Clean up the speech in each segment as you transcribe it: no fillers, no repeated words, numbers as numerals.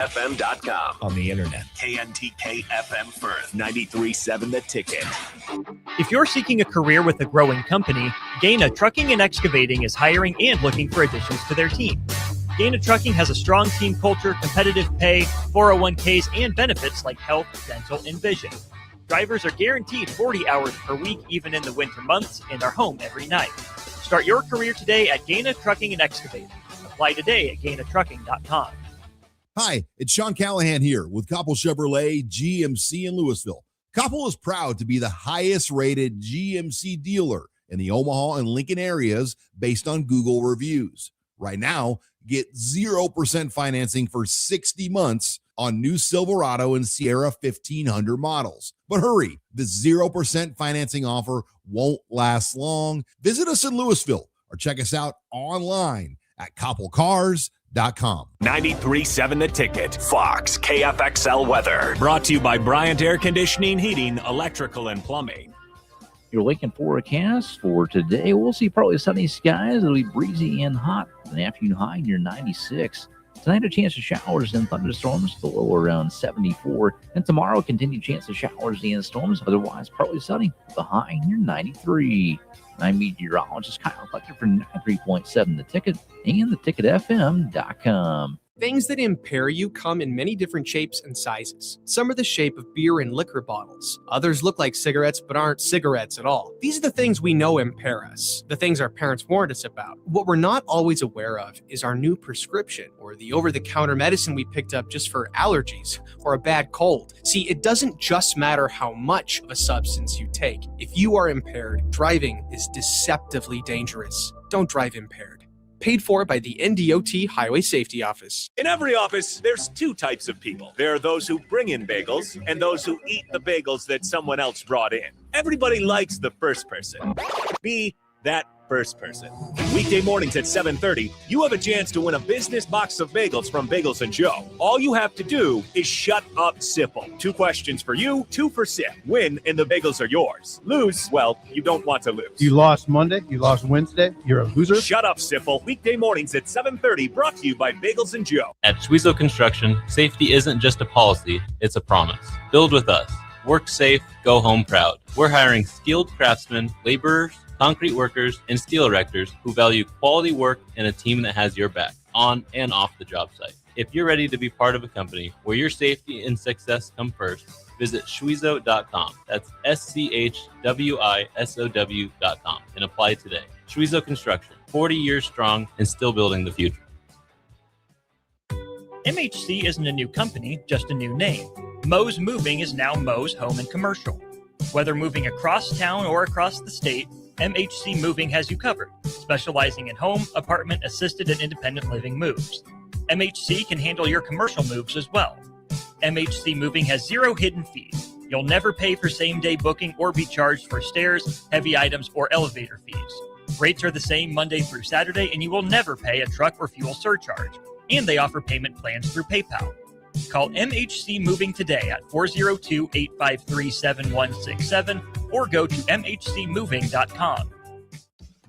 FM.com. On the internet. KNTK FM Firth, 93.7 The Ticket. If you're seeking a career with a growing company, Gaina Trucking and Excavating is hiring and looking for additions to their team. Gaina Trucking has a strong team culture, competitive pay, 401ks, and benefits like health, dental, and vision. Drivers are guaranteed 40 hours per week, even in the winter months, and are home every night. Start your career today at Gaina Trucking and Excavating. Apply today at gainatrucking.com. Hi, it's Sean Callahan here with Koppel Chevrolet GMC in Louisville. Koppel is proud to be the highest-rated GMC dealer in the Omaha and Lincoln areas based on Google reviews. Right now, get 0% financing for 60 months on new Silverado and Sierra 1500 models. But hurry, the 0% financing offer won't last long. Visit us in Louisville or check us out online at koppelcars.com. 93.7 The Ticket. Fox KFXL weather. Brought to you by Bryant Air Conditioning, Heating, Electrical, and Plumbing. Your Lincoln forecast for today, we'll see partly sunny skies. It'll be breezy and hot. An afternoon high near 96. Tonight, a chance of showers and thunderstorms, the low around 74. And tomorrow, continued chance of showers and storms. Otherwise, partly sunny, the high near 93. I'm meteorologist Kyle Fletcher for 93.7 The Ticket and theticketfm.com. Things that impair you come in many different shapes and sizes. Some are the shape of beer and liquor bottles. Others look like cigarettes but aren't cigarettes at all. These are the things we know impair us, the things our parents warned us about. What we're not always aware of is our new prescription or the over-the-counter medicine we picked up just for allergies or a bad cold. See, it doesn't just matter how much of a substance you take. If you are impaired, driving is deceptively dangerous. Don't drive impaired. Paid for by the NDOT Highway Safety Office. In every office, there's two types of people. There are those who bring in bagels and those who eat the bagels that someone else brought in. Everybody likes the first person. Be that first person. Weekday mornings at 7:30, you have a chance to win a business box of bagels from Bagels & Joe. All you have to do is shut up, Sipple. 2 questions for you, 2 for Sip. Win, and the bagels are yours. Lose, well, you don't want to lose. You lost Monday, you lost Wednesday, you're a loser. Shut up, Sipple. Weekday mornings at 7:30, brought to you by Bagels & Joe. At Schwezo Construction, safety isn't just a policy, it's a promise. Build with us. Work safe, go home proud. We're hiring skilled craftsmen, laborers, concrete workers, and steel erectors who value quality work and a team that has your back, on and off the job site. If you're ready to be part of a company where your safety and success come first, visit Schwezo.com. That's SCHWISOW.com and apply today. Schwezo Construction, 40 years strong and still building the future. MHC isn't a new company, just a new name. Mo's Moving is now Mo's Home and Commercial. Whether moving across town or across the state, MHC Moving has you covered, specializing in home, apartment, assisted, and independent living moves. MHC can handle your commercial moves as well. MHC Moving has 0 hidden fees. You'll never pay for same-day booking or be charged for stairs, heavy items, or elevator fees. Rates are the same Monday through Saturday, and you will never pay a truck or fuel surcharge. And they offer payment plans through PayPal. Call MHC Moving today at 402-853-7167 or go to mhcmoving.com.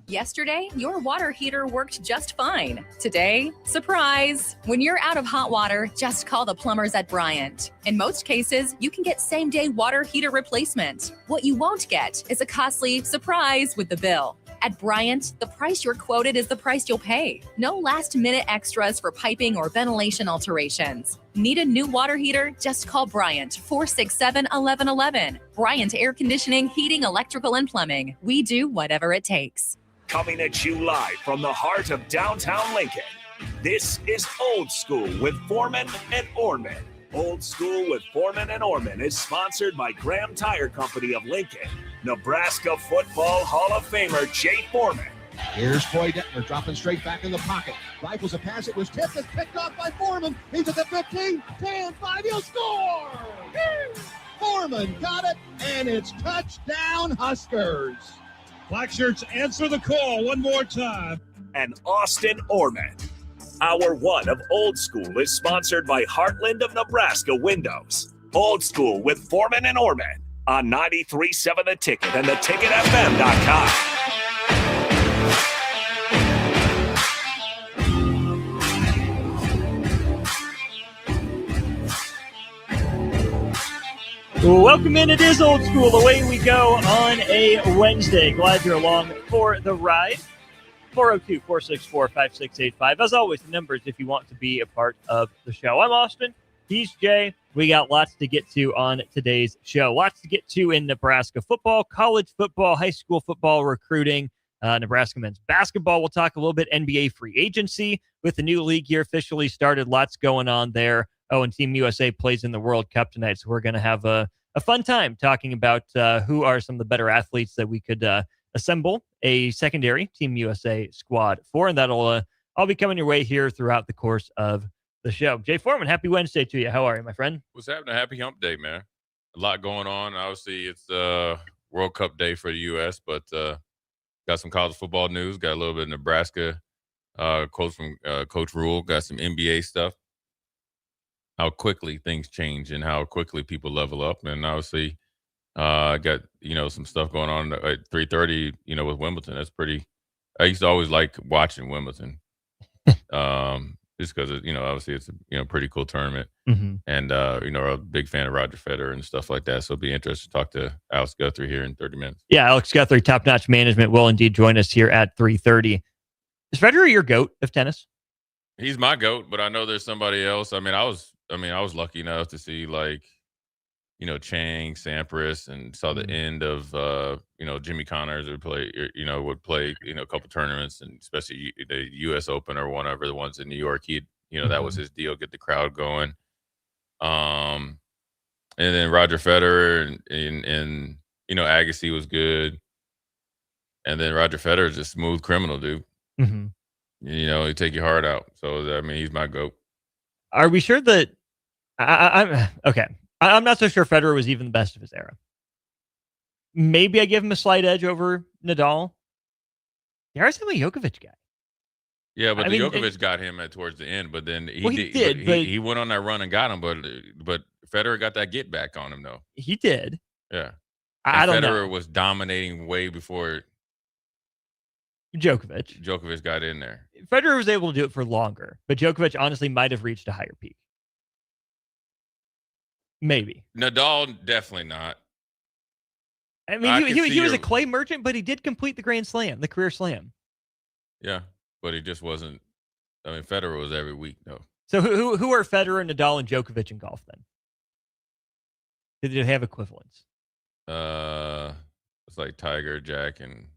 Yesterday, your water heater worked just fine. Today, surprise! When you're out of hot water, just call the plumbers at Bryant. In most cases, you can get same-day water heater replacement. What you won't get is a costly surprise with the bill. At Bryant, the price you're quoted is the price you'll pay. No last-minute extras for piping or ventilation alterations. Need a new water heater? Just call Bryant, 467-1111. Bryant Air Conditioning, Heating, Electrical, and Plumbing. We do whatever it takes. Coming at you live from the heart of downtown Lincoln. This is Old School with Foreman and Orman. Old School with Foreman and Orman is sponsored by Graham Tire Company of Lincoln. Nebraska Football Hall of Famer Jay Foreman. Here's Troy Detmer dropping straight back in the pocket. Rifles a pass. It was tipped. It's picked off by Foreman. He's at the 15, 10, 5. He'll score! Foreman got it, and it's touchdown Huskers. Black shirts answer the call one more time. And Austin Orman. Hour 1 of Old School is sponsored by Heartland of Nebraska Windows. Old School with Foreman and Orman on 93.7 The Ticket and theticketfm.com. Welcome in. It is Old School. Away we go on a Wednesday. Glad you're along for the ride. 402-464-5685. As always, the numbers if you want to be a part of the show. I'm Austin. He's Jay. We got lots to get to on today's show. Lots to get to in Nebraska football, college football, high school football, recruiting, Nebraska men's basketball. We'll talk a little bit NBA free agency with the new league year officially started. Lots going on there. Oh, and Team USA plays in the World Cup tonight, so we're going to have a fun time talking about who are some of the better athletes that we could assemble a secondary Team USA squad for, and that'll all be coming your way here throughout the course of the show. Jay Foreman, happy Wednesday to you. How are you, my friend? What's happening? Happy Hump Day, man. A lot going on. Obviously, it's World Cup day for the U.S., but got some college football news. Got a little bit of Nebraska quotes from Coach Rule. Got some NBA stuff. How quickly things change and how quickly people level up. And obviously, got, some stuff going on at 3:30, with Wimbledon. That's pretty – I used to always like watching Wimbledon just because, obviously it's a, pretty cool tournament. Mm-hmm. And, I'm a big fan of Roger Federer and stuff like that. So it'll be interesting to talk to Alex Guthrie here in 30 minutes. Yeah, Alex Guthrie, Top Notch Management, will indeed join us here at 3:30. Is Federer your GOAT of tennis? He's my GOAT, but I know there's somebody else. I was lucky enough to see Chang, Sampras, and saw the end of Jimmy Connors would play a couple tournaments, and especially the U.S. Open or whatever, the ones in New York. That was his deal, get the crowd going. And then Roger Federer and Agassi was good, and then Roger Federer is a smooth criminal, dude. Mm-hmm. He take your heart out. So he's my GOAT. Are we sure that I'm okay? I'm not so sure Federer was even the best of his era. Maybe I give him a slight edge over Nadal. You're a Djokovic guy. Yeah, but Djokovic got him towards the end, but then he went on that run and got him, but Federer got that get back on him though. He did. Yeah. I don't know. Federer was dominating way before Djokovic got in there. Federer was able to do it for longer, but Djokovic honestly might have reached a higher peak. Maybe. Nadal, definitely not. I mean, he was a clay merchant, but he did complete the Grand Slam, the career slam. Yeah, but he just wasn't. I mean, Federer was every week, though. So who are Federer, Nadal, and Djokovic in golf then? Did they have equivalents? It's like Tiger, Jack, and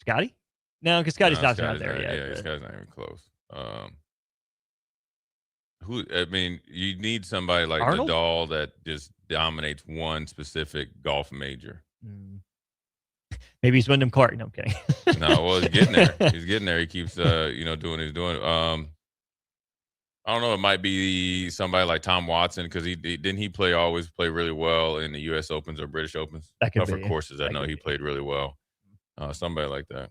Scotty? No, because Scotty's not there yet. Yeah, Scotty's not even close. You need somebody like Arnold? Nadal that just dominates one specific golf major. Maybe he's Wyndham Clark. No, I'm kidding. No, well, he's getting there. He's getting there. He keeps, doing what he's doing. I don't know. It might be somebody like Tom Watson because he always play really well in the U.S. Opens or British Opens. That could Tougher be. courses. I know he played really well. Somebody like that.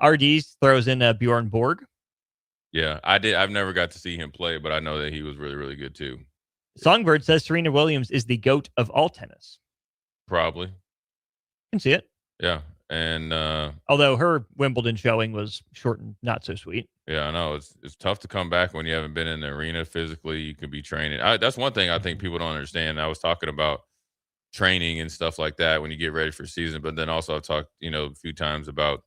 RDs throws in Bjorn Borg. Yeah, I did. I've never got to see him play, but I know that he was really, really good too. Songbird says Serena Williams is the GOAT of all tennis. Probably. Can see it. Yeah, and although her Wimbledon showing was short and not so sweet. Yeah, I know it's tough to come back when you haven't been in the arena physically. You can be training. That's one thing I think people don't understand. I was talking about training and stuff like that when you get ready for season, but then also I've talked, a few times about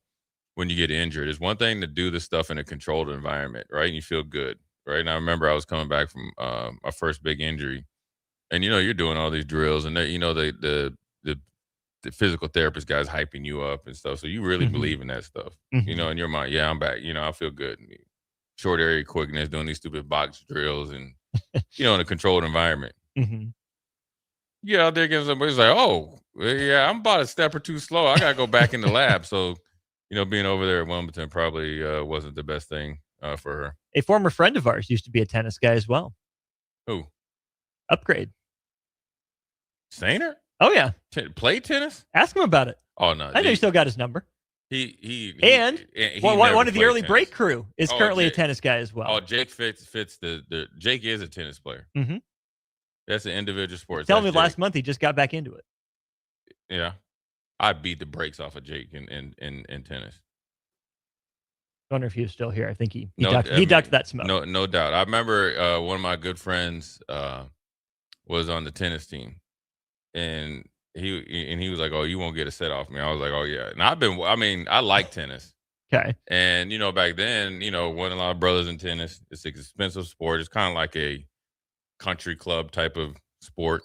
when you get injured. It's one thing to do this stuff in a controlled environment, right? And you feel good, right? And I remember I was coming back from my first big injury, and you're doing all these drills, and the physical therapist guys hyping you up and stuff. So you really believe in that stuff, in your mind. Yeah, I'm back. I feel good. Short area quickness, doing these stupid box drills, and in a controlled environment. Yeah, out there getting somebody's like, oh, yeah, I'm about a step or two slow. I gotta go back in the lab. So, being over there at Wilmington probably wasn't the best thing for her. A former friend of ours used to be a tennis guy as well. Who? Upgrade. Stainer? Oh yeah. Play tennis? Ask him about it. Oh no. I know he still got his number. He one of the early tennis. break crew is currently a tennis guy as well. Oh, Jake fits the Jake is a tennis player. That's an individual sport. Tell me last month he just got back into it. Yeah. I beat the brakes off of Jake in tennis. I wonder if he was still here. I think he ducked that smoke. No doubt. I remember one of my good friends was on the tennis team, and he was like, "Oh, you won't get a set off me." I was like, "Oh yeah." And I like tennis. Okay. And back then, wasn't a lot of brothers in tennis. It's an expensive sport. It's kind of like a country club type of sport.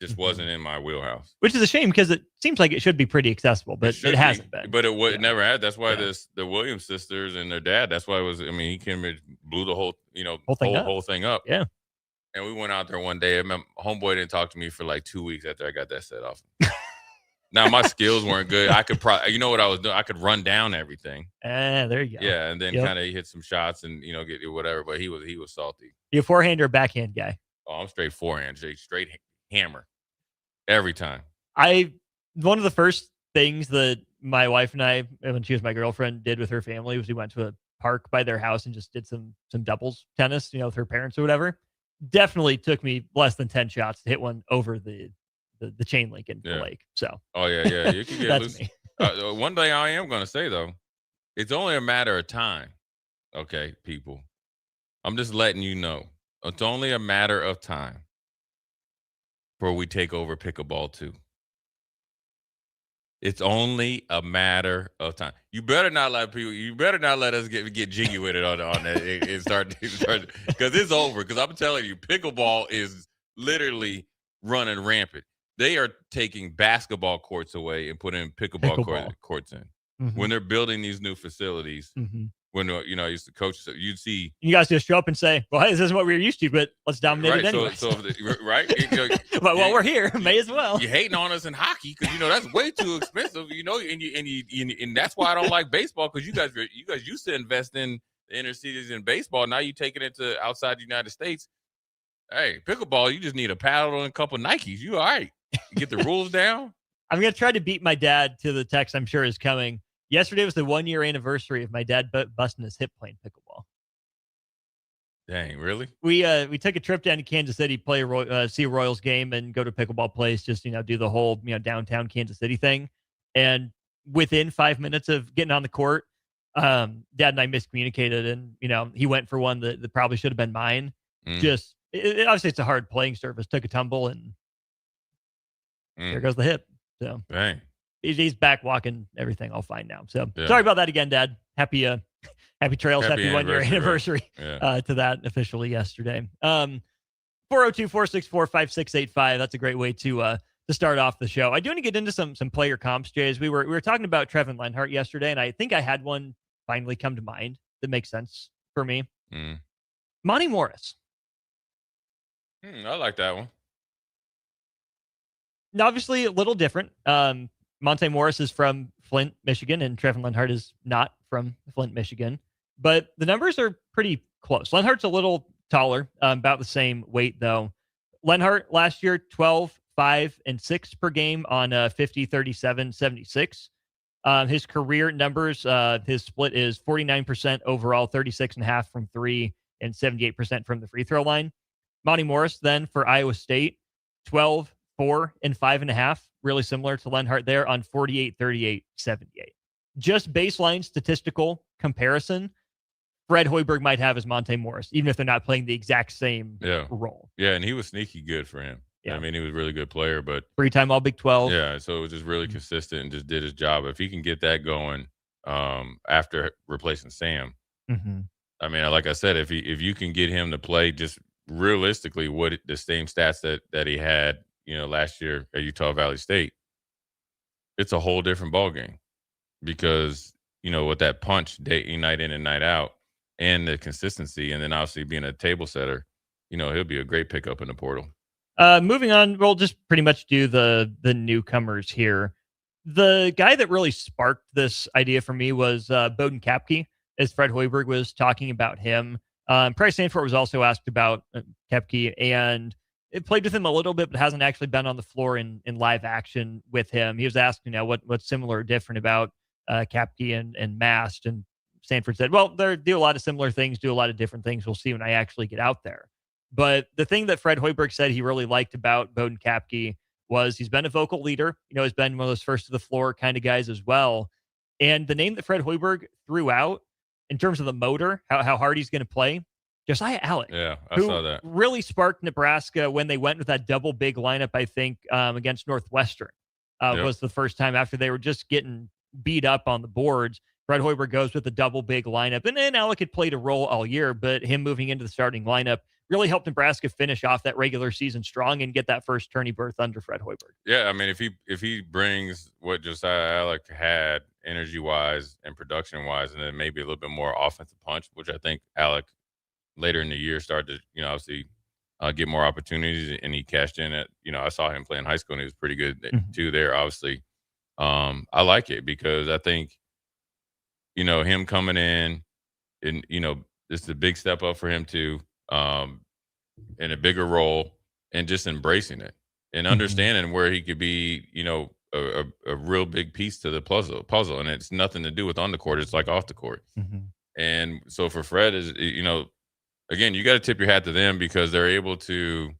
Just wasn't in my wheelhouse. Which is a shame because it seems like it should be pretty accessible, but it hasn't been. But it never had. That's why the Williams sisters and their dad. That's why it was. I mean, he came and blew the whole whole thing up. Yeah. And we went out there one day. My homeboy didn't talk to me for like 2 weeks after I got that set off. Now my skills weren't good. I could probably, what I was doing? I could run down everything. There you go. Yeah, and then kind of hit some shots and get whatever. But he was salty. You a forehand or a backhand guy? Oh, I'm straight forehand, straight hammer every time. One of the first things that my wife and I, when she was my girlfriend, did with her family was we went to a park by their house and just did some doubles tennis, with her parents or whatever. Definitely took me less than 10 shots to hit one over the chain link in the lake. So. Oh yeah, you can get loose. Me. One thing I am going to say though, it's only a matter of time. Okay, people, I'm just letting you know, it's only a matter of time before we take over pickleball too. It's only a matter of time. You better not let us get jiggy with it on that and start because it's over. Because I'm telling you, pickleball is literally running rampant. They are taking basketball courts away and putting pickleball courts in. Mm-hmm. When they're building these new facilities. Mm-hmm. When I used to coach, so you'd see you guys just show up and say, "Well, hey, this isn't what we were used to, but let's dominate it anyway." Right? But while we're here, may as well. You're hating on us in hockey because that's way too expensive. And that's why I don't like baseball because you guys used to invest in the inner cities in baseball. Now you take it into outside the United States. Hey, pickleball, you just need a paddle and a couple Nikes. You all right? You get the rules down. I'm gonna try to beat my dad to the text I'm sure is coming. Yesterday was the 1-year anniversary of my dad busting his hip playing pickleball. Dang, really? We took a trip down to Kansas City, see a Royals game, and go to pickleball place. Just do the whole downtown Kansas City thing. And within 5 minutes of getting on the court, Dad and I miscommunicated, and he went for one that probably should have been mine. Just obviously it's a hard playing surface. Took a tumble, and there goes the hip. So dang. He's back walking everything all fine now. So sorry about that again, Dad. Happy trails. Happy 1-year anniversary to that officially yesterday. 402-464-5685. That's a great way to start off the show. I do want to get into some player comps, Jays. We were talking about Trevin Lenhart yesterday, and I think I had one finally come to mind that makes sense for me. Monty Morris. I like that one. Obviously a little different. Monte Morris is from Flint, Michigan, and Trevin Lenhart is not from Flint, Michigan. But the numbers are pretty close. Lenhart's a little taller, about the same weight, though. Lenhart last year, 12, 5, and 6 per game on 50, 37, 76. His career numbers, his split is 49% overall, 36.5 from 3, and 78% from the free throw line. Monty Morris, then, for Iowa State, 12, 4, and 5.5. Really similar to Lenhart there on 48, 38, 78. Just baseline statistical comparison, Fred Hoiberg might have as Monte Morris, even if they're not playing the exact same role. Yeah, and he was sneaky good for him. Yeah. I mean, he was a really good player, but 3-time All Big 12. Yeah, so it was just really consistent and just did his job. If he can get that going after replacing Sam, I mean, like I said, if you can get him to play just realistically the same stats that he had, last year at Utah Valley State, it's a whole different ballgame because, with that punch night in and night out and the consistency, and then obviously being a table setter, he'll be a great pickup in the portal. Moving on, we'll just pretty much do the newcomers here. The guy that really sparked this idea for me was Bowden Kapke, as Fred Hoiberg was talking about him. Price Sanford was also asked about Kapke, and it played with him a little bit, but hasn't actually been on the floor in live action with him. He was asked, what's similar or different about Kapke and Mast, and Sanford said, well, they do a lot of similar things, do a lot of different things. We'll see when I actually get out there. But the thing that Fred Hoiberg said he really liked about Bowden Kapke was he's been a vocal leader. He's been one of those first to the floor kind of guys as well. And the name that Fred Hoiberg threw out in terms of the motor, how hard he's going to play, Josiah Alec. Yeah, I who saw that. really sparked Nebraska when they went with that double big lineup, I think, against Northwestern. Yep. Was the first time after they were just getting beat up on the boards. Fred Hoiberg goes with a double big lineup. And then Alec had played a role all year, but him moving into the starting lineup really helped Nebraska finish off that regular season strong and get that first tourney berth under Fred Hoiberg. Yeah, I mean, if he brings what Josiah Alec had energy-wise and production-wise, and then maybe a little bit more offensive punch, which I think Alec later in the year started to, obviously get more opportunities, and he cashed in at, I saw him play in high school, and he was pretty good too there, obviously. I like it because I think, him coming in and, this is a big step up for him too, in a bigger role and just embracing it and understanding where he could be, a real big piece to the puzzle. And it's nothing to do with on the court. It's like off the court. And so for Fred is, again, you got to tip your hat to them because they're able to,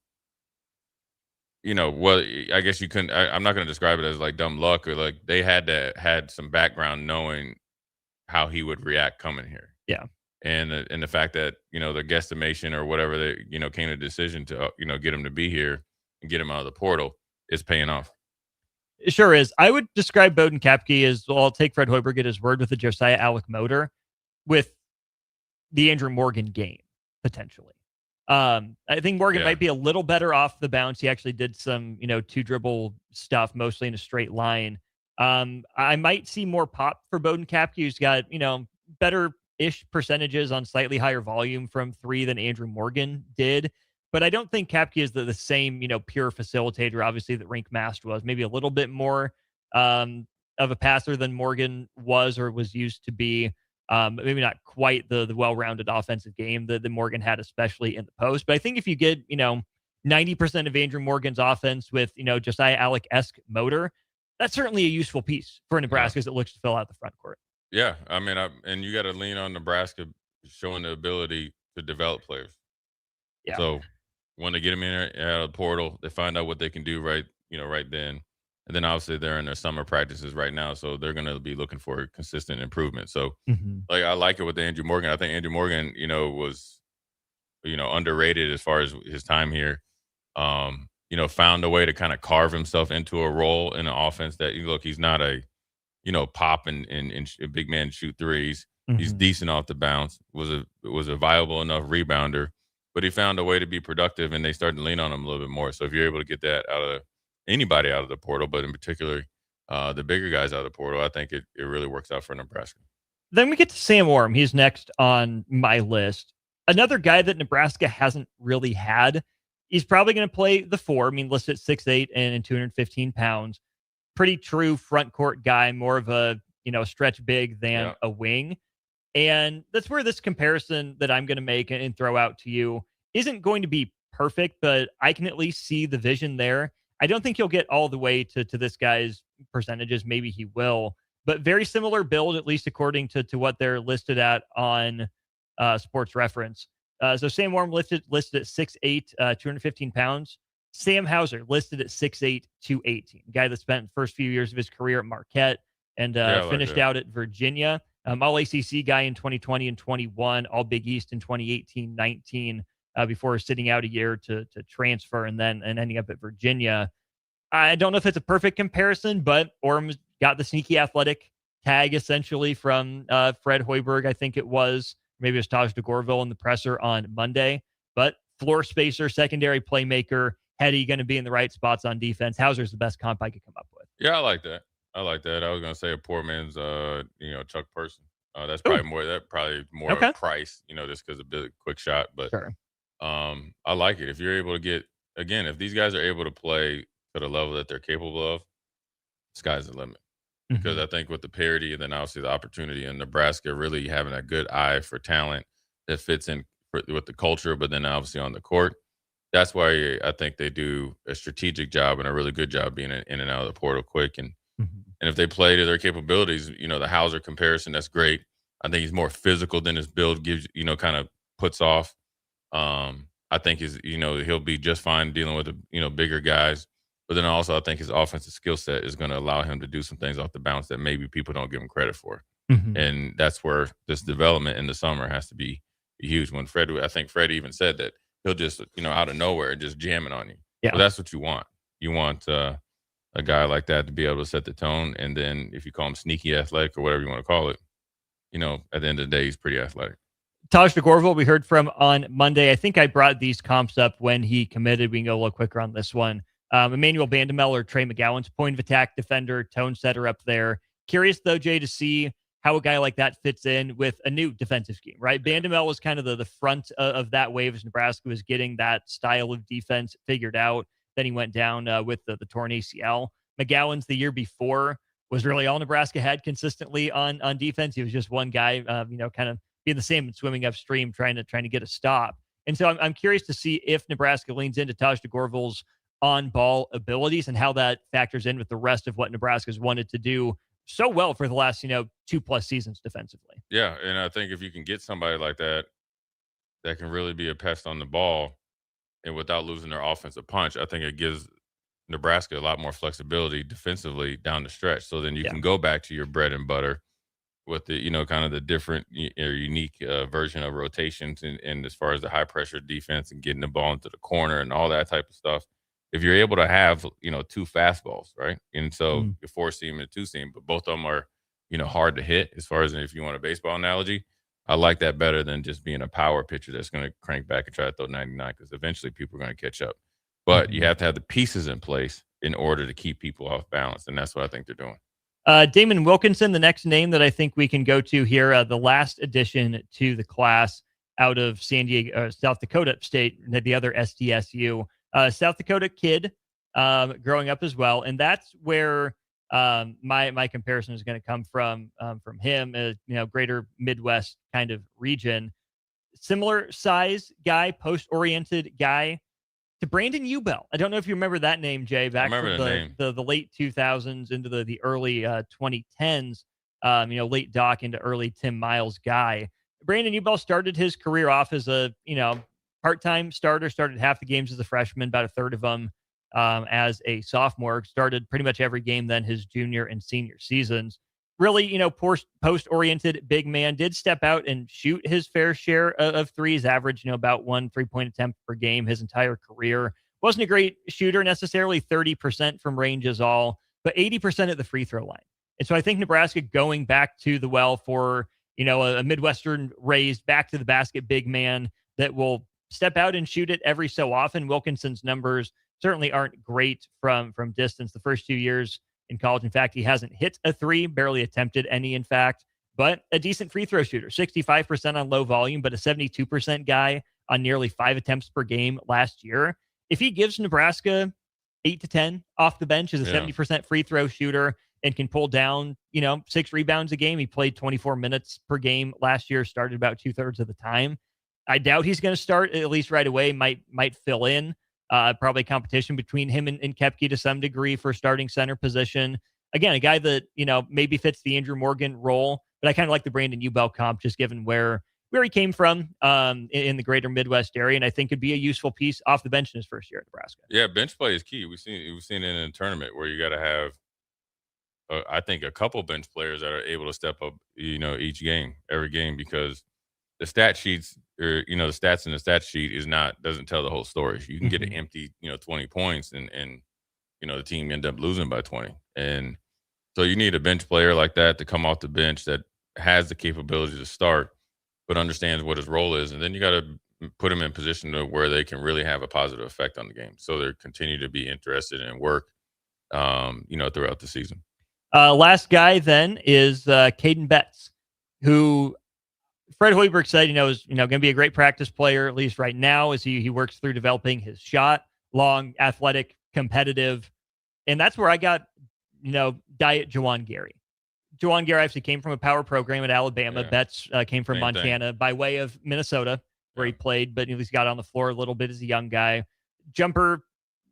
well, I guess you couldn't, I'm not going to describe it as like dumb luck or like they had some background knowing how he would react coming here. Yeah. And the fact that, the guesstimation or whatever they, came to a decision to, get him to be here and get him out of the portal is paying off. It sure is. I would describe Bowden Kapke as, well, I'll take Fred Hoiberg at his word with the Josiah Alec motor with the Andrew Morgan game, potentially. I think Morgan might be a little better off the bounce. He actually did some, 2-dribble stuff, mostly in a straight line. I might see more pop for Bowden Kapke, who's got, better-ish percentages on slightly higher volume from 3 than Andrew Morgan did. But I don't think Kapke is the same, pure facilitator, obviously, that Rink Mast was. Maybe a little bit more of a passer than Morgan was or was used to be. Maybe not quite the well-rounded offensive game that Morgan had, especially in the post. But I think if you get, 90% of Andrew Morgan's offense with, Josiah Alec-esque motor, that's certainly a useful piece for Nebraska as it looks to fill out the front court. Yeah, I mean, and you got to lean on Nebraska showing the ability to develop players. Yeah. So when they get them in out of the portal, they find out what they can do right then. And then obviously they're in their summer practices right now, so they're going to be looking for consistent improvement. So, like, I like it with Andrew Morgan. I think Andrew Morgan, was, underrated as far as his time here. Found a way to kind of carve himself into a role in an offense that, look, he's not a, pop and big man shoot threes. He's decent off the bounce. Was a viable enough rebounder, but he found a way to be productive, and they started to lean on him a little bit more. So if you're able to get that out of anybody out of the portal, but in particular the bigger guys out of the portal, I think it really works out for Nebraska. Then we get to Sam Orm. He's next on my list. Another guy that Nebraska hasn't really had. He's probably going to play the 4. I mean, listed at 6'8" and 215 pounds. Pretty true front court guy, more of a, stretch big than a wing. And that's where this comparison that I'm going to make and throw out to you isn't going to be perfect, but I can at least see the vision there. I don't think he'll get all the way to this guy's percentages. Maybe he will, but very similar build, at least according to what they're listed at on Sports Reference. So Sam Orm listed at 6'8", 215 pounds. Sam Hauser listed at 6'8", 218. Guy that spent the first few years of his career at Marquette and finished out at Virginia. All ACC guy in 2020 and 21, all Big East in 2018, 19. Before sitting out a year to transfer and ending up at Virginia. I don't know if it's a perfect comparison, but Orm's got the sneaky athletic tag essentially from Fred Hoiberg, I think it was. Maybe it was Taj DeGorville in the presser on Monday. But floor spacer, secondary playmaker, heady, going to be in the right spots on defense. Hauser's the best comp I could come up with. Yeah, I like that. I was going to say a poor man's, Chuck Person. That's probably more price, just because of a quick shot. But sure. I like it. If you're able to get, again, if these guys are able to play to the level that they're capable of, sky's the limit. Because I think with the parity and then obviously the opportunity in Nebraska really having a good eye for talent that fits in with the culture, but then obviously on the court, that's why I think they do a strategic job and a really good job being in and out of the portal quick. And if they play to their capabilities, the Hauser comparison, that's great. I think he's more physical than his build gives, kind of puts off. I think he'll be just fine dealing with the, bigger guys. But then also I think his offensive skill set is going to allow him to do some things off the bounce that maybe people don't give him credit for. And that's where this development in the summer has to be be huge. When I think Fred even said that he'll just, out of nowhere, just jamming on you. Yeah. Well, that's what you want. You want a guy like that to be able to set the tone. And then if you call him sneaky athletic or whatever you want to call it, at the end of the day, he's pretty athletic. Taj DeGorville, we heard from on Monday. I think I brought these comps up when he committed. We can go a little quicker on this one. Emmanuel Bandamel or Trey McGowan's point of attack defender, tone setter up there. Curious, though, Jay, to see how a guy like that fits in with a new defensive scheme, right? Bandamel was kind of the front of that wave as Nebraska was getting that style of defense figured out. Then he went down with the torn ACL. McGowan's the year before was really all Nebraska had consistently on defense. He was just one guy, kind of being the same and swimming upstream, trying to get a stop. And so I'm curious to see if Nebraska leans into Taj DeGorville's on-ball abilities and how that factors in with the rest of what Nebraska's wanted to do so well for the last, 2+ seasons defensively. Yeah, and I think if you can get somebody like that can really be a pest on the ball and without losing their offensive punch, I think it gives Nebraska a lot more flexibility defensively down the stretch. So then you can go back to your bread and butter with the, kind of the different or unique version of rotations and as far as the high pressure defense and getting the ball into the corner and all that type of stuff. If you're able to have, 2 fastballs, right? And so your 4-seam and 2-seam, but both of them are, hard to hit as far as if you want a baseball analogy. I like that better than just being a power pitcher that's going to crank back and try to throw 99 because eventually people are going to catch up. But you have to have the pieces in place in order to keep people off balance, and that's what I think they're doing. Damon Wilkinson, the next name that I think we can go to here, the last addition to the class out of South Dakota State, the other SDSU. South Dakota kid growing up as well. And that's where my comparison is going to come from him, greater Midwest kind of region. Similar size guy, post-oriented guy to Brandon Ubel. I don't know if you remember that name, Jay, back from the late 2000s into the early 2010s, late Doc into early Tim Miles guy. Brandon Ubel started his career off as a, part-time starter, started half the games as a freshman, about a third of them as a sophomore, started pretty much every game then his junior and senior seasons. Really, post-oriented big man, did step out and shoot his fair share of threes, average, about 1 3-point attempt per game his entire career. Wasn't a great shooter necessarily, 30% from range is all, but 80% at the free throw line. And so I think Nebraska going back to the well for, a Midwestern raised back to the basket big man that will step out and shoot it every so often. Wilkinson's numbers certainly aren't great from distance the first 2 years in college. In fact, he hasn't hit a three, barely attempted any, in fact, but a decent free throw shooter, 65% on low volume, but a 72% guy on nearly 5 attempts per game last year. If he gives Nebraska 8 to 10 off the bench as a 70% free throw shooter and can pull down, 6 rebounds a game, he played 24 minutes per game last year, started about 2/3 of the time. I doubt he's going to start at least right away, might fill in. Probably competition between him and Koepke to some degree for starting center position. Again, a guy that, maybe fits the Andrew Morgan role, but I kind of like the Brandon Ubel comp just given where he came from in the greater Midwest area, and I think could be a useful piece off the bench in his first year at Nebraska. Yeah, bench play is key. We've seen it in a tournament where you got to have, I think, a couple bench players that are able to step up, every game, because the stat sheets or, the stats in the stat sheet doesn't tell the whole story. You can get an empty, 20 points and the team end up losing by 20. And so you need a bench player like that to come off the bench that has the capability to start, but understands what his role is. And then you got to put them in position to where they can really have a positive effect on the game. So they continue to be interested in work, throughout the season. Last guy then is Caden Betts, who Fred Hoiberg said, is going to be a great practice player, at least right now, as he works through developing his shot, long, athletic, competitive. And that's where I got, diet Juwan Gary. Juwan Gary actually came from a power program at Alabama. Yeah. Betts came from Montana by way of Minnesota, where he played, but at least got on the floor a little bit as a young guy. Jumper,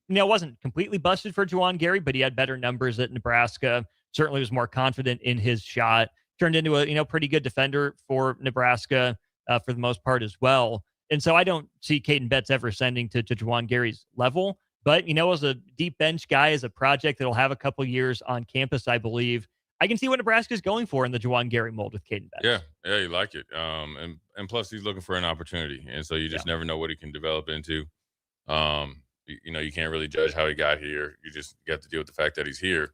wasn't completely busted for Juwan Gary, but he had better numbers at Nebraska. Certainly was more confident in his shot. Turned into a pretty good defender for Nebraska for the most part as well. And so I don't see Caden Betts ever ascending to Juwan Gary's level. But, as a deep bench guy, as a project that'll have a couple years on campus, I believe, I can see what Nebraska's going for in the Juwan Gary mold with Caden Betts. Yeah, you like it. And plus he's looking for an opportunity, and so you just never know what he can develop into. You can't really judge how he got here. You just got to deal with the fact that he's here.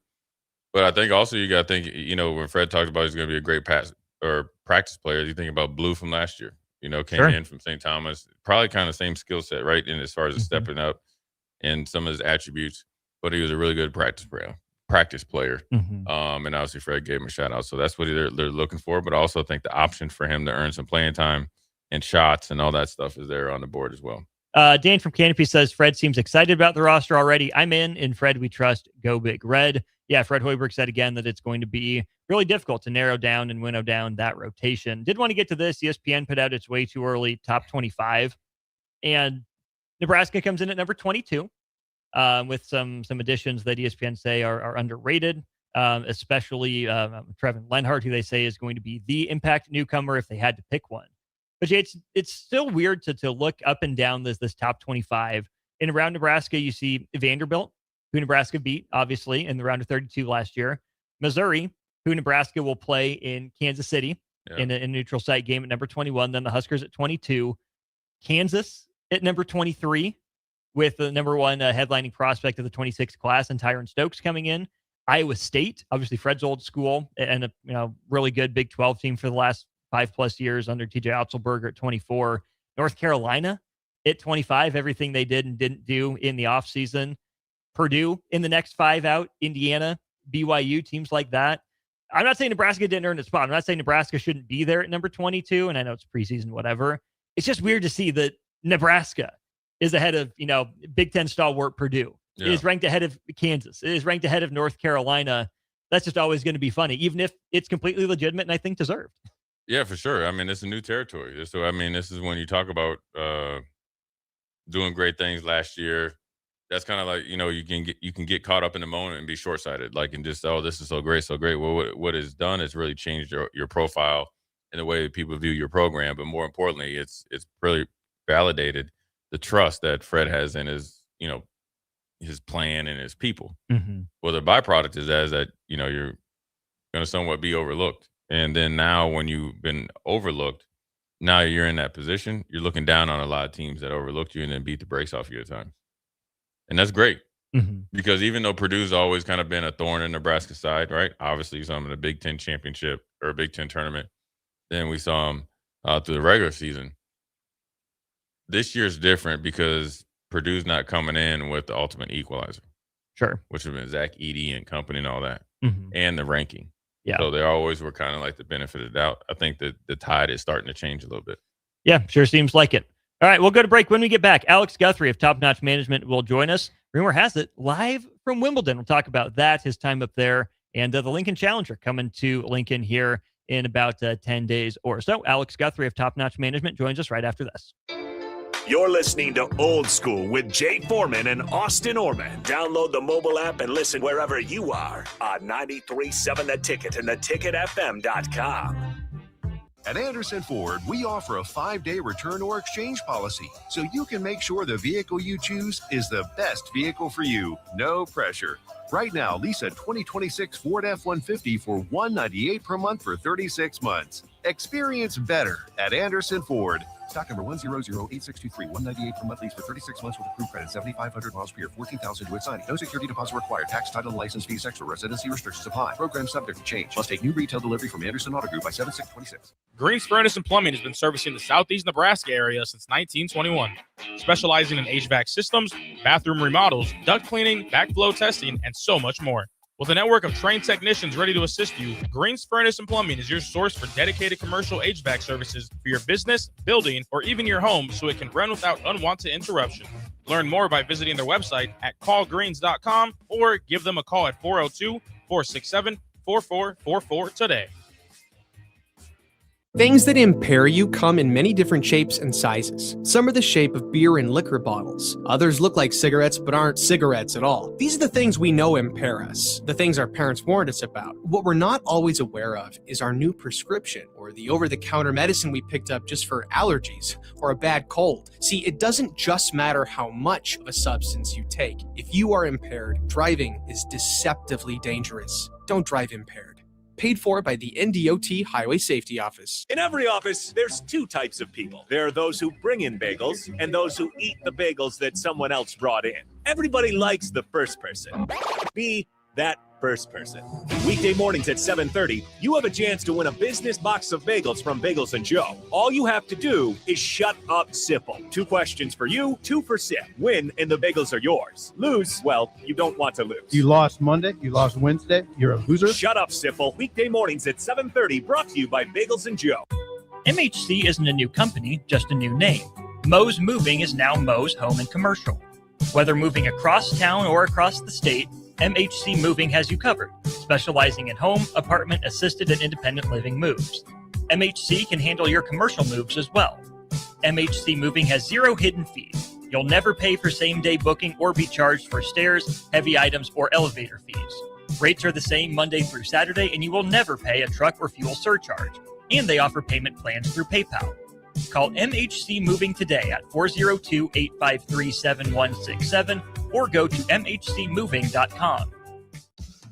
But I think also you got to think, when Fred talked about he's going to be a great practice player, you think about Blue from last year. Came in from St. Thomas, probably kind of same skill set, right? And as far as stepping up and some of his attributes, but he was a really good practice player. And obviously Fred gave him a shout out. So that's what they're looking for. But I also think the option for him to earn some playing time and shots and all that stuff is there on the board as well. Dan from Canopy says Fred seems excited about the roster already. I'm in Fred we trust. Go Big Red. Yeah, Fred Hoiberg said again that it's going to be really difficult to narrow down and winnow down that rotation. Did want to get to this. ESPN put out its way too early top 25, and Nebraska comes in at number 22 with some additions that ESPN say are underrated, especially Trevin Lenhart, who they say is going to be the impact newcomer if they had to pick one. But it's still weird to look up and down this top 25. And around Nebraska, you see Vanderbilt, who Nebraska beat, obviously, in the round of 32 last year. Missouri, who Nebraska will play in Kansas City in a neutral site game at number 21. Then the Huskers at 22. Kansas at number 23 with the number one headlining prospect of the 26th class and Tyron Stokes coming in. Iowa State, obviously Fred's old school and a really good Big 12 team for the last 5+ years under TJ Otzelberger at 24. North Carolina at 25, everything they did and didn't do in the offseason. Purdue in the next 5 out, Indiana, BYU, teams like that. I'm not saying Nebraska didn't earn a spot. I'm not saying Nebraska shouldn't be there at number 22, and I know it's preseason, whatever. It's just weird to see that Nebraska is ahead of, Big Ten stalwart Purdue. It is ranked ahead of Kansas. It is ranked ahead of North Carolina. That's just always going to be funny, even if it's completely legitimate and I think deserved. Yeah, for sure. I mean, it's a new territory. So, this is when you talk about doing great things last year. That's kind of like, you can get caught up in the moment and be short-sighted, and just, this is so great. Well, what it's done is really changed your profile in the way that people view your program. But more importantly, it's really validated the trust that Fred has in his, his plan and his people. Well, the byproduct is that, you're going to somewhat be overlooked. And then now when you've been overlooked, now you're in that position, you're looking down on a lot of teams that overlooked you and then beat the brakes off you at times. And that's great because even though Purdue's always kind of been a thorn in Nebraska's side, right? Obviously, some in the Big Ten championship or a Big Ten tournament. Then we saw them through the regular season. This year's different because Purdue's not coming in with the ultimate equalizer. Sure. Which has been Zach Edey and company and all that. And the ranking. Yeah. So they always were kind of like the benefit of the doubt. I think that the tide is starting to change a little bit. Yeah, sure seems like it. All right, we'll go to break. When we get back, Alex Guthrie of Top Notch Management will join us. Rumor has it, live from Wimbledon. We'll talk about that, his time up there, and the Lincoln Challenger coming to Lincoln here in about 10 days or so. Alex Guthrie of Top Notch Management joins us right after this. You're listening to Old School with Jay Foreman and Austin Orman. Download the mobile app and listen wherever you are on 93.7 The Ticket and theticketfm.com. At Anderson Ford, we offer a 5-day return or exchange policy, so you can make sure the vehicle you choose is the best vehicle for you. No pressure. Right now, lease a 2026 Ford F-150 for $198 per month for 36 months. Experience better at Anderson Ford. Stock number 1008623, $198 per month lease for 36 months with approved credit, 7,500 miles per year, 14,000 to its signing. No security deposit required. Tax, title, and license fees extra. Residency restrictions apply. Program subject to change. Must take new retail delivery from Anderson Auto Group by 7/6/26. Greens Furnace and Plumbing has been servicing the southeast Nebraska area since 1921, specializing in HVAC systems, bathroom remodels, duct cleaning, backflow testing, and so much more. With a network of trained technicians ready to assist you, Greens Furnace and Plumbing is your source for dedicated commercial HVAC services for your business, building, or even your home so it can run without unwanted interruption. Learn more by visiting their website at callgreens.com or give them a call at 402-467-4444 today. Things that impair you come in many different shapes and sizes. Some are the shape of beer and liquor bottles. Others look like cigarettes but aren't cigarettes at all. These are the things we know impair us, the things our parents warned us about. What we're not always aware of is our new prescription or the over-the-counter medicine we picked up just for allergies or a bad cold. See, it doesn't just matter how much of a substance you take. If you are impaired, driving is deceptively dangerous. Don't drive impaired. Paid for by the NDOT Highway Safety Office. In every office, there's two types of people. There are those who bring in bagels and those who eat the bagels that someone else brought in. Everybody likes the first person. Be that first person. Weekday mornings at 7:30, you have a chance to win a business box of bagels from Bagels & Joe. All you have to do is shut up, Sipple. 2 questions for you, 2 for Sip. Win, and the bagels are yours. Lose, well, you don't want to lose. You lost Monday. You lost Wednesday. You're a loser. Shut up, Sipple. Weekday mornings at 7:30, brought to you by Bagels & Joe. MHC isn't a new company, just a new name. Mo's Moving is now Mo's Home and Commercial. Whether moving across town or across the state, MHC Moving has you covered, specializing in home, apartment, assisted, and independent living moves. MHC can handle your commercial moves as well. MHC Moving has 0 hidden fees. You'll never pay for same-day booking or be charged for stairs, heavy items, or elevator fees. Rates are the same Monday through Saturday, and you will never pay a truck or fuel surcharge. And they offer payment plans through PayPal. Call MHC Moving today at 402-853-7167 or go to mhcmoving.com.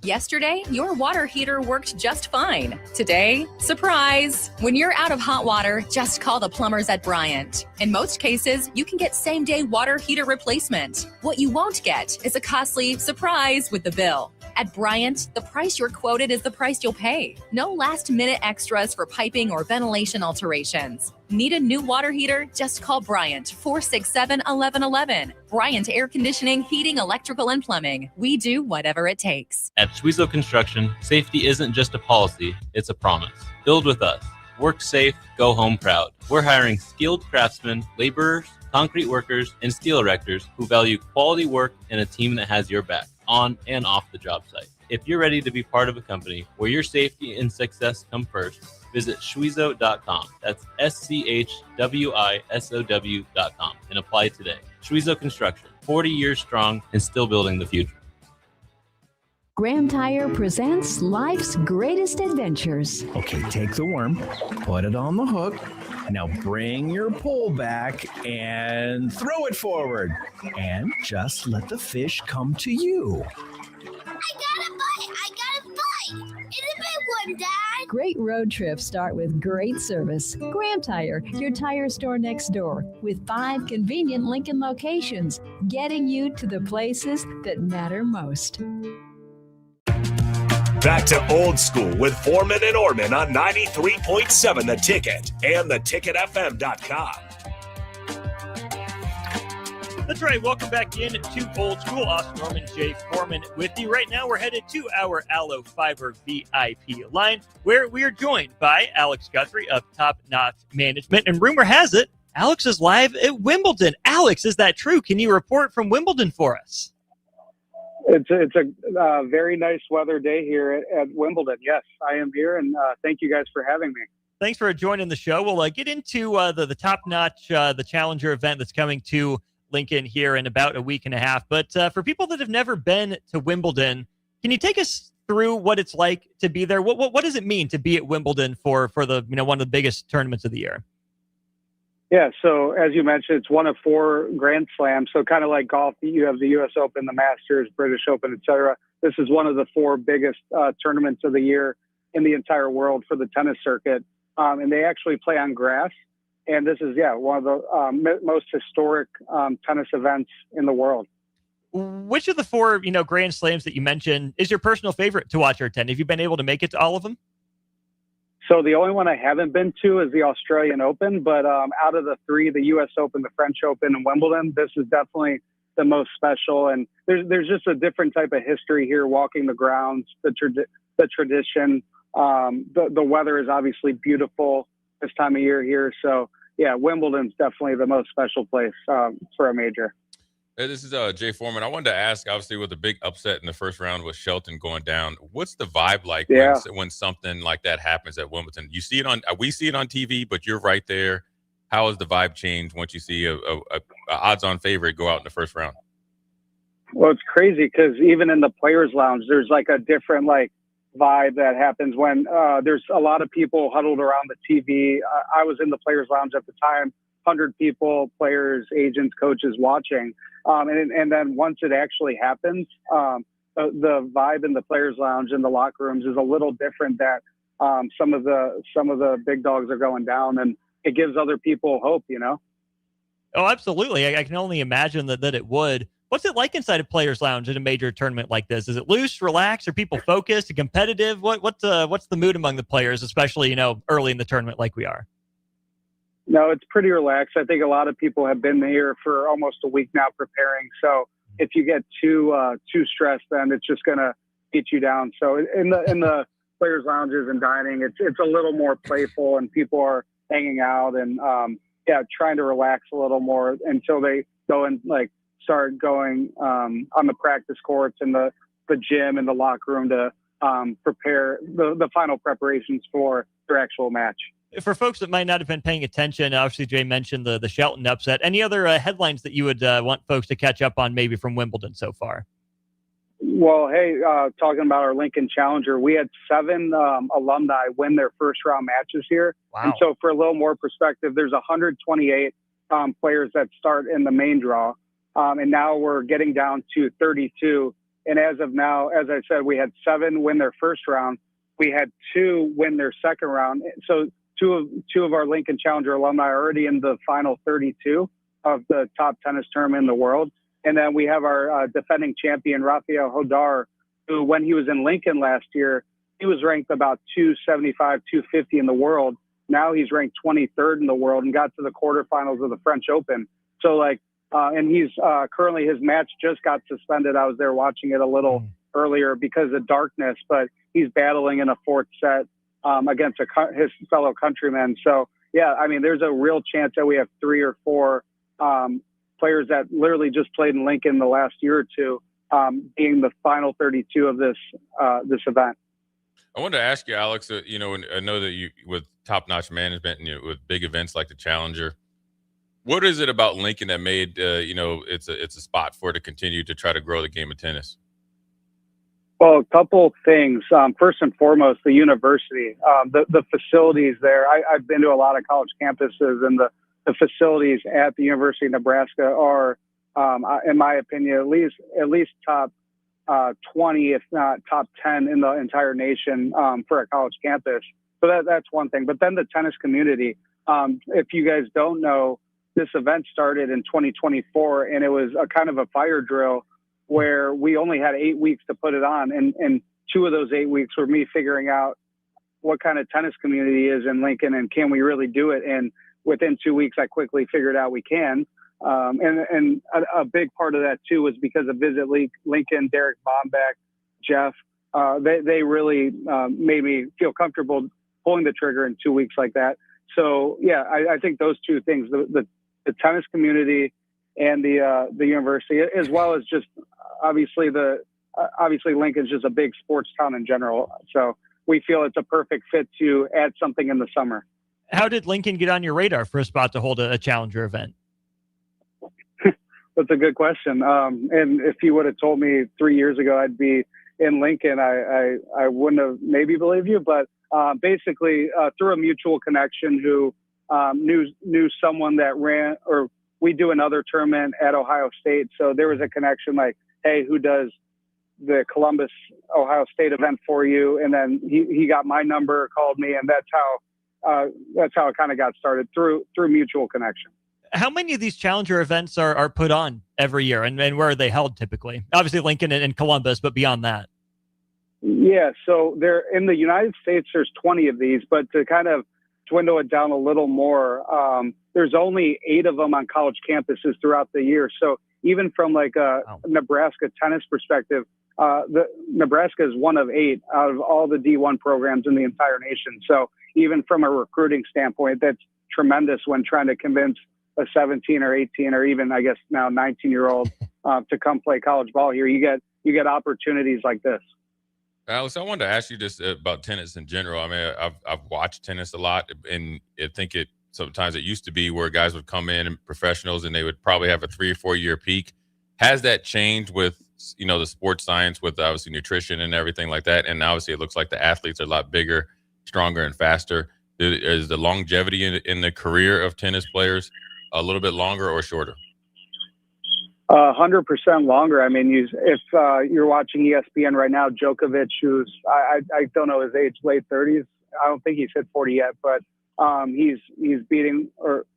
Yesterday, your water heater worked just fine. Today, surprise! When you're out of hot water, just call the plumbers at Bryant. In most cases, you can get same-day water heater replacement. What you won't get is a costly surprise with the bill. At Bryant, the price you're quoted is the price you'll pay. No last-minute extras for piping or ventilation alterations. Need a new water heater? Just call Bryant, 467-1111. Bryant Air Conditioning, Heating, Electrical, and Plumbing. We do whatever it takes. At Schwezo Construction, safety isn't just a policy, it's a promise. Build with us. Work safe, go home proud. We're hiring skilled craftsmen, laborers, concrete workers, and steel erectors who value quality work and a team that has your back, on and off the job site. If you're ready to be part of a company where your safety and success come first, visit Schwezo.com. That's SCHWISOW.com and apply today. Schwezo Construction, 40 years strong and still building the future. Graham Tire presents life's greatest adventures. Okay, take the worm, put it on the hook. Now bring your pole back and throw it forward. And just let the fish come to you. I got a bite! It's a big one, Dad! Great road trips start with great service. Graham Tire, your tire store next door, with 5 convenient Lincoln locations, getting you to the places that matter most. Back to old school with Foreman and Orman on 93.7 The Ticket and theticketfm.com. That's right. Welcome back in to Old School. Austin Norman, Jay Foreman with you. Right now, we're headed to our Allo Fiber VIP line, where we are joined by Alex Guthrie of Top Notch Management. And rumor has it, Alex is live at Wimbledon. Alex, is that true? Can you report from Wimbledon for us? It's a very nice weather day here at Wimbledon. Yes, I am here, and thank you guys for having me. Thanks for joining the show. We'll get into the Top Notch, the Challenger event that's coming to Lincoln here in about a week and a half. But for people that have never been to Wimbledon, can you take us through what it's like to be there? What does it mean to be at Wimbledon for the one of the biggest tournaments of the year? Yeah, so as you mentioned, it's one of 4 Grand Slams. So kind of like golf, you have the U.S. Open, the Masters, British Open, etc. This is one of the 4 biggest tournaments of the year in the entire world for the tennis circuit. And they actually play on grass. And this is, one of the most historic tennis events in the world. Which of the 4, Grand Slams that you mentioned is your personal favorite to watch or attend? Have you been able to make it to all of them? So the only one I haven't been to is the Australian Open, but out of the 3, the U.S. Open, the French Open, and Wimbledon, this is definitely the most special. And there's just a different type of history here, walking the grounds, the tradition. The weather is obviously beautiful this time of year here. So, yeah, Wimbledon's definitely the most special place for a major. Hey, this is Jay Foreman. I wanted to ask, obviously, with the big upset in the first round with Shelton going down, what's the vibe like when something like that happens at Wimbledon? You see it we see it on TV, but you're right there. How has the vibe changed once you see a odds-on favorite go out in the first round? Well, it's crazy because even in the Players Lounge, there's like a different vibe that happens when there's a lot of people huddled around the TV. I was in the Players Lounge at the time, 100 people, players, agents, coaches watching. And then once it actually happens, the vibe in the players' lounge and the locker rooms is a little different. That some of the big dogs are going down, and it gives other people hope. Oh, absolutely. I can only imagine that it would. What's it like inside a players' lounge in a major tournament like this? Is it loose, relaxed? Are people focused and competitive? What's the mood among the players, especially early in the tournament like we are? No, it's pretty relaxed. I think a lot of people have been here for almost a week now preparing. So if you get too stressed, then it's just gonna beat you down. So in the players' lounges and dining, it's a little more playful, and people are hanging out and trying to relax a little more until they go and start going on the practice courts and the gym and the locker room to prepare the final preparations for their actual match. For folks that might not have been paying attention, obviously Jay mentioned the Shelton upset. Any other headlines that you would want folks to catch up on maybe from Wimbledon so far? Well, hey, talking about our Lincoln Challenger, we had 7 alumni win their first round matches here. Wow. And so for a little more perspective, there's 128 players that start in the main draw. And now we're getting down to 32. And as of now, as I said, we had 7 win their first round. We had 2 win their second round. So two of our Lincoln Challenger alumni are already in the final 32 of the top tennis tournament in the world. And then we have our defending champion, Rafael Hodar, who when he was in Lincoln last year, he was ranked about 275, 250 in the world. Now he's ranked 23rd in the world and got to the quarterfinals of the French Open. So and he's currently, his match just got suspended. I was there watching it a little earlier because of darkness, but he's battling in a 4th set against his fellow countrymen. So, yeah, I mean, there's a real chance that we have 3 or 4 players that literally just played in Lincoln the last year or two being the final 32 of this event. I wanted to ask you, Alex, and I know that you, with top-notch management and with big events like the Challenger, what is it about Lincoln that made it's a spot for it to continue to try to grow the game of tennis? Well, a couple things. First and foremost, the university, the facilities there. I've been to a lot of college campuses, and the facilities at the University of Nebraska are, in my opinion, at least top 20, if not top 10 in the entire nation for a college campus. So that's one thing. But then the tennis community. If you guys don't know, this event started in 2024, and it was a kind of a fire drill where we only had 8 weeks to put it on. And 2 of those 8 weeks were me figuring out what kind of tennis community is in Lincoln and can we really do it. And within 2 weeks, I quickly figured out we can. And a big part of that, too, was because of Visit Lincoln, Derek Bombeck, Jeff. They really made me feel comfortable pulling the trigger in 2 weeks like that. So, yeah, I think those 2 things, the tennis community and the university, as well as just obviously Lincoln's just a big sports town in general. So we feel it's a perfect fit to add something in the summer. How did Lincoln get on your radar for a spot to hold a Challenger event? That's a good question. And if you would have told me 3 years ago I'd be in Lincoln, I wouldn't have maybe believed you. But basically, through a mutual connection who knew someone that ran, or we do another tournament at Ohio State. So there was a connection like, hey, who does the Columbus, Ohio State event for you? And then he got my number, called me, and that's how it kind of got started through mutual connection. How many of these Challenger events are put on every year, and where are they held typically? Obviously Lincoln and Columbus, but beyond that. Yeah, so there in the United States, there's 20 of these, but to kind of dwindle it down a little more, there's only 8 of them on college campuses throughout the year. So even from like a Nebraska tennis perspective, Nebraska is one of 8 out of all the D1 programs in the entire nation. So even from a recruiting standpoint, that's tremendous when trying to convince a 17 or 18 or even, I guess now 19-year-old to come play college ball here. You get opportunities like this. Alex, I wanted to ask you just about tennis in general. I mean, I've watched tennis a lot, and I think sometimes it used to be where guys would come in and professionals, and they would probably have a 3 or 4 year peak. Has that changed with the sports science, with obviously nutrition and everything like that? And obviously, it looks like the athletes are a lot bigger, stronger, and faster. Is the longevity in the career of tennis players a little bit longer or shorter? 100% longer. I mean, if you're watching ESPN right now, Djokovic, who's I don't know his age, late 30s. I don't think he's hit 40 yet, but he's beating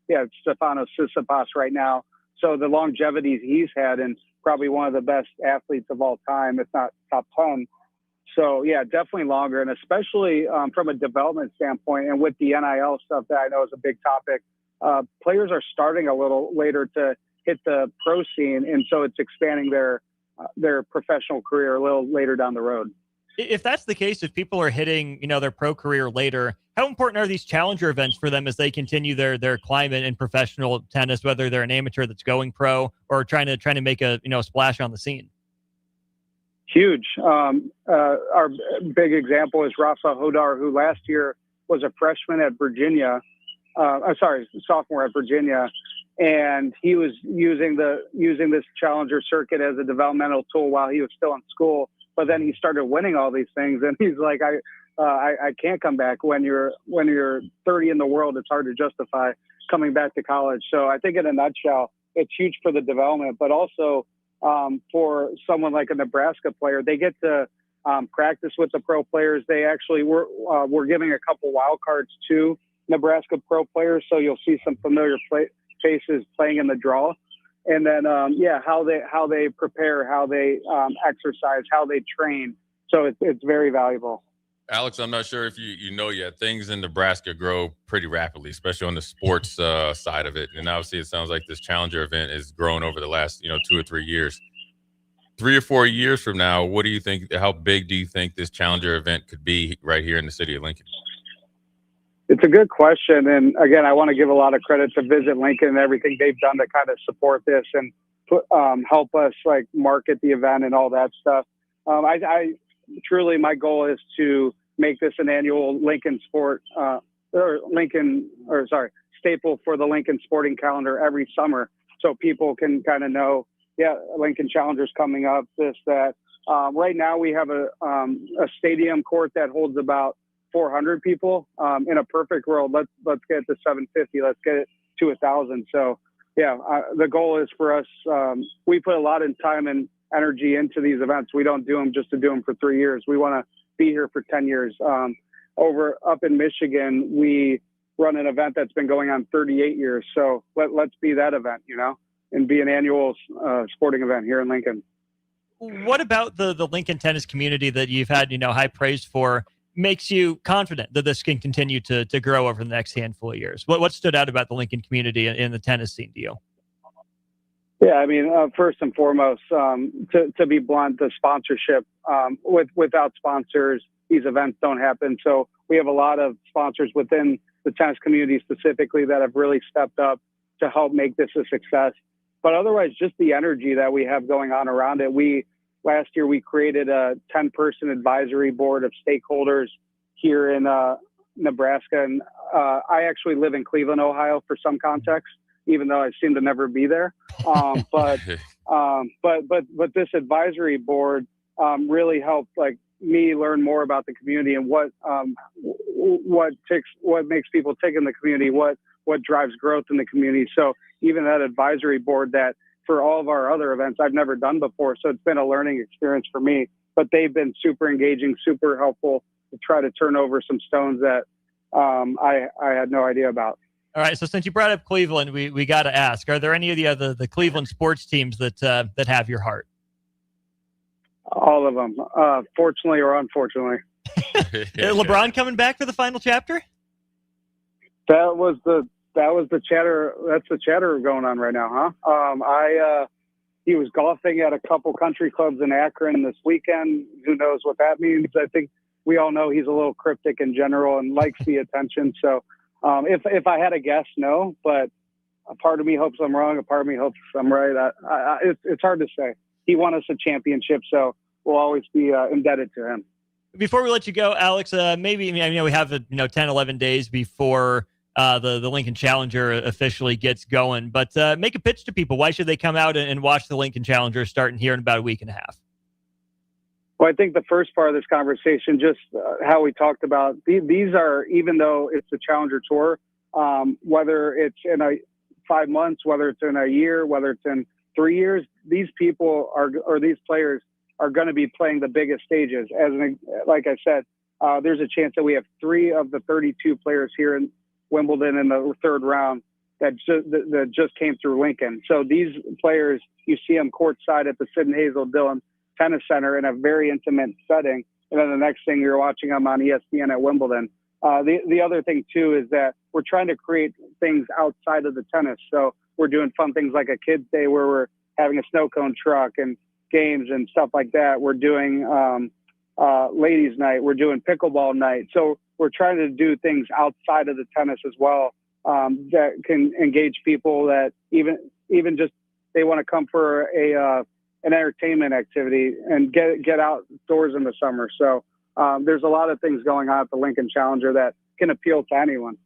Stefanos Tsitsipas right now. So the longevity he's had, and probably one of the best athletes of all time, if not top 10. So yeah, definitely longer, and especially from a development standpoint, and with the NIL stuff that I know is a big topic. Players are starting a little later to hit the pro scene, and so it's expanding their professional career a little later down the road. If that's the case, if people are hitting, their pro career later, how important are these challenger events for them as they continue their climb in professional tennis, whether they're an amateur that's going pro or trying to make a splash on the scene? Huge. Our big example is Rafa Hodar, who last year was a freshman at Virginia. Sophomore at Virginia. And he was using this challenger circuit as a developmental tool while he was still in school. But then he started winning all these things, and he's like, I can't come back. When you're 30 in the world, it's hard to justify coming back to college. So I think in a nutshell, it's huge for the development, but also for someone like a Nebraska player, they get to practice with the pro players. They actually we're giving a couple wild cards to Nebraska pro players, so you'll see some familiar faces playing in the draw, and then how they prepare, how they exercise, how they train. So it's very valuable. Alex, I'm not sure if you know yet, things in Nebraska grow pretty rapidly, especially on the sports side of it. And obviously it sounds like this challenger event has grown over the last 2 or 3 years. 3 or 4 years from now, what do you think? How big do you think this challenger event could be right here in the city of Lincoln? It's a good question. And again, I want to give a lot of credit to Visit Lincoln and everything they've done to kind of support this and help us like market the event and all that stuff. I truly, my goal is to make this an annual Lincoln staple for the Lincoln sporting calendar every summer. So people can kind of know, Lincoln Challenger's coming up, this, that. Right now we have a stadium court that holds about 400 people. In a perfect world, let's get it to 750. Let's get it to 1,000. So the goal is for us. We put a lot of time and energy into these events. We don't do them just to do them for 3 years. We want to be here for 10 years. Up in Michigan, we run an event that's been going on 38 years. So let's be that event, and be an annual sporting event here in Lincoln. What about the Lincoln tennis community that you've had, high praise for makes you confident that this can continue to grow over the next handful of years? What stood out about the Lincoln community in the tennis scene to you? Yeah, I mean, first and foremost, to be blunt, the sponsorship. Without sponsors, these events don't happen. So we have a lot of sponsors within the tennis community specifically that have really stepped up to help make this a success. But otherwise, just the energy that we have going on around it. Last year, we created a 10-person advisory board of stakeholders here in Nebraska. And I actually live in Cleveland, Ohio, for some context, even though I seem to never be there. But this advisory board really helped me learn more about the community and what makes people tick in the community, what drives growth in the community. So even that advisory board that for all of our other events I've never done before. So it's been a learning experience for me, but they've been super engaging, super helpful to try to turn over some stones that I had no idea about. All right. So since you brought up Cleveland, we got to ask, are there any of the Cleveland sports teams that have your heart? All of them, fortunately or unfortunately. LeBron coming back for the final chapter? That was the chatter. That's the chatter going on right now, huh? He was golfing at a couple country clubs in Akron this weekend. Who knows what that means? I think we all know he's a little cryptic in general and likes the attention. So if I had a guess, no, but a part of me hopes I'm wrong. A part of me hopes I'm right. It's hard to say. He won us a championship, so we'll always be indebted to him. Before we let you go, Alex, maybe we have 10, 11 days before the Lincoln Challenger officially gets going, but make a pitch to people. Why should they come out and watch the Lincoln Challenger starting here in about a week and a half? Well, I think the first part of this conversation, just how we talked about, these are, even though it's a Challenger Tour, whether it's in 5 months, whether it's in a year, whether it's in 3 years, these people or these players are going to be playing the biggest stages. Like I said, there's a chance that we have 3 of the 32 players here in Wimbledon in the third round that just came through Lincoln. So these players, you see them courtside at the Sid and Hazel Dillon Tennis Center in a very intimate setting. And then the next thing, you're watching them on ESPN at Wimbledon. The other thing, too, is that we're trying to create things outside of the tennis. So we're doing fun things like a kids' day where we're having a snow cone truck and games and stuff like that. We're doing ladies' night. We're doing pickleball night. So we're trying to do things outside of the tennis as well that can engage people that even just they want to come for an entertainment activity and get outdoors in the summer. So there's a lot of things going on at the Lincoln Challenger that can appeal to anyone.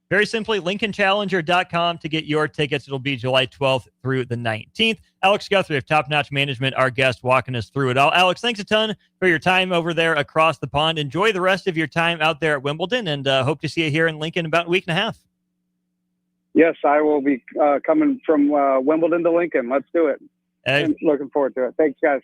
Very simply, LincolnChallenger.com to get your tickets. It'll be July 12th through the 19th. Alex Guthrie of Top Notch Management, our guest, walking us through it all. Alex, thanks a ton for your time over there across the pond. Enjoy the rest of your time out there at Wimbledon, and hope to see you here in Lincoln in about a week and a half. Yes, I will be coming from Wimbledon to Lincoln. Let's do it. I'm looking forward to it. Thanks, guys.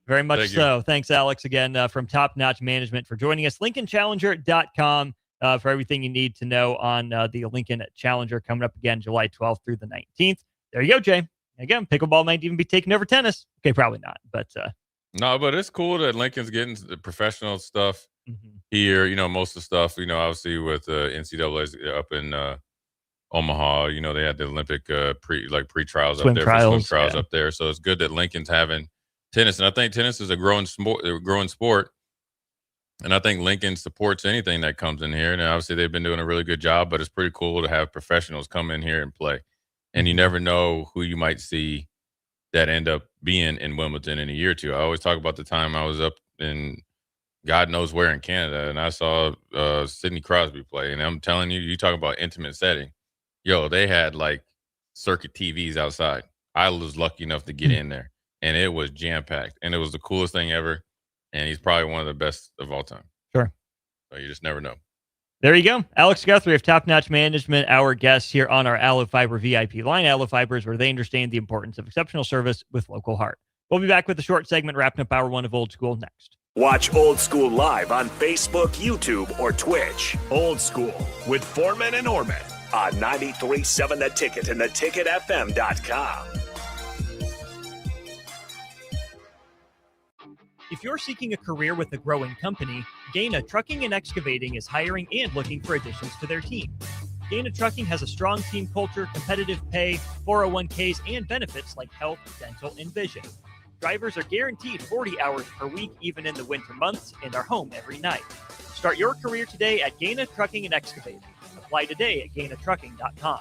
Very much so. Thanks, Alex, again from Top Notch Management for joining us. LincolnChallenger.com. For everything you need to know on the Lincoln Challenger coming up again July 12th through the 19th. There you go, Jay. Again, pickleball might even be taking over tennis. Okay, probably not, but no, but it's cool that Lincoln's getting the professional stuff here. You know, most of the stuff, you know, obviously with NCAA up in Omaha, you know, they had the Olympic pre-trials up there, swim trials up there. So it's good that Lincoln's having tennis, and I think tennis is a growing sport. And I think Lincoln supports anything that comes in here. And obviously they've been doing a really good job, but it's pretty cool to have professionals come in here and play. And you never know who you might see that end up being in Wimbledon in a year or two. I always talk about the time I was up in God knows where in Canada, and I saw Sidney Crosby play. And I'm telling you, you talk about intimate setting. Yo, they had like circuit TVs outside. I was lucky enough to get in there, and it was jam-packed. And it was the coolest thing ever. And he's probably one of the best of all time. Sure. So you just never know. There you go. Alex Guthrie of Top Notch Management, our guest here on our Aloe Fiber VIP line. Aloe Fiber is where they understand the importance of exceptional service with local heart. We'll be back with a short segment wrapping up Hour 1 of Old School next. Watch Old School live on Facebook, YouTube, or Twitch. Old School with Foreman and Orman on 93.7 The Ticket and theticketfm.com. If you're seeking a career with a growing company, Gaina Trucking and Excavating is hiring and looking for additions to their team. Gaina Trucking has a strong team culture, competitive pay, 401ks, and benefits like health, dental, and vision. Drivers are guaranteed 40 hours per week, even in the winter months, and are home every night. Start your career today at Gaina Trucking and Excavating. Apply today at GainaTrucking.com.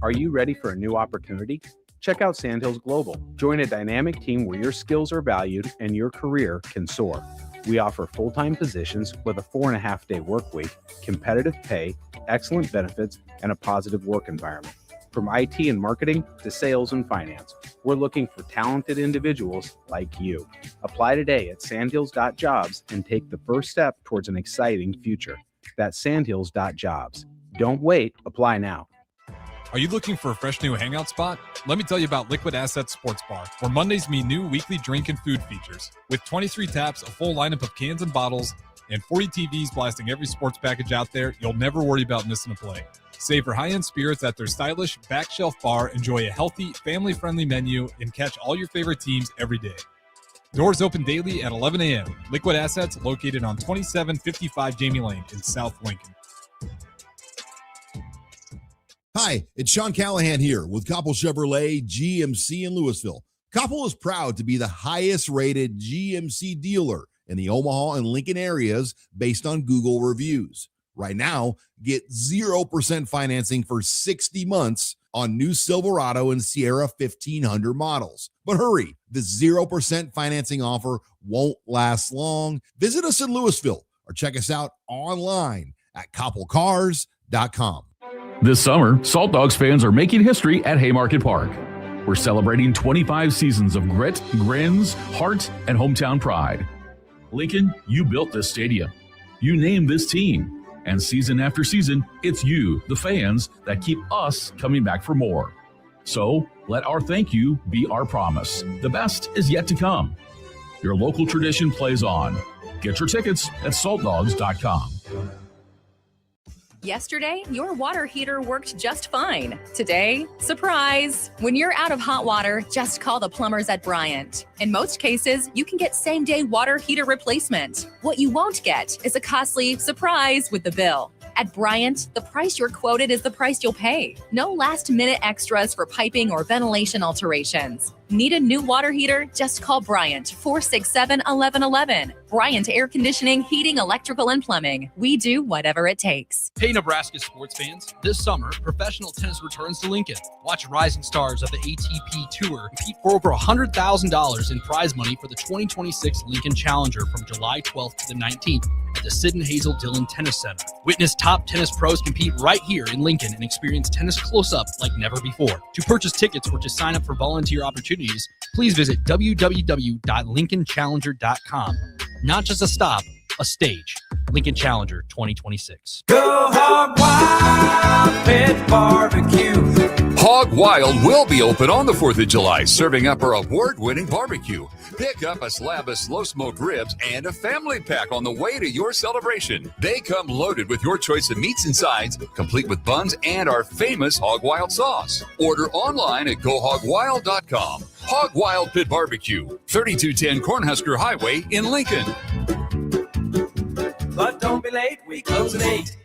Are you ready for a new opportunity? Check out Sandhills Global. Join a dynamic team where your skills are valued and your career can soar. We offer full-time positions with a 4.5-day work week, competitive pay, excellent benefits, and a positive work environment. From IT and marketing to sales and finance, we're looking for talented individuals like you. Apply today at sandhills.jobs and take the first step towards an exciting future. That's sandhills.jobs. Don't wait. Apply now. Are you looking for a fresh new hangout spot? Let me tell you about Liquid Assets Sports Bar, where Mondays mean new weekly drink and food features. With 23 taps, a full lineup of cans and bottles, and 40 TVs blasting every sports package out there, you'll never worry about missing a play. Savor high-end spirits at their stylish back shelf bar, enjoy a healthy, family-friendly menu, and catch all your favorite teams every day. Doors open daily at 11 a.m. Liquid Assets located on 2755 Jamie Lane in South Lincoln. Hi, it's Sean Callahan here with Koppel Chevrolet GMC in Louisville. Koppel is proud to be the highest rated GMC dealer in the Omaha and Lincoln areas based on Google reviews. Right now, get 0% financing for 60 months on new Silverado and Sierra 1500 models. But hurry, the 0% financing offer won't last long. Visit us in Louisville or check us out online at koppelcars.com. This summer, Salt Dogs fans are making history at Haymarket Park. We're celebrating 25 seasons of grit, grins, heart, and hometown pride. Lincoln, you built this stadium. You named this team. And season after season, it's you, the fans, that keep us coming back for more. So, Let our thank you be our promise. The best is yet to come. Your local tradition plays on. Get your tickets at saltdogs.com. Yesterday, your water heater worked just fine. Today, surprise! When you're out of hot water, just call the plumbers at Bryant. In most cases, you can get same-day water heater replacement. What you won't get is a costly surprise with the bill. At Bryant, the price you're quoted is the price you'll pay. No last-minute extras for piping or ventilation alterations. Need a new water heater? Just call Bryant, 467-1111. Bryant Air Conditioning, Heating, Electrical, and Plumbing. We do whatever it takes. Hey, Nebraska sports fans. This summer, professional tennis returns to Lincoln. Watch rising stars of the ATP Tour compete for over $100,000 in prize money for the 2026 Lincoln Challenger from July 12th to the 19th at the Sid and Hazel Dillon Tennis Center. Witness top tennis pros compete right here in Lincoln and experience tennis close-up like never before. To purchase tickets or to sign up for volunteer opportunities, please visit www.lincolnchallenger.com. Not just a stop, a stage. Lincoln Challenger 2026. Go Hog Wild Pit Barbecue. Hog Wild will be open on the 4th of July, serving up our award-winning barbecue. Pick up a slab of slow-smoked ribs and a family pack on the way to your celebration. They come loaded with your choice of meats and sides, complete with buns and our famous Hog Wild sauce. Order online at gohogwild.com. Hog Wild Pit Barbecue, 3210 Cornhusker Highway in Lincoln. But don't be late, we close at 8.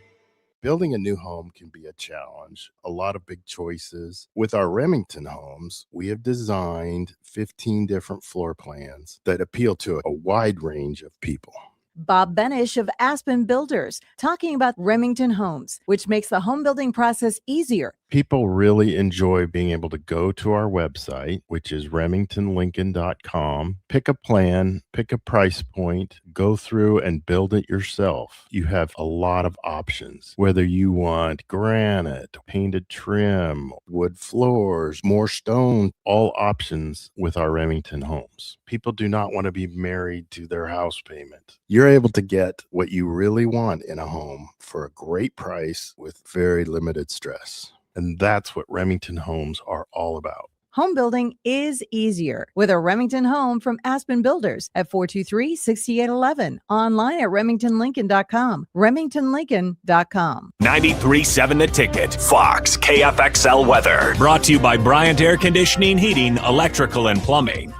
Building a new home can be a challenge, a lot of big choices. With our Remington homes, we have designed 15 different floor plans that appeal to a wide range of people. Bob Benish of Aspen Builders, talking about Remington Homes, which makes the home building process easier. People really enjoy being able to go to our website, which is remingtonlincoln.com, pick a plan, pick a price point, go through and build it yourself. You have a lot of options, whether you want granite, painted trim, wood floors, more stone, all options with our Remington homes. People do not want to be married to their house payment. You're able to get what you really want in a home for a great price with very limited stress. And that's what Remington homes are all about. Home building is easier with a Remington home from Aspen Builders at 423-6811. Online at remingtonlincoln.com. remingtonlincoln.com. 93.7 The Ticket. Fox KFXL weather. Brought to you by Bryant Air Conditioning, Heating, Electrical, and Plumbing.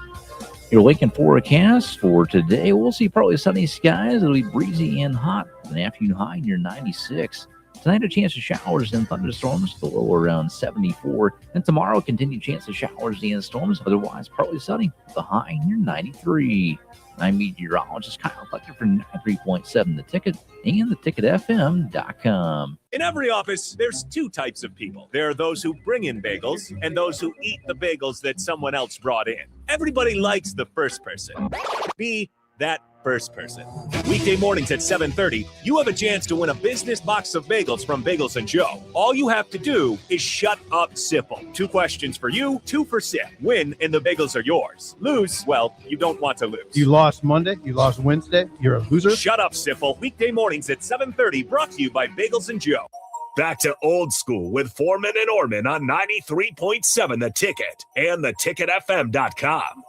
Your Lincoln forecast for today, we'll see partly sunny skies. It'll be breezy and hot. An afternoon high near 96. Tonight, a chance of showers and thunderstorms, the low around 74. And tomorrow, continued chance of showers and storms, otherwise partly sunny, the high near 93. I'm meteorologist Kyle Fletcher for 93.7 The Ticket and theticketfm.com. In every office, there's two types of people. There are those who bring in bagels and those who eat the bagels that someone else brought in. Everybody likes the first person. Be that first person. Weekday mornings at 7:30, you have a chance to win a business box of bagels from Bagels and Joe. All you have to do is shut up, Sipple. 2 questions for you, 2 for Sip. Win, and the bagels are yours. Lose, well, you don't want to lose. You lost Monday, you lost Wednesday, you're a loser. Shut up, Sipple. Weekday mornings at 7:30, brought to you by Bagels and Joe. Back to old school with Foreman and Orman on 93.7 The Ticket and theticketfm.com.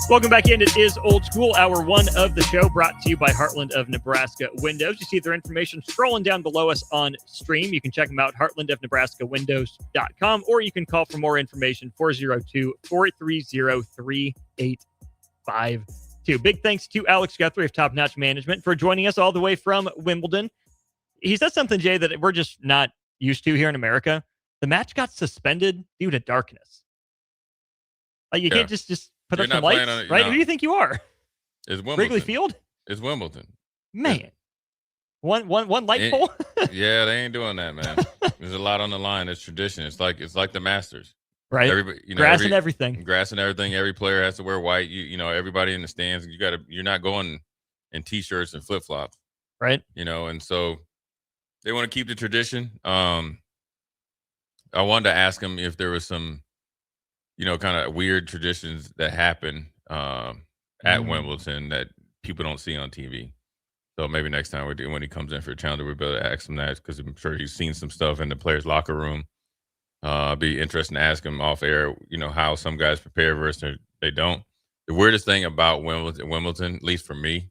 Welcome back in. It is Old School, hour 1 of the show, brought to you by Heartland of Nebraska Windows. You see their information scrolling down below us on stream. You can check them out, heartlandofnebraskawindows.com, or you can call for more information, 402-430-3852. Big thanks to Alex Guthrie of Top Notch Management for joining us all the way from Wimbledon. He said something, Jay, that we're just not used to here in America. The match got suspended due to darkness. Like, you can't just put up some lights, right? Who do you think you are? It's Wimbledon. Wrigley Field? It's Wimbledon. Man. One light pole? Yeah, they ain't doing that, man. There's a lot on the line. It's tradition. It's like the Masters. Right. Everybody, grass and everything. Grass and everything. Every player has to wear white. You know, everybody in the stands, you're not going in t-shirts and flip-flops. Right. You know, and so they want to keep the tradition. I wanted to ask him if there was some, kind of weird traditions that happen at Wimbledon that people don't see on TV. So maybe next time when he comes in for a challenger, we'll be able to ask him that because I'm sure he's seen some stuff in the players' locker room. Be interesting to ask him off air, how some guys prepare versus they don't. The weirdest thing about Wimbledon, at least for me,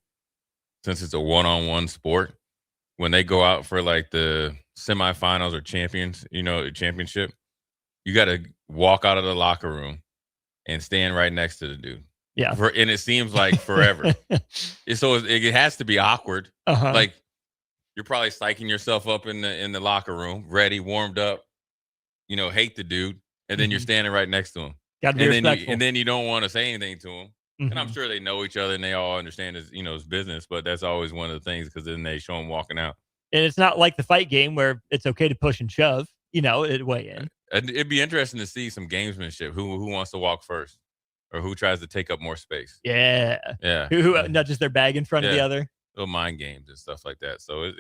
since it's a one-on-one sport, when they go out for like the semifinals or championship, you got to walk out of the locker room and stand right next to the dude. Yeah. And it seems like forever. So it has to be awkward. Uh-huh. Like you're probably psyching yourself up in the locker room, ready, warmed up, hate the dude. And then you're standing right next to him. Got to be respectful. And then you don't want to say anything to him. Mm-hmm. And I'm sure they know each other and they all understand his business, but that's always one of the things because then they show him walking out. And it's not like the fight game where it's okay to push and shove, it weigh in. It'd be interesting to see some gamesmanship. Who wants to walk first or who tries to take up more space? Yeah. Yeah. Who nudges their bag in front of the other? Little mind games and stuff like that. So,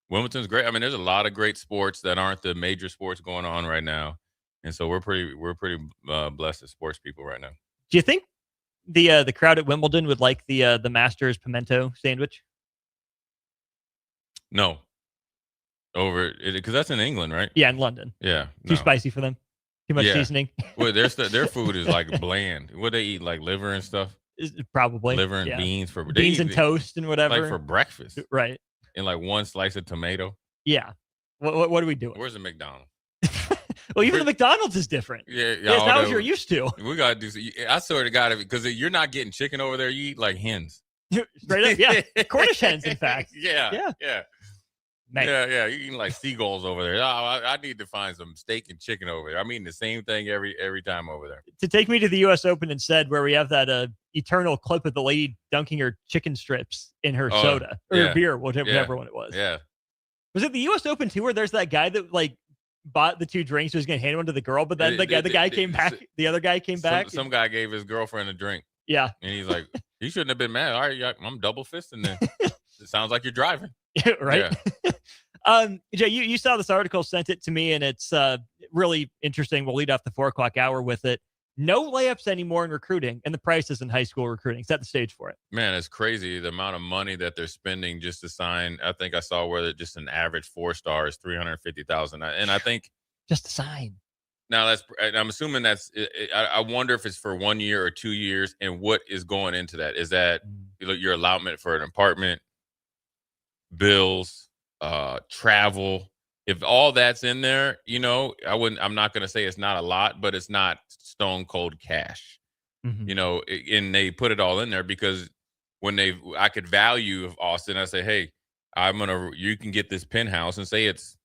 Wimbledon's great. I mean, there's a lot of great sports that aren't the major sports going on right now. And so we're pretty blessed as sports people right now. Do you think the crowd at Wimbledon would like the Masters pimento sandwich? No. Over it because that's in England, right? Yeah, in London. Yeah. Too spicy for them. Too much seasoning. Well, their food is like bland. What they eat, like liver and stuff? Probably. Liver and beans for beans and toast and whatever. Like for breakfast. Right. And like one slice of tomato. Yeah. What are we doing? Where's the McDonald's? Well, even the McDonald's is different. Yeah, it's not what you're used to. We gotta do. I swear to God, because you're not getting chicken over there. You eat like hens. Straight up, yeah, Cornish hens, in fact. Yeah. Man. Yeah. You're eating like seagulls over there. I need to find some steak and chicken over there. I'm eating the same thing every time over there. To take me to the U.S. Open instead, where we have that eternal clip of the lady dunking her chicken strips in her soda or beer, whatever one it was. Yeah. Was it the U.S. Open too, where there's that guy that like bought the 2 drinks, he was going to hand one to the girl, but then the guy came back. The other guy came back. Some guy gave his girlfriend a drink. Yeah, and he's like, he shouldn't have been mad. All right, I'm double fisting then. It sounds like you're driving. Right. Yeah. Jay, you saw this article, sent it to me, and it's really interesting. We'll lead off the 4:00 hour with it. No layups anymore in recruiting, and the prices in high school recruiting. Set the stage for it. Man, it's crazy the amount of money that they're spending just to sign. I think I saw where just an average 4-star is $350,000, and I think just to sign. Now I'm assuming that's. I wonder if it's for 1 year or 2 years, and what is going into that? Is that your allotment for an apartment, bills, travel? If all that's in there, I'm not going to say it's not a lot, but it's not stone cold cash, and they put it all in there because I could value of Austin, I say, hey, you can get this penthouse and say it's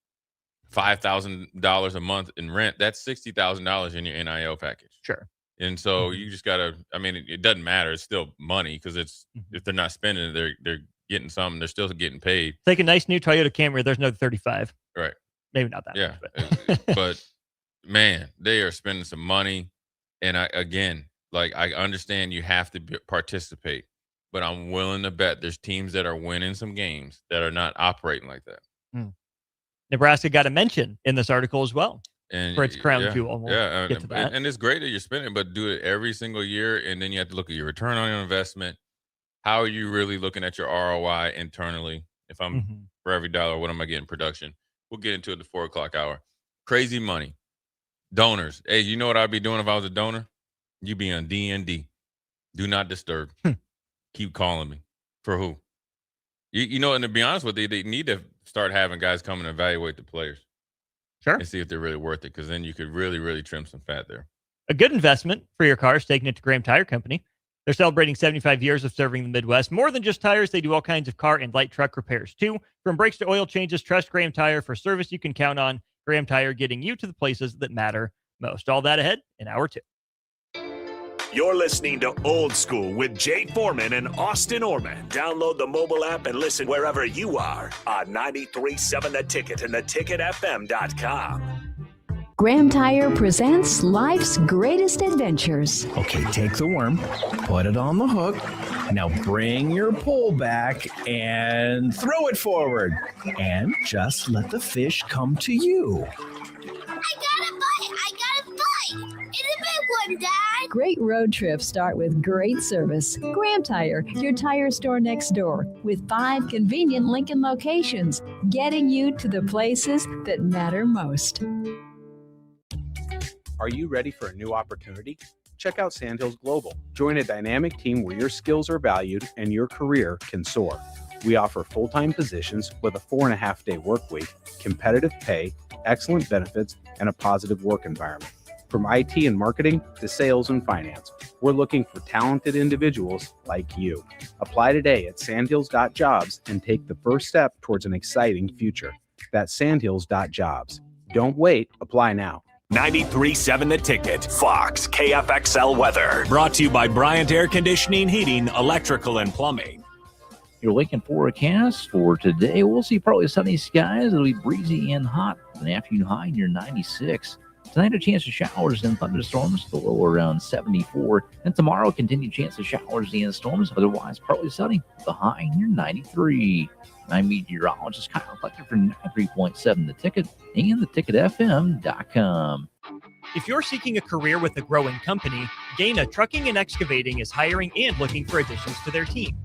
$5,000 a month in rent. That's $60,000 in your NIL package. Sure. And so you just gotta, it doesn't matter. It's still money because if they're not spending it, they're getting something. They're still getting paid. Take a nice new Toyota Camry. There's no 35. Right. Maybe not that much, but man, they are spending some money. And I understand you have to participate, but I'm willing to bet there's teams that are winning some games that are not operating like that. Nebraska got a mention in this article as well for its crown jewel. We'll get to that. And it's great that you're spending, but do it every single year. And then you have to look at your return on your investment. How are you really looking at your ROI internally? If I'm for every dollar, what am I getting production? We'll get into it at the 4:00 hour. Crazy money. Donors. Hey, you know what I'd be doing if I was a donor? You'd be on D&D. Do not disturb. Keep calling me. For who? And to be honest with you, they need to start having guys come and evaluate the players. Sure. And see if they're really worth it, because then you could really, really trim some fat there. A good investment for your car is taking it to Graham Tire Company. They're celebrating 75 years of serving the Midwest. More than just tires, they do all kinds of car and light truck repairs, too. From brakes to oil changes, trust Graham Tire for service you can count on. Graham Tire, getting you to the places that matter most. All that ahead in hour 2. You're listening to Old School with Jay Foreman and Austin Orman. Download the mobile app and listen wherever you are on 93.7 The Ticket and theticketfm.com. Graham Tire presents life's greatest adventures. Okay, take the worm, put it on the hook. Now bring your pole back and throw it forward. And just let the fish come to you. I got a bite! It's a big one, Dad! Great road trips start with great service. Graham Tire, your tire store next door, with 5 convenient Lincoln locations, getting you to the places that matter most. Are you ready for a new opportunity? Check out Sandhills Global. Join a dynamic team where your skills are valued and your career can soar. We offer full-time positions with a 4.5-day work week, competitive pay, excellent benefits, and a positive work environment. From IT and marketing to sales and finance, we're looking for talented individuals like you. Apply today at sandhills.jobs and take the first step towards an exciting future. That's sandhills.jobs. Don't wait, apply now. 93.7 The Ticket, Fox, KFXL weather. Brought to you by Bryant Air Conditioning, Heating, Electrical, and Plumbing. Your Lincoln forecast for today, we'll see partly sunny skies. It'll be breezy and hot. An afternoon high near 96. Tonight, a chance of showers and thunderstorms, the low around 74. And tomorrow, continued chance of showers and storms, otherwise partly sunny, the high near 93. I'm meteorologist Kyle Fletcher for 93.7 The Ticket and theticketfm.com. If you're seeking a career with a growing company, Gaina Trucking and Excavating is hiring and looking for additions to their team.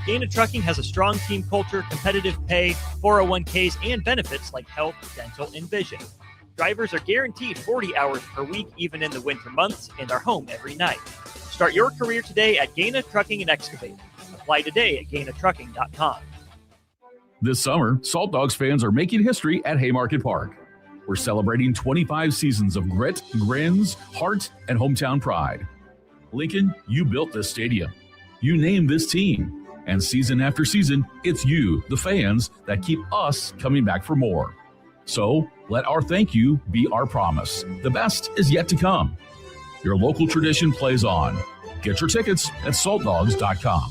Gaina Trucking has a strong team culture, competitive pay, 401ks, and benefits like health, dental, and vision. Drivers are guaranteed 40 hours per week, even in the winter months, and are home every night. Start your career today at Gaina Trucking and Excavating. Apply today at GainaTrucking.com. This summer, Salt Dogs fans are making history at Haymarket Park. We're celebrating 25 seasons of grit, grins, heart, and hometown pride. Lincoln, you built this stadium. You named this team. And season after season, it's you, the fans, that keep us coming back for more. So let our thank you be our promise. The best is yet to come. Your local tradition plays on. Get your tickets at saltdogs.com.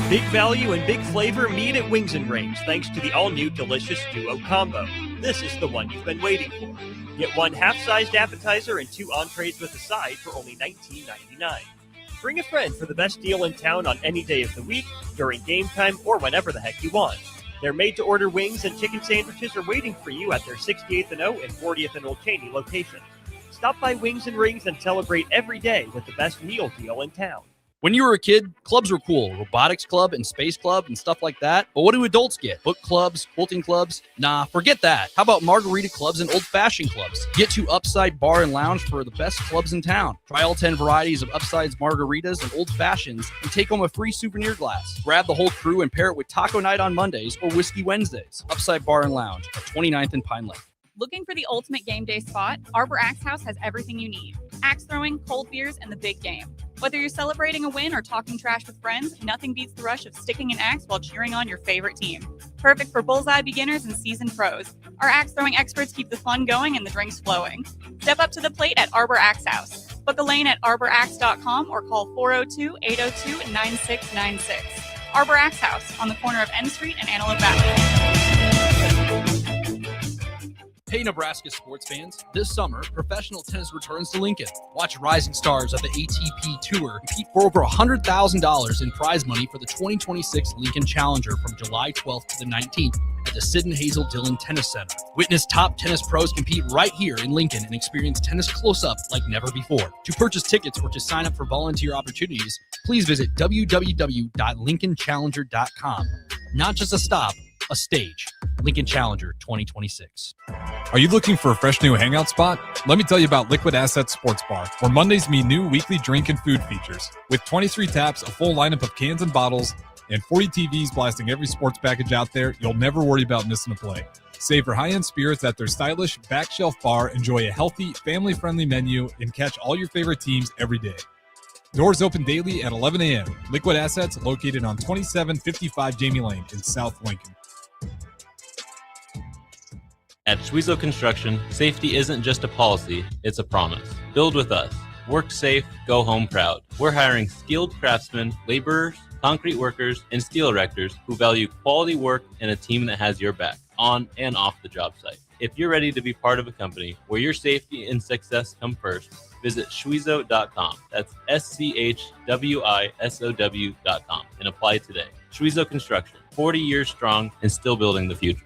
Big value and big flavor meet at Wings and Rings thanks to the all-new delicious Duo Combo. This is the one you've been waiting for. Get 1 half-sized appetizer and 2 entrees with a side for only $19.99. Bring a friend for the best deal in town on any day of the week, during game time, or whenever the heck you want. Their made-to-order wings and chicken sandwiches are waiting for you at their 68th and O and 40th and Old Cheney locations. Stop by Wings and Rings and celebrate every day with the best meal deal in town. When you were a kid, clubs were cool. Robotics club and space club and stuff like that. But what do adults get? Book clubs, quilting clubs? Nah, forget that. How about margarita clubs and old-fashioned clubs? Get to Upside Bar and Lounge for the best clubs in town. Try all 10 varieties of Upside's margaritas and old fashions and take home a free souvenir glass. Grab the whole crew and pair it with taco night on Mondays or whiskey Wednesdays. Upside Bar and Lounge at 29th and Pine Lake. Looking for the ultimate game day spot? Arbor Axe House has everything you need. Axe throwing, cold beers, and the big game. Whether you're celebrating a win or talking trash with friends, nothing beats the rush of sticking an axe while cheering on your favorite team. Perfect for bullseye beginners and seasoned pros. Our axe throwing experts keep the fun going and the drinks flowing. Step up to the plate at Arbor Axe House. Book a lane at arboraxe.com or call 402-802-9696. Arbor Axe House on the corner of N Street and Antelope Valley. Hey, Nebraska sports fans. This summer, professional tennis returns to Lincoln. Watch rising stars of the ATP Tour compete for over $100,000 in prize money for the 2026 Lincoln Challenger from July 12th to the 19th at the Sid and Hazel Dillon Tennis Center. Witness top tennis pros compete right here in Lincoln and experience tennis close-up like never before. To purchase tickets or to sign up for volunteer opportunities, please visit www.lincolnchallenger.com. Not just a stop, a stage. Lincoln Challenger 2026. Are you looking for a fresh new hangout spot? Let me tell you about Liquid Assets Sports Bar, where Mondays mean new weekly drink and food features. With 23 taps, a full lineup of cans and bottles, and 40 TVs blasting every sports package out there, you'll never worry about missing a play. Savor high-end spirits at their stylish back shelf bar, enjoy a healthy, family-friendly menu, and catch all your favorite teams every day. Doors open daily at 11 a.m. Liquid Assets located on 2755 Jamie Lane in South Lincoln. At Schwezo Construction, safety isn't just a policy, it's a promise. Build with us. Work safe, go home proud. We're hiring skilled craftsmen, laborers, concrete workers, and steel erectors who value quality work and a team that has your back, on and off the job site. If you're ready to be part of a company where your safety and success come first, visit Schwezo.com. That's SCHWISOW.com and apply today. Schwezo Construction, 40 years strong and still building the future.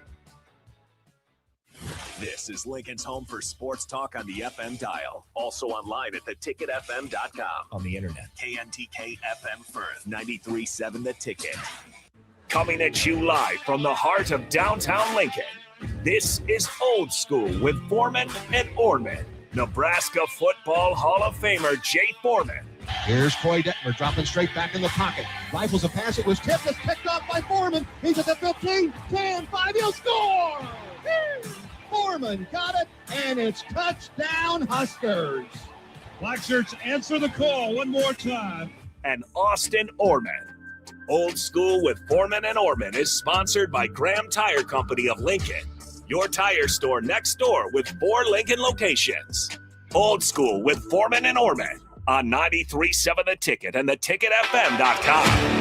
This This is Lincoln's home for sports talk on the FM dial. Also online at theticketfm.com. On the internet, KNTK FM Firth, 93.7 The Ticket. Coming at you live from the heart of downtown Lincoln. This is Old School with Foreman and Orman. Nebraska Football Hall of Famer Jay Foreman. Here's Troy Detmer dropping straight back in the pocket. Rifles a pass. It was tipped. It's picked off by Foreman. He's at the 15, 10, 5. He'll score! Woo! Foreman got it, and it's touchdown Huskers. Black shirts answer the call one more time. And Austin Orman. Old School with Foreman and Orman is sponsored by Graham Tire Company of Lincoln. Your tire store next door with 4 Lincoln locations. Old School with Foreman and Orman on 93.7 The Ticket and theticketfm.com.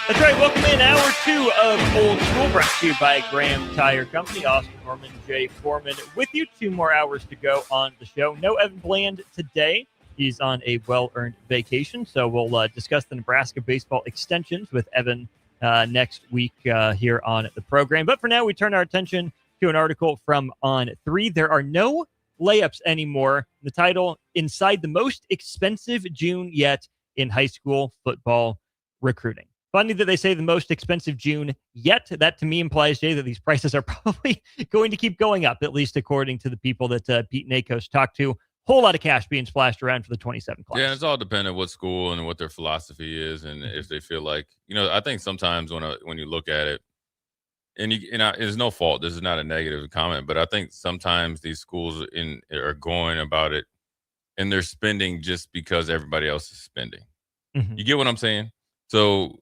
That's right. Welcome in hour 2 of Old School, brought to you by Graham Tire Company. Austin Orman, Jay Foreman with you. 2 more hours to go on the show. No Evan Bland today. He's on a well-earned vacation, so we'll discuss the Nebraska baseball extensions with Evan next week here on the program. But for now, we turn our attention to an article from On3. There are no layups anymore. The title, Inside the Most Expensive June Yet in High School Football Recruiting. Funny that they say the most expensive June yet. That to me implies, Jay, that these prices are probably going to keep going up, at least according to the people that Pete Nakos talked to. Whole lot of cash being splashed around for the 27 class. Yeah, it's all dependent what school and what their philosophy is, and if they feel like, I think sometimes when you look at it, and it's no fault. This is not a negative comment, but I think sometimes these schools are going about it, and they're spending just because everybody else is spending. Mm-hmm. You get what I'm saying? So,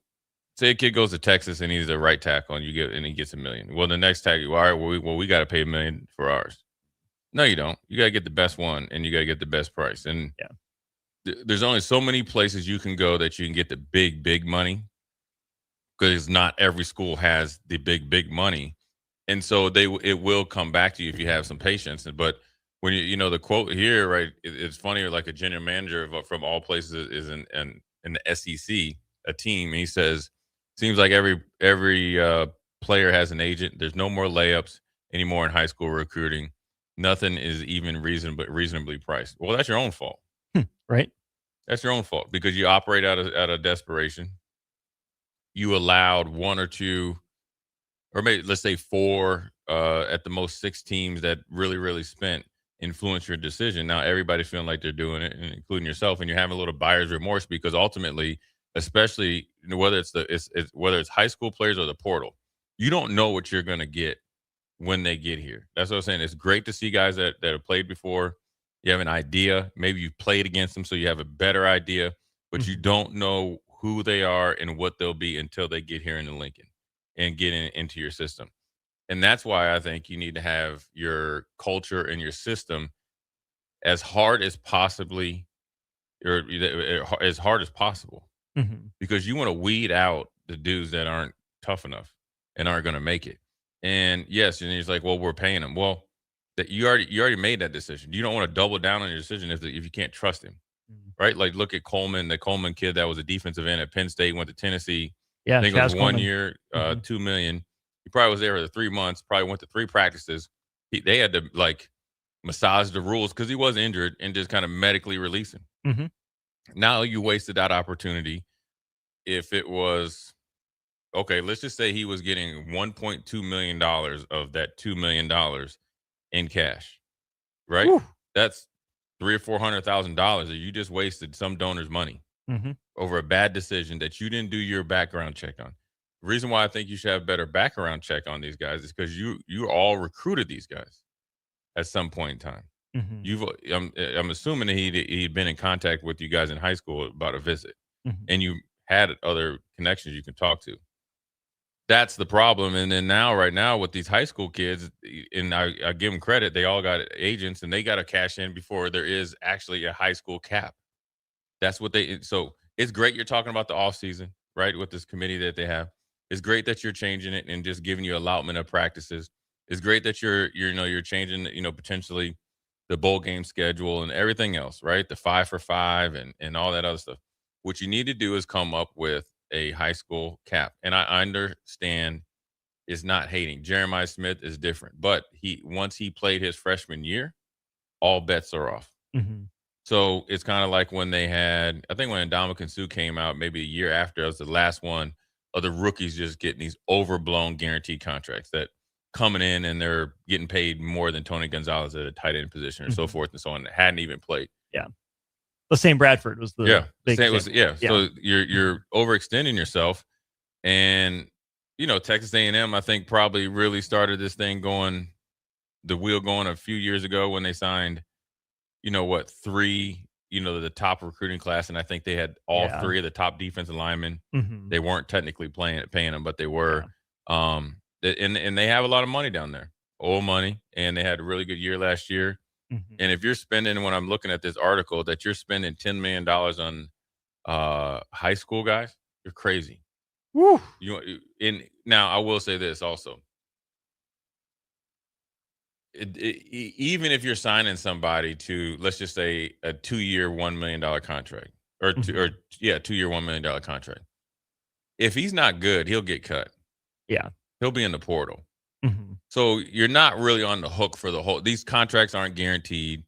say a kid goes to Texas and he's a right tackle, and he gets $1 million. Well, the next tackle, all right, we got to pay $1 million for ours. No, you don't. You got to get the best one, and you got to get the best price. And there's only so many places you can go that you can get the big money, because not every school has the big money. And so it will come back to you if you have some patience. But when the quote here, right, it's funny, like a general manager from all places is in the SEC, a team. And he says, seems like every player has an agent. There's no more layups anymore in high school recruiting. Nothing is even reasonably priced. Well, that's your own fault. Right? That's your own fault, because you operate out of desperation. You allowed 1 or 2, or maybe let's say 4, at the most 6 teams that really spent influence your decision. Now everybody's feeling like they're doing it, including yourself, and you're having a little buyer's remorse, because ultimately, especially whether it's high school players or the portal, you don't know what you're going to get when they get here. That's what I'm saying. It's great to see guys that have played before. You have an idea. Maybe you've played against them, so you have a better idea, but you don't know who they are and what they'll be until they get here into Lincoln and get into your system. And that's why I think you need to have your culture and your system as hard as possible, mm-hmm. because you want to weed out the dudes that aren't tough enough and aren't going to make it. And yes, and he's like, well, we're paying him. Well, that you already made that decision. You don't want to double down on your decision if you can't trust him, right? Like, look at Coleman, the Coleman kid that was a defensive end at Penn State, went to Tennessee. Yeah, I think it was 1 Coleman. year, $2 million. He probably was there for 3 months. Probably went to 3 practices. They had to massage the rules because he was injured and just kind of medically release him. Mm-hmm. Now you wasted that opportunity. If it was, okay, let's just say he was getting $1.2 million of that $2 million in cash, right? Whew. That's $300,000 or $400,000 that you just wasted some donor's money mm-hmm. over a bad decision that you didn't do your background check on. The reason why I think you should have better background check on these guys is because you all recruited these guys at some point in time. Mm-hmm. I'm assuming that he'd been in contact with you guys in high school about a visit, mm-hmm. and you had other connections you can talk to. That's the problem. And then right now with these high school kids, and I give them credit, they all got agents and they got to cash in before there is actually a high school cap. That's what so it's great you're talking about the off season, right? With this committee that they have. It's great that you're changing it and just giving you allotment of practices. It's great that you're changing, potentially the bowl game schedule and everything else, right? The 5 for 5 and all that other stuff. What you need to do is come up with a high school cap. And I understand is not hating. Jeremiah Smith is different, but once he played his freshman year, all bets are off. Mm-hmm. So it's kind of like when they had, I think when Ndamukong Suh came out, maybe a year after, it was the last one of the rookies just getting these overblown guaranteed contracts that coming in and they're getting paid more than Tony Gonzalez at a tight end position and so forth and so on that hadn't even played. Yeah. The same Bradford was the big thing. So you're overextending yourself. And, Texas A&M, I think, probably really started this thing the wheel going a few years ago when they signed, three, the top recruiting class. And I think they had all three of the top defensive linemen. Mm-hmm. They weren't technically paying them, but they were. Yeah. And they have a lot of money down there, old money. And they had a really good year last year. Mm-hmm. And if you're spending, when I'm looking at this article, that you're spending $10 million on high school guys, you're crazy. Woo. Now, I will say this also. Even if you're signing somebody to, let's just say, a 2-year, $1 million contract, or 2-year, $1 million contract, if he's not good, he'll get cut. Yeah. He'll be in the portal. Mm-hmm. So you're not really on the hook for the whole. These contracts aren't guaranteed.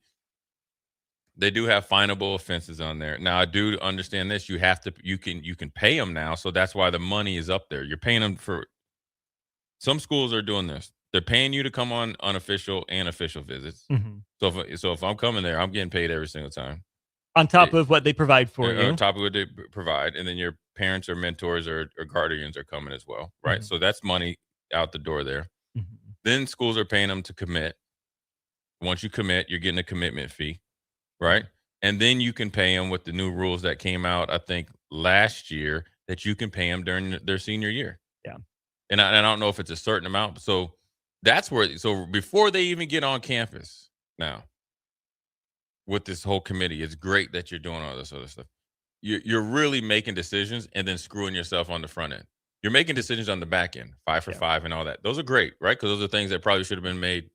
They do have finable offenses on there. Now, I do understand this. You can pay them now, so that's why the money is up there. You're paying them for. Some schools are doing this. They're paying you to come on unofficial and official visits. Mm-hmm. So if I'm coming there, I'm getting paid every single time. On top of what they provide for you. On top of what they provide, and then your parents or mentors or guardians are coming as well, right? Mm-hmm. So that's money out the door there. Mm-hmm. Then schools are paying them to commit. Once you commit, you're getting a commitment fee, right? And then you can pay them with the new rules that came out, I think, last year, that you can pay them during their senior year. Yeah. And I don't know if it's a certain amount. So that's where, so before they even get on campus now, with this whole committee, it's great that you're doing all this other stuff. You're really making decisions and then screwing yourself on the front end. You're making decisions on the back end, 5 for 5 and all that. Those are great, right? Because those are things that probably should have been made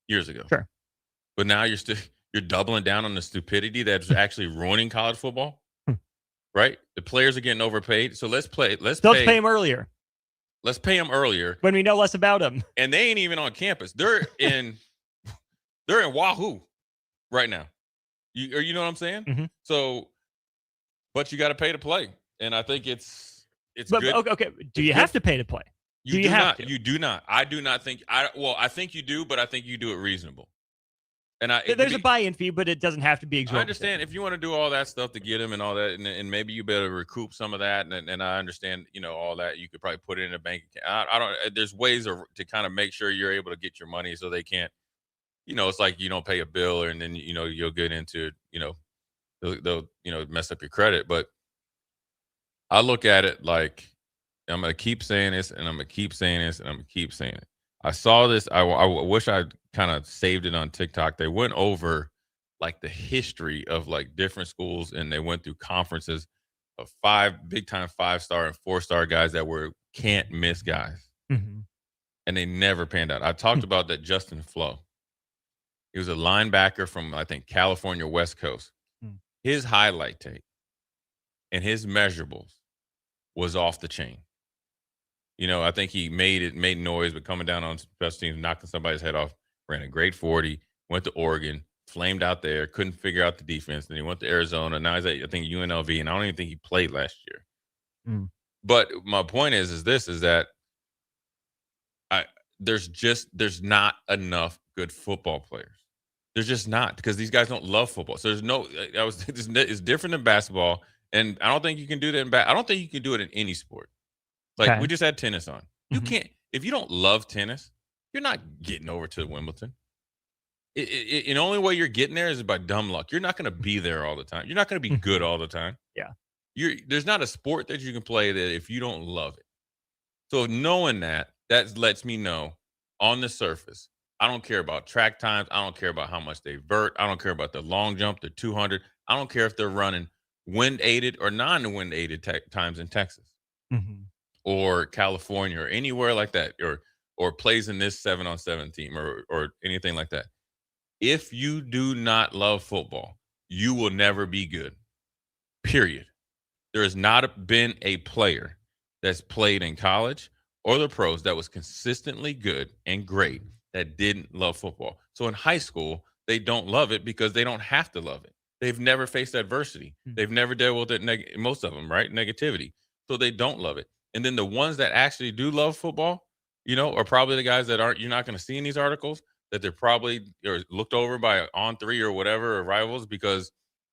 years ago. Sure. But now you're doubling down on the stupidity that's actually ruining college football, right? The players are getting overpaid. So let's pay them earlier. Let's pay them earlier when we know less about them. And they ain't even on campus. They're in Wahoo right now. You know what I'm saying? Mm-hmm. So, but you got to pay to play, and I think it's good. Okay. Do you have to pay to play? You do not. You do not. I do not think. I think you do, but I think you do it reasonable. And there's a buy-in fee, but it doesn't have to be exorbitant. I understand if you want to do all that stuff to get them and all that, and maybe you better recoup some of that. And I understand, all that you could probably put it in a bank account. I don't. There's ways to kind of make sure you're able to get your money so they can't. It's like you don't pay a bill, and then you'll get into they'll mess up your credit. But I look at it like I'm gonna keep saying this, and I'm gonna keep saying this, and I'm gonna keep saying it. I saw this. I wish I kind of saved it on TikTok. They went over like the history of like different schools, and they went through conferences of 5 big time 5-star and 4-star guys that were can't miss guys, mm-hmm. and they never panned out. I talked about that Justin Flo. He was a linebacker from, I think, California West Coast. His highlight tape and his measurables was off the chain. I think he made noise, but coming down on special teams, knocking somebody's head off, ran a great 40, went to Oregon, flamed out there, couldn't figure out the defense. Then he went to Arizona. Now he's at, I think, UNLV, and I don't even think he played last year. But my point is that there's not enough good football players. There's just not, because these guys don't love football. So it's different than basketball, and I don't think you can do that I don't think you can do it in any sport. Like we just had tennis on. You can't, if you don't love tennis, you're not getting over to Wimbledon. The only way you're getting there is by dumb luck. You're not going to be there all the time. You're not going to be good all the time. Yeah. There's not a sport that you can play that if you don't love it. So knowing that lets me know on the surface, I don't care about track times. I don't care about how much they vert. I don't care about the long jump, the 200. I don't care if they're running wind-aided or non-wind aided times in Texas or California or anywhere like that, or plays in this 7-on-7 team or anything like that. If you do not love football, you will never be good. Period. There has not been a player that's played in college or the pros that was consistently good and great that didn't love football. So in high school, they don't love it because they don't have to love it. They've never faced adversity. They've never dealt with it, most of them, right? Negativity. So they don't love it. And then the ones that actually do love football, are probably the guys that you're not going to see in these articles, that they're probably looked over by On3 or whatever, or rivals, because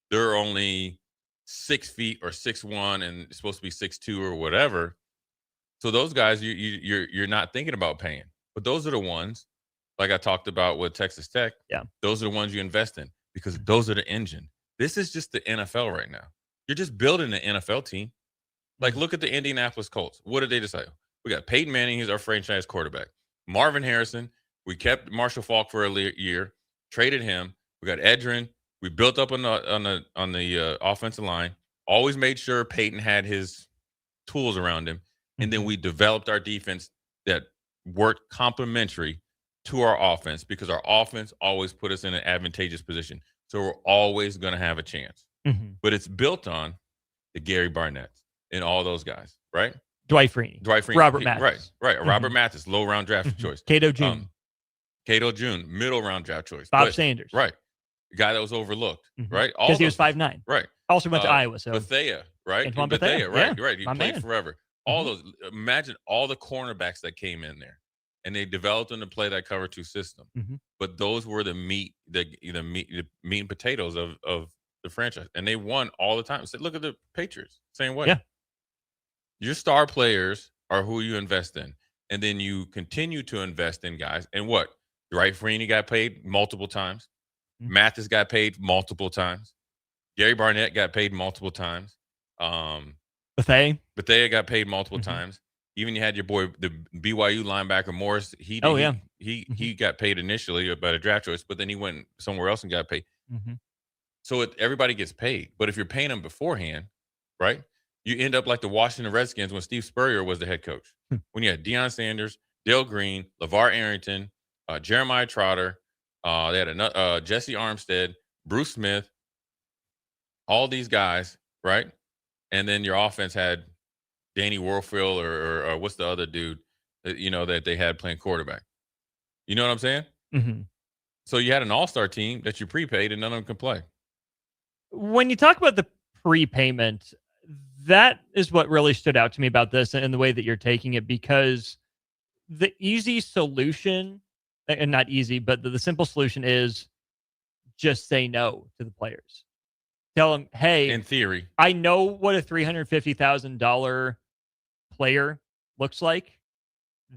they're only 6 feet or 6'1" and supposed to be 6'2" or whatever. So those guys, you're not thinking about paying. But those are the ones, like I talked about with Texas Tech. Yeah, those are the ones you invest in because those are the engine. This is just the NFL right now. You're just building an NFL team. Like, look at the Indianapolis Colts. What did they decide? We got Peyton Manning, he's our franchise quarterback. Marvin Harrison, we kept Marshall Faulk for a year, traded him. We got Edrin. We built up on the offensive line. Always made sure Peyton had his tools around him, and then we developed our defense that worked complementary to our offense because our offense always put us in an advantageous position. So we're always going to have a chance. But it's built on the Gary Barnetts and all those guys, right? Dwight Freeney. Robert Mathis. Right. Robert Mathis, low round draft choice. Cato June. Cato June, middle round draft choice. Bob Sanders. Right. The guy that was overlooked, right? Because he was 5'9". Right. Also went to Iowa. So Bethea, right? Antoine Bethea, right, yeah, right. He my played man. forever. All those, imagine all the cornerbacks that came in there. And they developed them to play that cover 2 system. But those were the meat and potatoes of the franchise. And they won all the time. So look at the Patriots, same way. Yeah. Your star players are who you invest in. And then you continue to invest in guys. And what? Dwight Freeney got paid multiple times. Mathis got paid multiple times. Gary Barnett got paid multiple times. Bethea got paid multiple times. Even you had your boy, the BYU linebacker Morris. He got paid initially by a draft choice, but then he went somewhere else and got paid. So everybody gets paid. But if you're paying them beforehand, right, you end up like the Washington Redskins when Steve Spurrier was the head coach. When you had Deion Sanders, Dale Green, LeVar Arrington, Jeremiah Trotter, they had Jesse Armstead, Bruce Smith, all these guys, right? And then your offense had Danny Warfield or what's the other dude, that they had playing quarterback. You know what I'm saying? So you had an all-star team that you prepaid and none of them can play. When you talk about the prepayment, that is what really stood out to me about this and the way that you're taking it, because the easy solution, and not easy, but the simple solution is just say no to the players. Tell them, hey, in theory, I know what a $350,000 player looks like.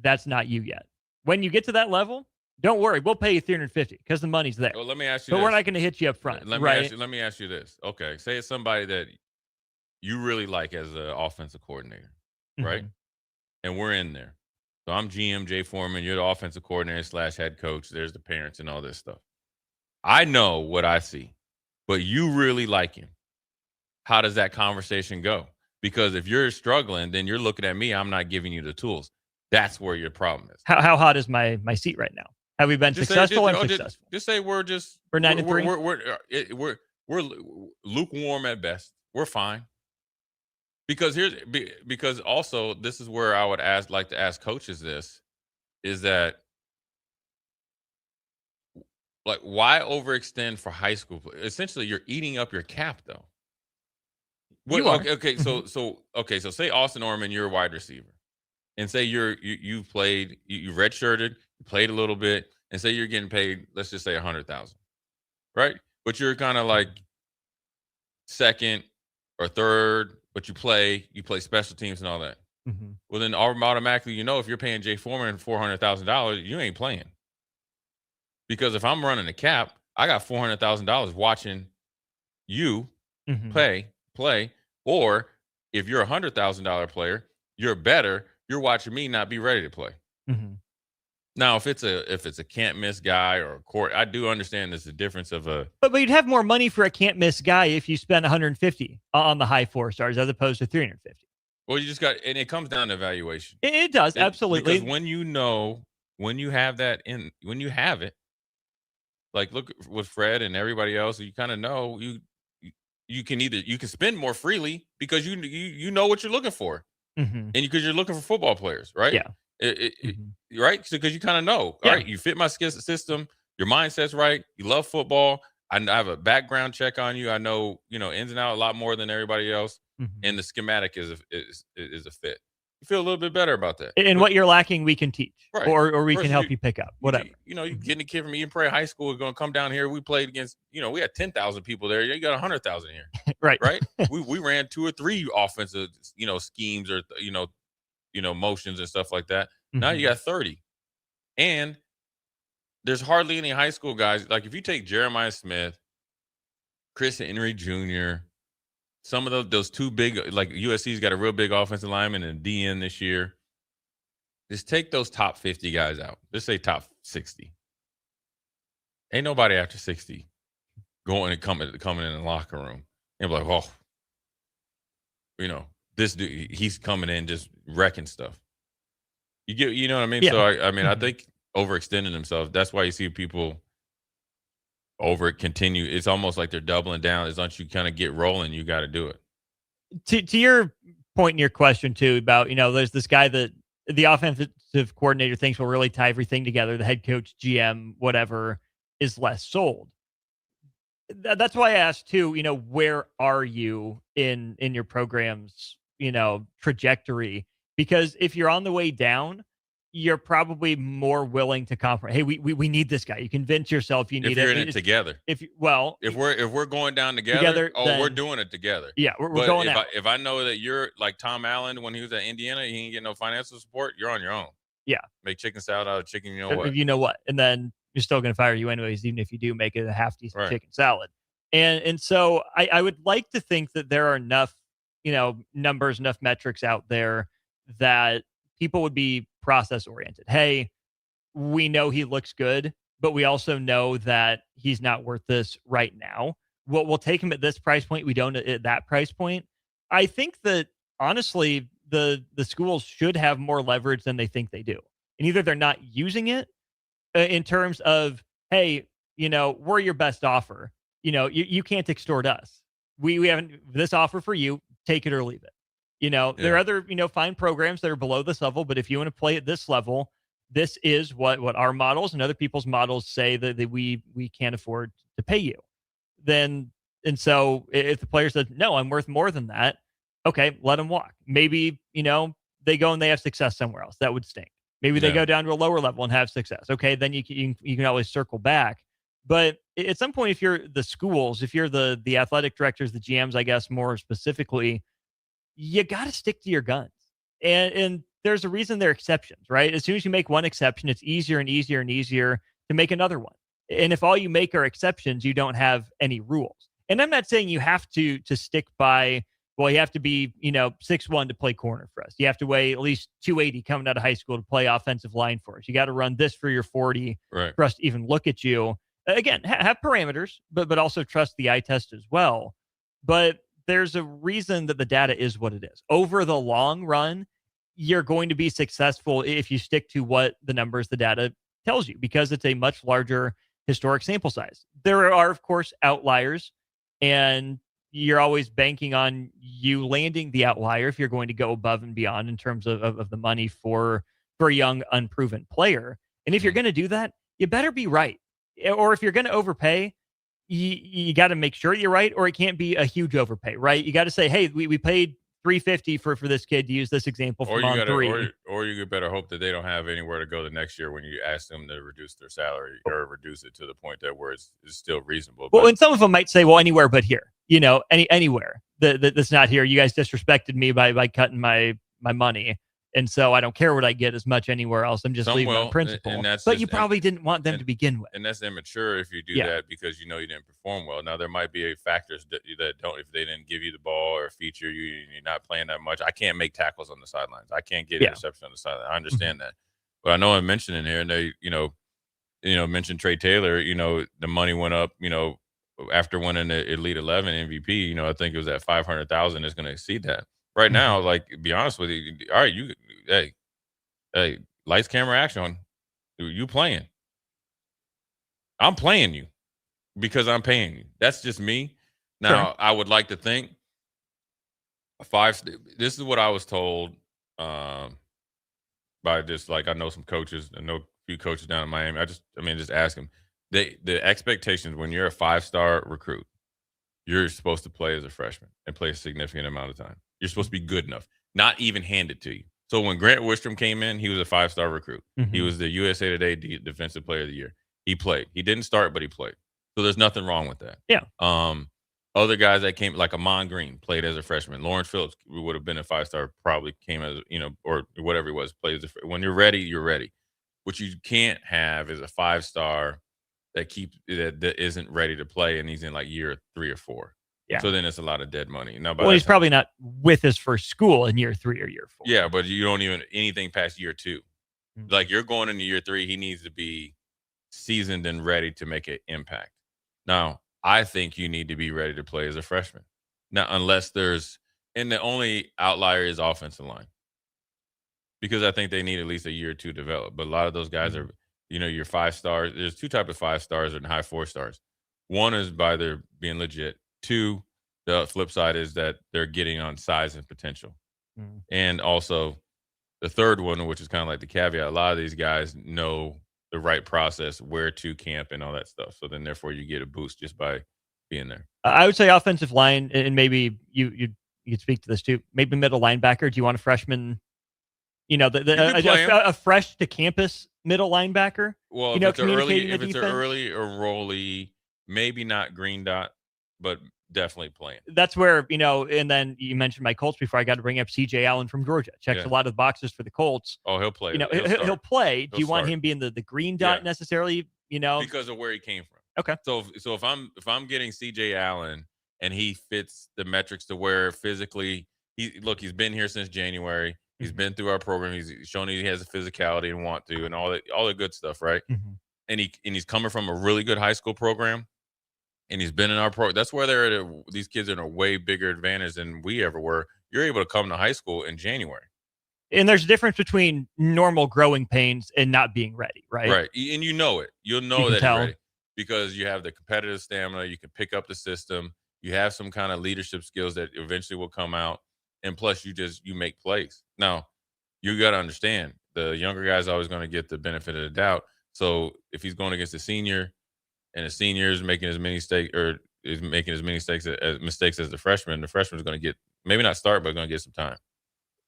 That's not you yet. When you get to that level, don't worry. We'll pay you $350 because the money's there. Well, let me ask you but this. we're not going to hit you up front. Let me ask you this. Okay. Say it's somebody that you really like as an offensive coordinator, right? And we're in there. So I'm GM, Jay Foreman. You're the offensive coordinator / head coach. There's the parents and all this stuff. I know what I see, but you really like him. How does that conversation go? Because if you're struggling, then you're looking at me. I'm not giving you the tools. That's where your problem is. How hot is my seat right now? Have we been successful or unsuccessful? Just say we're 9-3. We're lukewarm at best. We're fine. Because also this is where I would like to ask coaches this, is that like, why overextend for high school? Essentially, you're eating up your cap though. Okay, so say Austin Orman, you're a wide receiver, and say you've played, you redshirted, you played a little bit, and say you're getting paid, let's just say $100,000, right? But you're kind of like second or third, but you play special teams and all that. Well, then automatically, if you're paying Jay Foreman $400,000, you ain't playing. Because if I'm running a cap, I got $400,000 watching you play. Or if you're a $100,000 player, you're better. You're watching me not be ready to play. Now, if it's a can't miss guy or a court, I do understand there's a difference of a. But you'd have more money for a can't miss guy if you spend $150 on the high 4 stars as opposed to $350. Well, you just got, and it comes down to evaluation. It does, absolutely. Because when you have it, like look with Fred and everybody else, you kind of know you can spend more freely because you know what you're looking for. Mhm. and because you're looking for football players, right? Yeah. Right? Because you kind of know, Yeah. all right, you fit my skill system, your mindset's right, you love football. I have a background check on you. I know, ins and out a lot more than everybody else, Mhm. and the schematic is a fit. You feel a little bit better about that. And what you're lacking, we can teach, Right. or we can Versus help you pick up, whatever. You getting a kid from Eden Prairie High School is going to come down here. We played against, we had 10,000 people there. You got 100,000 here. Right. Right. we ran 2 or 3 offensive, schemes or, motions and stuff like that. Now you got 30. And there's hardly any high school guys. Like if you take Jeremiah Smith, Chris Henry Jr., some of those 2 big, like USC's got a real big offensive lineman and DN this year. Just take those top 50 guys out. Just say top 60. Ain't nobody after 60 going and coming in the locker room and be like, oh, this dude, he's coming in just wrecking stuff. You know what I mean? Yeah. So I think overextending themselves. That's why you see people continue. It's almost like they're doubling down. As long as you kind of get rolling, you got to do it. To your point in your question too about, there's this guy that the offensive coordinator thinks will really tie everything together. The head coach, GM, whatever, is less sold. That's why I asked too, where are you in your program's, trajectory? Because if you're on the way down, you're probably more willing to compromise. Hey, we need this guy. You convince yourself you need if you're in it together. If we're going down together, then, we're doing it together. Yeah, we're but going out. If I know that you're like Tom Allen when he was at Indiana, he didn't get no financial support, you're on your own. Yeah. Make chicken salad out of chicken, what? You know what? And then you're still going to fire you anyways, even if you do make it a half decent chicken salad. And so I would like to think that there are enough, numbers, enough metrics out there that people would be process oriented. Hey, we know he looks good, but we also know that he's not worth this right now. We'll take him at this price point. We don't at that price point. I think that honestly, the schools should have more leverage than they think they do. And either they're not using it in terms of, hey, we're your best offer. You can't extort us. We haven't this offer for you, take it or leave it. There are other, fine programs that are below this level, but if you want to play at this level, this is what our models and other people's models say that we can't afford to pay you. And so if the player says, no, I'm worth more than that, okay, let them walk. Maybe, they go and they have success somewhere else. That would stink. Maybe they go down to a lower level and have success. Okay, then you can always circle back. But at some point, if you're the schools, if you're the athletic directors, the GMs, I guess more specifically, you got to stick to your guns. And there's a reason they're exceptions, right? As soon as you make one exception, it's easier and easier and easier to make another one. And if all you make are exceptions, you don't have any rules. And I'm not saying you have to stick by, well, you have to be, 6'1" to play corner for us. You have to weigh at least 280 coming out of high school to play offensive line for us. You got to run this for your 40 for us to even look at you. Again, have parameters, but also trust the eye test as well. But there's a reason that the data is what it is. Over the long run, you're going to be successful if you stick to what the numbers, the data tells you, because it's a much larger historic sample size. There are, of course, outliers, and you're always banking on you landing the outlier if you're going to go above and beyond in terms of the money for a young, unproven player. And if you're going to do that, you better be right. Or if you're going to overpay, you got to make sure you're right, or it can't be a huge overpay, right? You got to say, hey, we paid $350 for this kid, to use this example from on three. Or you better hope that they don't have anywhere to go the next year when you ask them to reduce their salary or reduce it to the point that where it's still reasonable. Well, and some of them might say, well, anywhere but here, anywhere that's not here. You guys disrespected me by cutting my money. And so I don't care what I get as much anywhere else. I'm just leaving on principle. But you probably didn't want them to begin with. And that's immature if you do that because you didn't perform well. Now, there might be factors that don't, if they didn't give you the ball or feature you, you're not playing that much. I can't make tackles on the sidelines. I can't get interception on the sideline. I understand that. But I know I mentioned in here, and they, mentioned Trey Taylor, the money went up, after winning the Elite 11 MVP, I think it was at $500,000. It's going to exceed that. Right now, like, be honest with you, all right, hey, lights, camera, action. You playing. I'm playing you because I'm paying you. That's just me. Now, I would like to think this is what I was told by just like I know some coaches, I know a few coaches down in Miami. Just ask them. The expectations when you're a 5-star recruit, you're supposed to play as a freshman and play a significant amount of time. You're supposed to be good enough, not even handed to you. So when Grant Wistrom came in, he was a 5-star recruit. Mm-hmm. He was the USA Today Defensive Player of the Year. He played. He didn't start, but he played. So there's nothing wrong with that. Yeah. Other guys that came, like Amon Green, played as a freshman. Lawrence Phillips would have been a 5-star, probably came as, or whatever he was, played as when you're ready, you're ready. What you can't have is a 5-star that isn't ready to play, and he's in like year 3 or 4. Yeah. So then it's a lot of dead money. Now, Well, he's probably not with his first school in year 3 or year 4. Yeah, but you don't even anything past year 2. Mm-hmm. Like you're going into year 3, he needs to be seasoned and ready to make an impact. Now, I think you need to be ready to play as a freshman. Now, unless and the only outlier is offensive line. Because I think they need at least a year or 2 to develop. But a lot of those guys are, your 5 stars. There's 2 types of 5 stars and high 4 stars. One is by their being legit. 2, the flip side is that they're getting on size and potential. Mm. And also the third one, which is kind of like the caveat, a lot of these guys know the right process, where to camp and all that stuff. So then therefore you get a boost just by being there. I would say offensive line, and maybe you could speak to this too, maybe middle linebacker. Do you want a freshman, a fresh to campus middle linebacker? Well, if it's an early enrollee, maybe not green dot, but definitely playing. That's where, and then you mentioned my Colts before. I got to bring up CJ Allen from Georgia. Checks a lot of the boxes for the Colts. Oh, he'll play. He'll play. Do you want him being the green dot necessarily? Because of where he came from. Okay. So if I'm getting CJ Allen and he fits the metrics to where physically he's been here since January. He's been through our program. He's shown he has a physicality and want to and all the good stuff, right? Mm-hmm. And he's coming from a really good high school program. And he's been in our program. That's where these kids are in a way bigger advantage than we ever were. You're able to come to high school in January. And there's a difference between normal growing pains and not being ready, right? Right. And you know it. You'll know that you're ready because you have the competitive stamina. You can pick up the system. You have some kind of leadership skills that eventually will come out. And plus, you make plays. Now, you got to understand, the younger guy's always going to get the benefit of the doubt. So if he's going against a senior, and the senior is making as many mistakes as the freshman is going to get maybe not start, but going to get some time.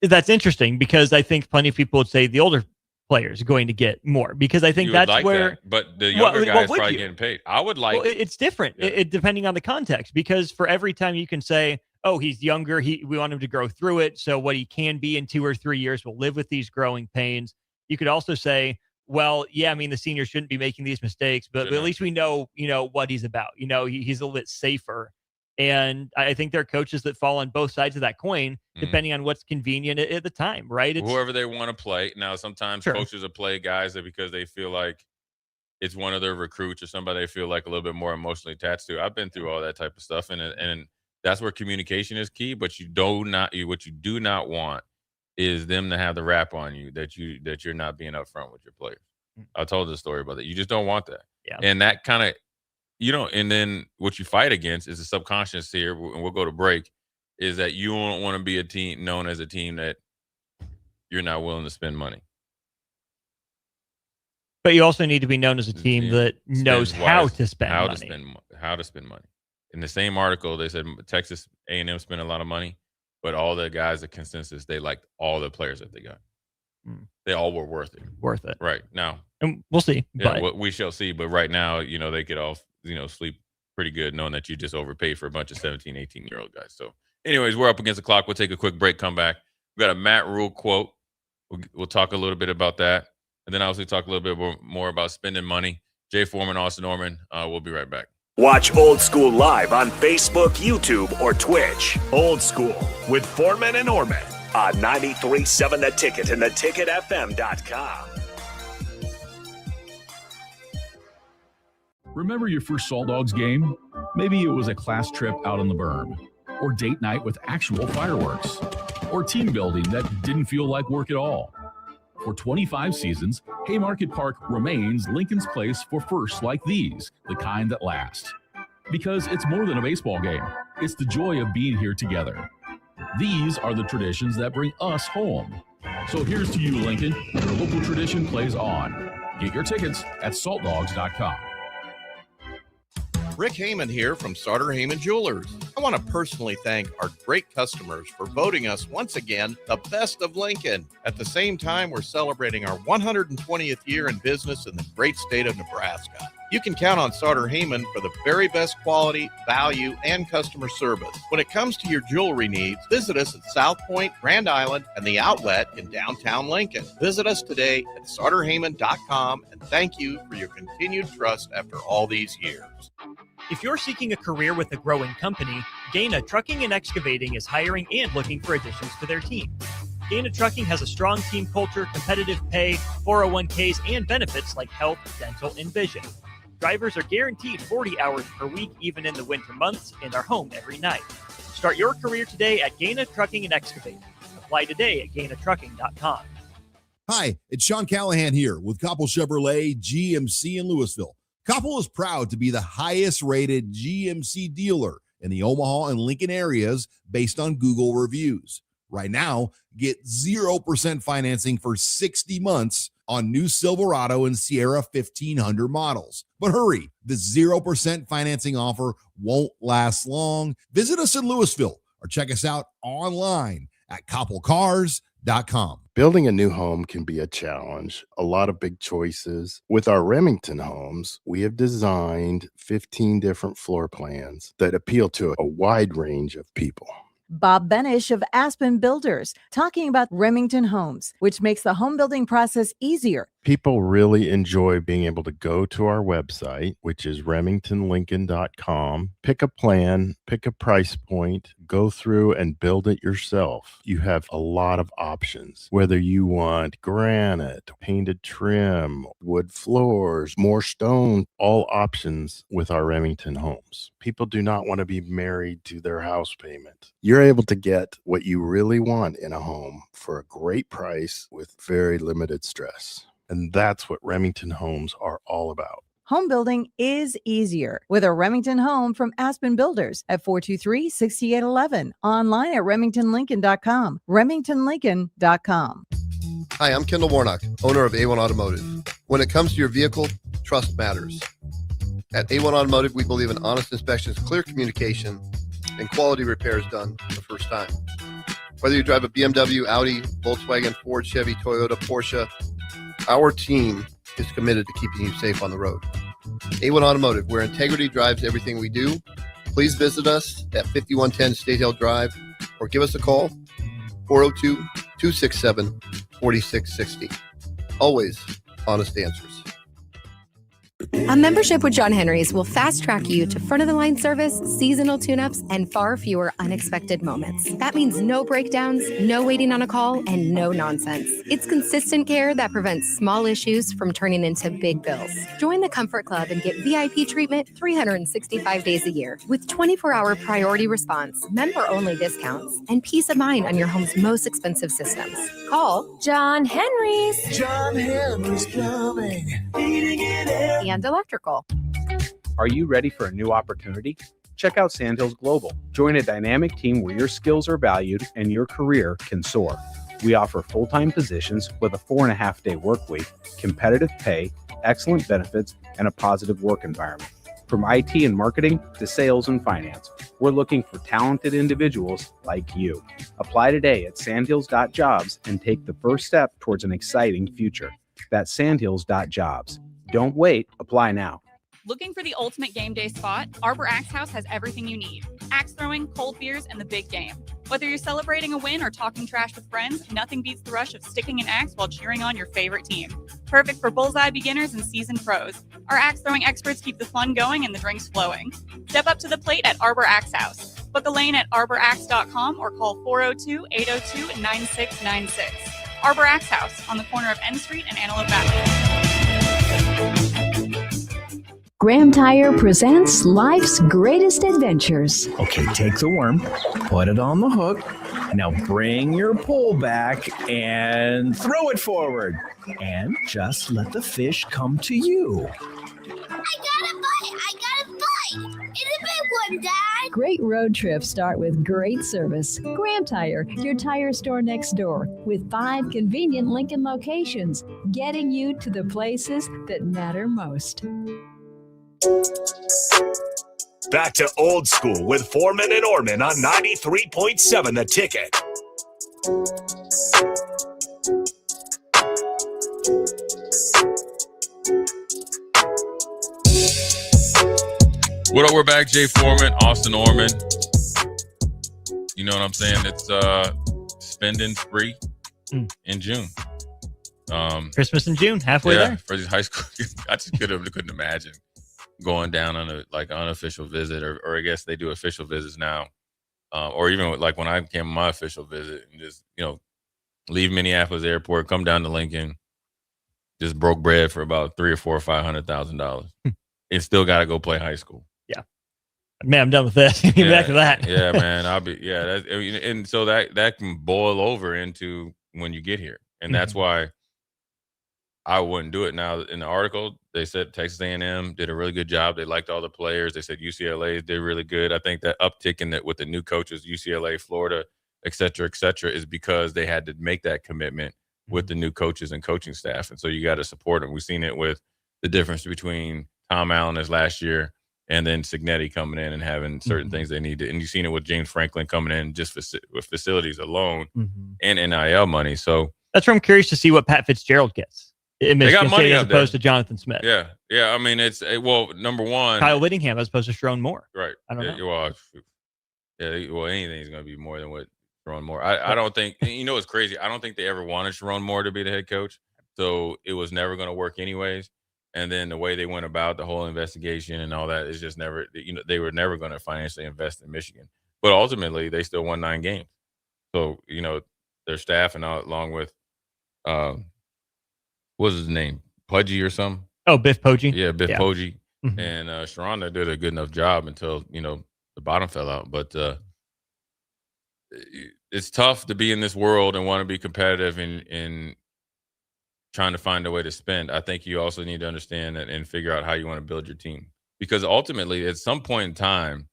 That's interesting because I think plenty of people would say the older players are going to get more because I think that's where. But the younger guy is probably getting paid. I would like. Well, it's different depending on the context because for every time you can say, "Oh, he's younger. We want him to grow through it." So what he can be in 2 or 3 years will live with these growing pains. You could also say, well, yeah, I mean, the senior shouldn't be making these mistakes, but at least we know, what he's about. He's a little bit safer. And I think there are coaches that fall on both sides of that coin, depending on what's convenient at the time, right? Whoever they want to play. Now, sometimes coaches will play guys that because they feel like it's one of their recruits or somebody they feel like a little bit more emotionally attached to. I've been through all that type of stuff, and that's where communication is key. But what you do not want is them to have the rap on you that you're not being upfront with your players. I told the story about that. You just don't want that. Yeah. And that kind of, and then what you fight against is the subconscious here, and we'll go to break, is that you don't want to be a team known as a team that you're not willing to spend money. But you also need to be known as a team that knows how to spend money. How to spend money. In the same article, they said Texas A&M spent a lot of money, but all the guys, the consensus, they liked all the players that they got. They all were worth it. Right. Now. And we'll see. Yeah, we shall see. But right now, they could all, sleep pretty good knowing that you just overpaid for a bunch of 17, 18-year-old guys. So anyways, we're up against the clock. We'll take a quick break, come back. We've got a Matt Rule quote. We'll talk a little bit about that. And then obviously talk a little bit more about spending money. Jay Foreman, Austin Norman. We'll be right back. Watch Old School live on Facebook, YouTube, or Twitch. Old School with Foreman and Orman on 93.7 The Ticket and theticketfm.com. Remember your first Salt Dogs game? Maybe it was a class trip out on the berm, or date night with actual fireworks, or team building that didn't feel like work at all. For 25 seasons, Haymarket Park remains Lincoln's place for firsts like these, the kind that last. Because it's more than a baseball game. It's the joy of being here together. These are the traditions that bring us home. So here's to you, Lincoln. Your local tradition plays on. Get your tickets at saltdogs.com. Rick Heyman here from Sartor Heyman Jewelers. I want to personally thank our great customers for voting us once again the best of Lincoln. At the same time, we're celebrating our 120th year in business in the great state of Nebraska. You can count on Sartor Heyman for the very best quality, value, and customer service. When it comes to your jewelry needs, visit us at South Point, Grand Island, and the Outlet in downtown Lincoln. Visit us today at sartorheyman.com, and thank you for your continued trust after all these years. If you're seeking a career with a growing company, Gaina Trucking and Excavating is hiring and looking for additions to their team. Gaina Trucking has a strong team culture, competitive pay, 401ks, and benefits like health, dental, and vision. Drivers are guaranteed 40 hours per week, even in the winter months, and are home every night. Start your career today at Gaina Trucking and Excavating. Apply today at gainatrucking.com. Hi, it's Sean Callahan here with Koppel Chevrolet GMC in Louisville. Koppel is proud to be the highest rated GMC dealer in the Omaha and Lincoln areas based on Google reviews. Right now, get 0% financing for 60 months on new Silverado and Sierra 1500 models. But hurry, the 0% financing offer won't last long. Visit us in Louisville or check us out online at koppelcars.com. Building a new home can be a challenge, a lot of big choices. With our Remington homes, we have designed 15 different floor plans that appeal to a wide range of people. Bob Benish of Aspen Builders, talking about Remington Homes, which makes the home building process easier. People really enjoy being able to go to our website, which is remingtonlincoln.com, pick a plan, pick a price point, go through and build it yourself. You have a lot of options, whether you want granite, painted trim, wood floors, more stone, all options with our Remington homes. People do not want to be married to their house payment. You're able to get what you really want in a home for a great price with very limited stress. And that's what Remington homes are all about. Home building is easier with a Remington home from Aspen Builders at 423-6811. Online at remingtonlincoln.com. remingtonlincoln.com. Hi, I'm Kendall Warnock, owner of A1 Automotive. When it comes to your vehicle, trust matters. At A1 Automotive, we believe in honest inspections, clear communication, and quality repairs done the first time. Whether you drive a BMW, Audi, Volkswagen, Ford, Chevy, Toyota, Porsche, our team is committed to keeping you safe on the road. A1 Automotive, where integrity drives everything we do. Please visit us at 5110 State Hill Drive or give us a call, 402-267-4660. Always honest answers. A membership with John Henry's will fast track you to front of the line service, seasonal tune-ups, and far fewer unexpected moments. That means no breakdowns, no waiting on a call, and no nonsense. It's consistent care that prevents small issues from turning into big bills. Join the Comfort Club and get VIP treatment 365 days a year with 24-hour priority response, member-only discounts, and peace of mind on your home's most expensive systems. Call John Henry's. John Henry's Plumbing, heating and air. And electrical. Are you ready for a new opportunity? Check out Sandhills Global. Join a dynamic team where your skills are valued and your career can soar. We offer full-time positions with a 4.5-day work week, competitive pay, excellent benefits, and a positive work environment. From IT and marketing to sales and finance, we're looking for talented individuals like you. Apply today at sandhills.jobs and take the first step towards an exciting future. That's sandhills.jobs. Don't wait. Apply now. Looking for the ultimate game day spot? Arbor Axe House has everything you need. Axe throwing, cold beers, and the big game. Whether you're celebrating a win or talking trash with friends, nothing beats the rush of sticking an axe while cheering on your favorite team. Perfect for bullseye beginners and seasoned pros. Our axe throwing experts keep the fun going and the drinks flowing. Step up to the plate at Arbor Axe House. Book a lane at arboraxe.com or call 402-802-9696. Arbor Axe House on the corner of N Street and Antelope Valley. Graham Tire presents life's greatest adventures. Okay, take the worm, put it on the hook. Now bring your pole back and throw it forward. And just let the fish come to you. I got a bite! It a big one, Dad. Great road trips start with great service. Graham Tire, your tire store next door, with 5 convenient Lincoln locations, getting you to the places that matter most. Back to old school with Foreman and Orman on 93.7 The Ticket. What up? We're back. Jay Foreman, Austin Orman. You know what I'm saying? It's spending spree in June. Christmas in June, halfway there. For these high school kids, I just couldn't imagine going down on an unofficial visit, or I guess they do official visits now, or even like when I came on my official visit and just leave Minneapolis Airport, come down to Lincoln, just broke bread for about $300,000 or $400,000 or $500,000. And still got to go play high school. Yeah, man, I'm done with this. Get back to that. Yeah, man, and so that can boil over into when you get here, and that's why I wouldn't do it. Now, in the article, they said Texas A&M did a really good job. They liked all the players. They said UCLA did really good. I think that uptick in that with the new coaches, UCLA, Florida, et cetera, is because they had to make that commitment with the new coaches and coaching staff. And so you got to support them. We've seen it with the difference between Tom Allen as last year and then Cignetti coming in and having certain things they need to. And you've seen it with James Franklin coming in just with facilities alone and NIL money. So that's where I'm curious to see what Pat Fitzgerald gets in Michigan State as opposed to Jonathan Smith. Yeah. I mean, number one, Kyle Whittingham as opposed to Sharon Moore. Right. I don't know. Well, anything's going to be more than what Sharon Moore. I don't think, it's crazy. I don't think they ever wanted Sharon Moore to be the head coach. So it was never going to work anyways. And then the way they went about the whole investigation and all that is just never, they were never going to financially invest in Michigan. But ultimately, they still won 9 games. So, their staff and all, along with, what was his name? Pudgy or something? Oh, Biff Poggi. Yeah, Biff Poggi. And Sharonda did a good enough job until, the bottom fell out. But it's tough to be in this world and want to be competitive in trying to find a way to spend. I think you also need to understand that and figure out how you want to build your team. Because ultimately, at some point in time,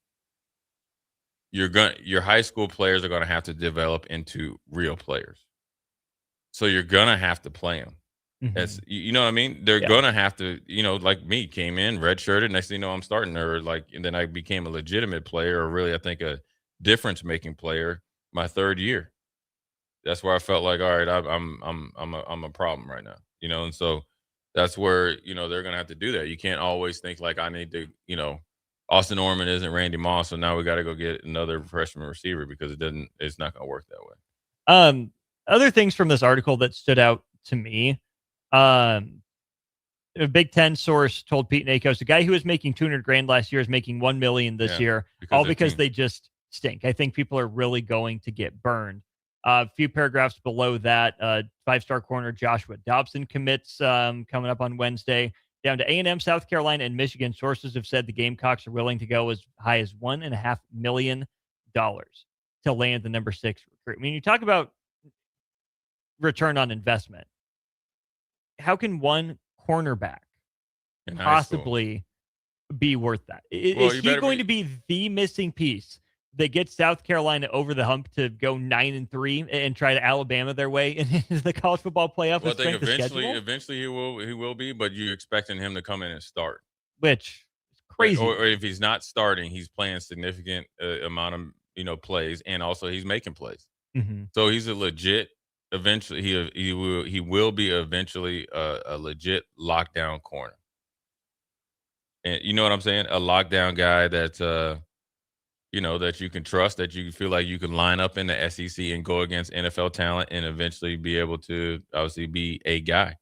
your high school players are going to have to develop into real players. So you're going to have to play them. That's, you know what I mean? They're going to have to, like me, came in, redshirted, next thing you know, I'm starting, and then I became a legitimate player, or really, I think, a difference-making player my 3rd year. That's where I felt like, all right, I'm a problem right now, and so that's where, they're going to have to do that. You can't always think like I need to, Austin Orman isn't Randy Moss, so now we got to go get another freshman receiver because it's not going to work that way. Other things from this article that stood out to me, a Big Ten source told Pete Nakos, the guy who was making $200,000 last year is making $1 million this year, because they just stink. I think people are really going to get burned. A few paragraphs below that, 5-star corner Joshua Dobson commits coming up on Wednesday. Down to A&M, South Carolina, and Michigan. Sources have said the Gamecocks are willing to go as high as $1.5 million to land the number 6 recruit. I mean, you talk about return on investment. How can one cornerback possibly be worth that? Is he going to be the missing piece that gets South Carolina over the hump to go 9-3 and try to Alabama their way into the college football playoff? Well, I think eventually he will be, but you're expecting him to come in and start, which is crazy. Or if he's not starting, he's playing significant amount of plays, and also he's making plays. So he's a legit. Eventually, he will be eventually a legit lockdown corner, and you know what I'm saying? A lockdown guy that's that you can trust, that you feel like you can line up in the SEC and go against NFL talent and eventually be able to obviously be a guy.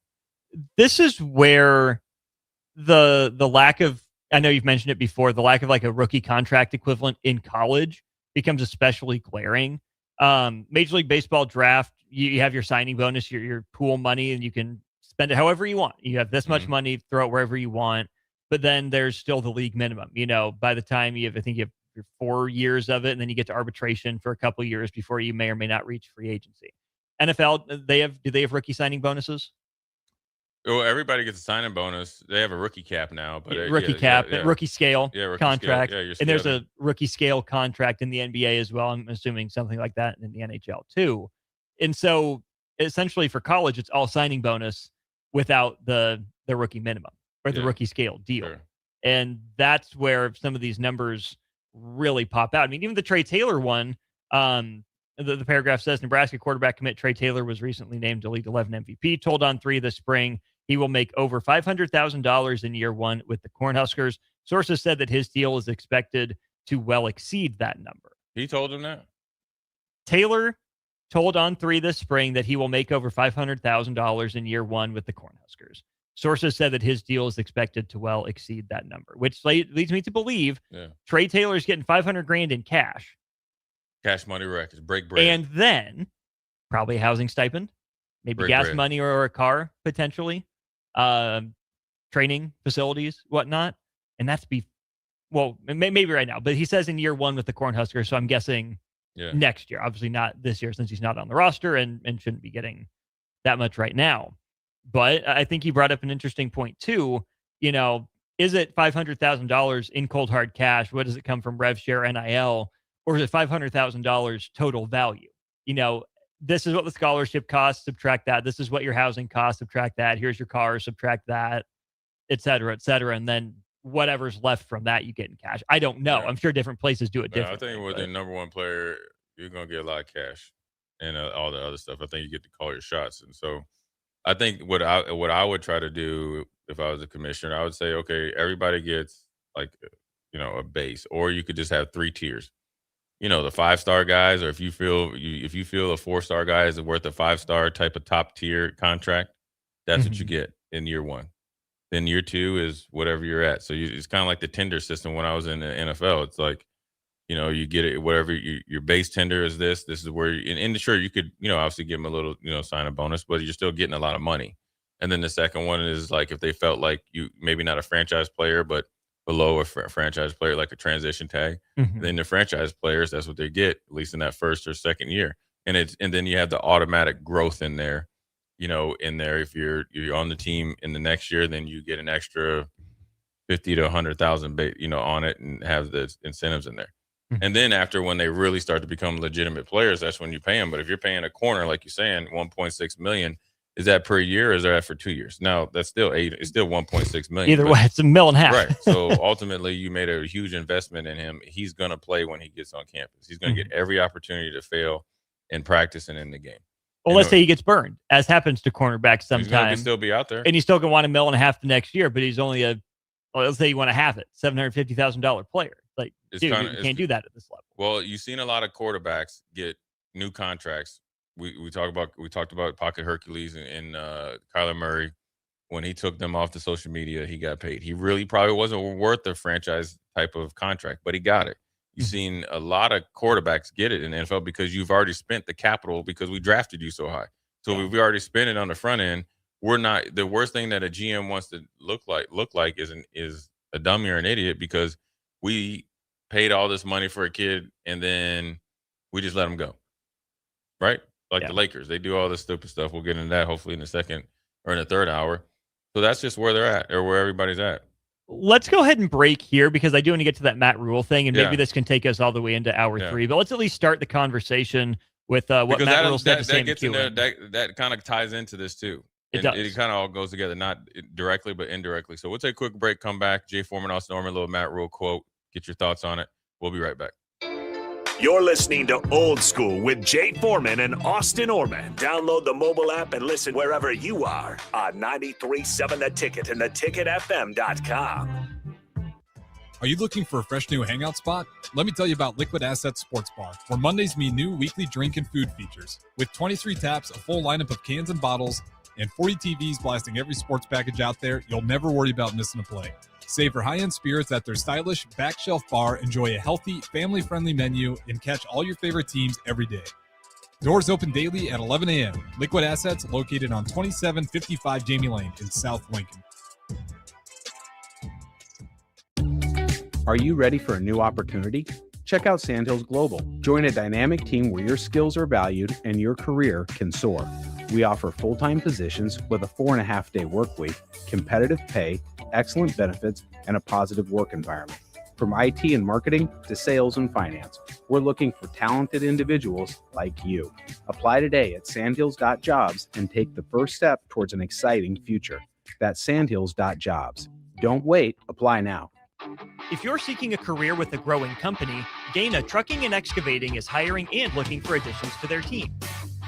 This is where the lack of, I know you've mentioned it before, the lack of like a rookie contract equivalent in college becomes especially glaring. Major League Baseball draft, you have your signing bonus, your pool money, and you can spend it however you want. You have this much money, throw it wherever you want. But then there's still the league minimum. By the time I think you have your 4 years of it, and then you get to arbitration for a couple of years before you may or may not reach free agency. NFL, do they have rookie signing bonuses? Well, everybody gets a signing bonus. They have a rookie cap now, but rookie scale rookie contract. Scale. Yeah, and there's a rookie scale contract in the NBA as well. I'm assuming something like that in the NHL too. And so essentially for college, it's all signing bonus without the rookie minimum or the rookie scale deal. Sure. And that's where some of these numbers really pop out. I mean, even the Trey Taylor one, the paragraph says Nebraska quarterback commit Trey Taylor was recently named Elite 11 MVP, told on 3 this spring. He will make over $500,000 in year 1 with the Cornhuskers. Sources said that his deal is expected to well exceed that number. He told him that? Taylor told on 3 this spring that he will make over $500,000 in year 1 with the Cornhuskers. Sources said that his deal is expected to well exceed that number, which leads me to believe Trey Taylor's getting $500,000 in cash. Cash money records, break bread. And then probably a housing stipend, maybe Break gas bread. money or a car potentially, training facilities, whatnot. And that's maybe right now, but he says in year 1 with the Cornhuskers. So I'm guessing next year, obviously not this year since he's not on the roster and shouldn't be getting that much right now. But I think he brought up an interesting point too. You know, is it $500,000 in cold hard cash? What does it come from rev share, NIL? Or is it $500,000 total value? You know, this is what the scholarship costs, subtract that. This is what your housing costs, subtract that. Here's your car, subtract that, et cetera, et cetera. And then whatever's left from that, you get in cash. I don't know. I'm sure different places do it differently. I think with the number 1 player, you're going to get a lot of cash and all the other stuff. I think you get to call your shots. And so I think what I would try to do if I was a commissioner, I would say, okay, everybody gets like, a base, or you could just have 3 tiers. The 5-star guys, or if you feel a 4-star guy is worth a 5-star type of top tier contract, that's what you get in year 1. Then year 2 is whatever you're at. So it's kind of like the tender system when I was in the NFL. It's like, you get it, whatever your base tender is this is where and sure, you could, obviously give them a little, sign a bonus, but you're still getting a lot of money. And then the second one is like, if they felt like you, maybe not a franchise player, but below a franchise player, like a transition tag, then the franchise players, that's what they get, at least in that first or second year. And then you have the automatic growth in there, if you're on the team in the next year, then you get an extra 50 to 100,000, on it, and have the incentives in there. And then after, when they really start to become legitimate players, that's when you pay them. But if you're paying a corner, like you're saying, $1.6 million, is that per year, or is that for 2 years? Now that's still it's still $1.6 million. Either way, it's $1.5 million. Right. So ultimately, you made a huge investment in him. He's going to play when he gets on campus. He's going to get every opportunity to fail in practice and in the game. Well, let's say he gets burned, as happens to cornerbacks sometimes. He's going to still be out there, and he's still going to want $1.5 million the next year. But he's only let's say you want to have it, $750,000 player. Like, dude, you can't do that at this level. Well, you've seen a lot of quarterbacks get new contracts. We talked about Pocket Hercules and Kyler Murray. When he took them off the social media, he got paid. He really probably wasn't worth the franchise type of contract, but he got it. You've seen a lot of quarterbacks get it in the NFL because you've already spent the capital because we drafted you so high. So if we already spent it on the front end, we're not. The worst thing that a GM wants to look like is a dummy or an idiot, because we paid all this money for a kid and then we just let him go, right? Like the Lakers, they do all this stupid stuff. We'll get into that hopefully in the second or in the third hour. So that's just where they're at, or where everybody's at. Let's go ahead and break here, because I do want to get to that Matt Rule thing, and maybe this can take us all the way into hour 3. But let's at least start the conversation with what because Matt Rule said to Sam gets in McEwen. there, that kind of ties into this too. It kind of all goes together, not directly but indirectly. So we'll take a quick break, come back. Jay Foreman, Austin Norman, a little Matt Rule quote. Get your thoughts on it. We'll be right back. You're listening to Old School with Jay Foreman and Austin Orman. Download the mobile app and listen wherever you are on 93.7 The Ticket and theticketfm.com. Are you looking for a fresh new hangout spot? Let me tell you about Liquid Assets Sports Bar, where Mondays mean new weekly drink and food features. With 23 taps, a full lineup of cans and bottles, and 40 TVs blasting every sports package out there, you'll never worry about missing a play. Savor high-end spirits at their stylish back shelf bar, enjoy a healthy, family-friendly menu, and catch all your favorite teams every day. Doors open daily at 11 a.m. Liquid Assets, located on 2755 Jamie Lane in South Lincoln. Are you ready for a new opportunity? Check out Sandhills Global. Join a dynamic team where your skills are valued and your career can soar. We offer full-time positions with a 4.5-day work week, competitive pay, excellent benefits, and a positive work environment. From IT and marketing to sales and finance, we're looking for talented individuals like you. Apply today at sandhills.jobs and take the first step towards an exciting future. That's sandhills.jobs. Don't wait, apply now. If you're seeking a career with a growing company, Gaina Trucking and Excavating is hiring and looking for additions to their team.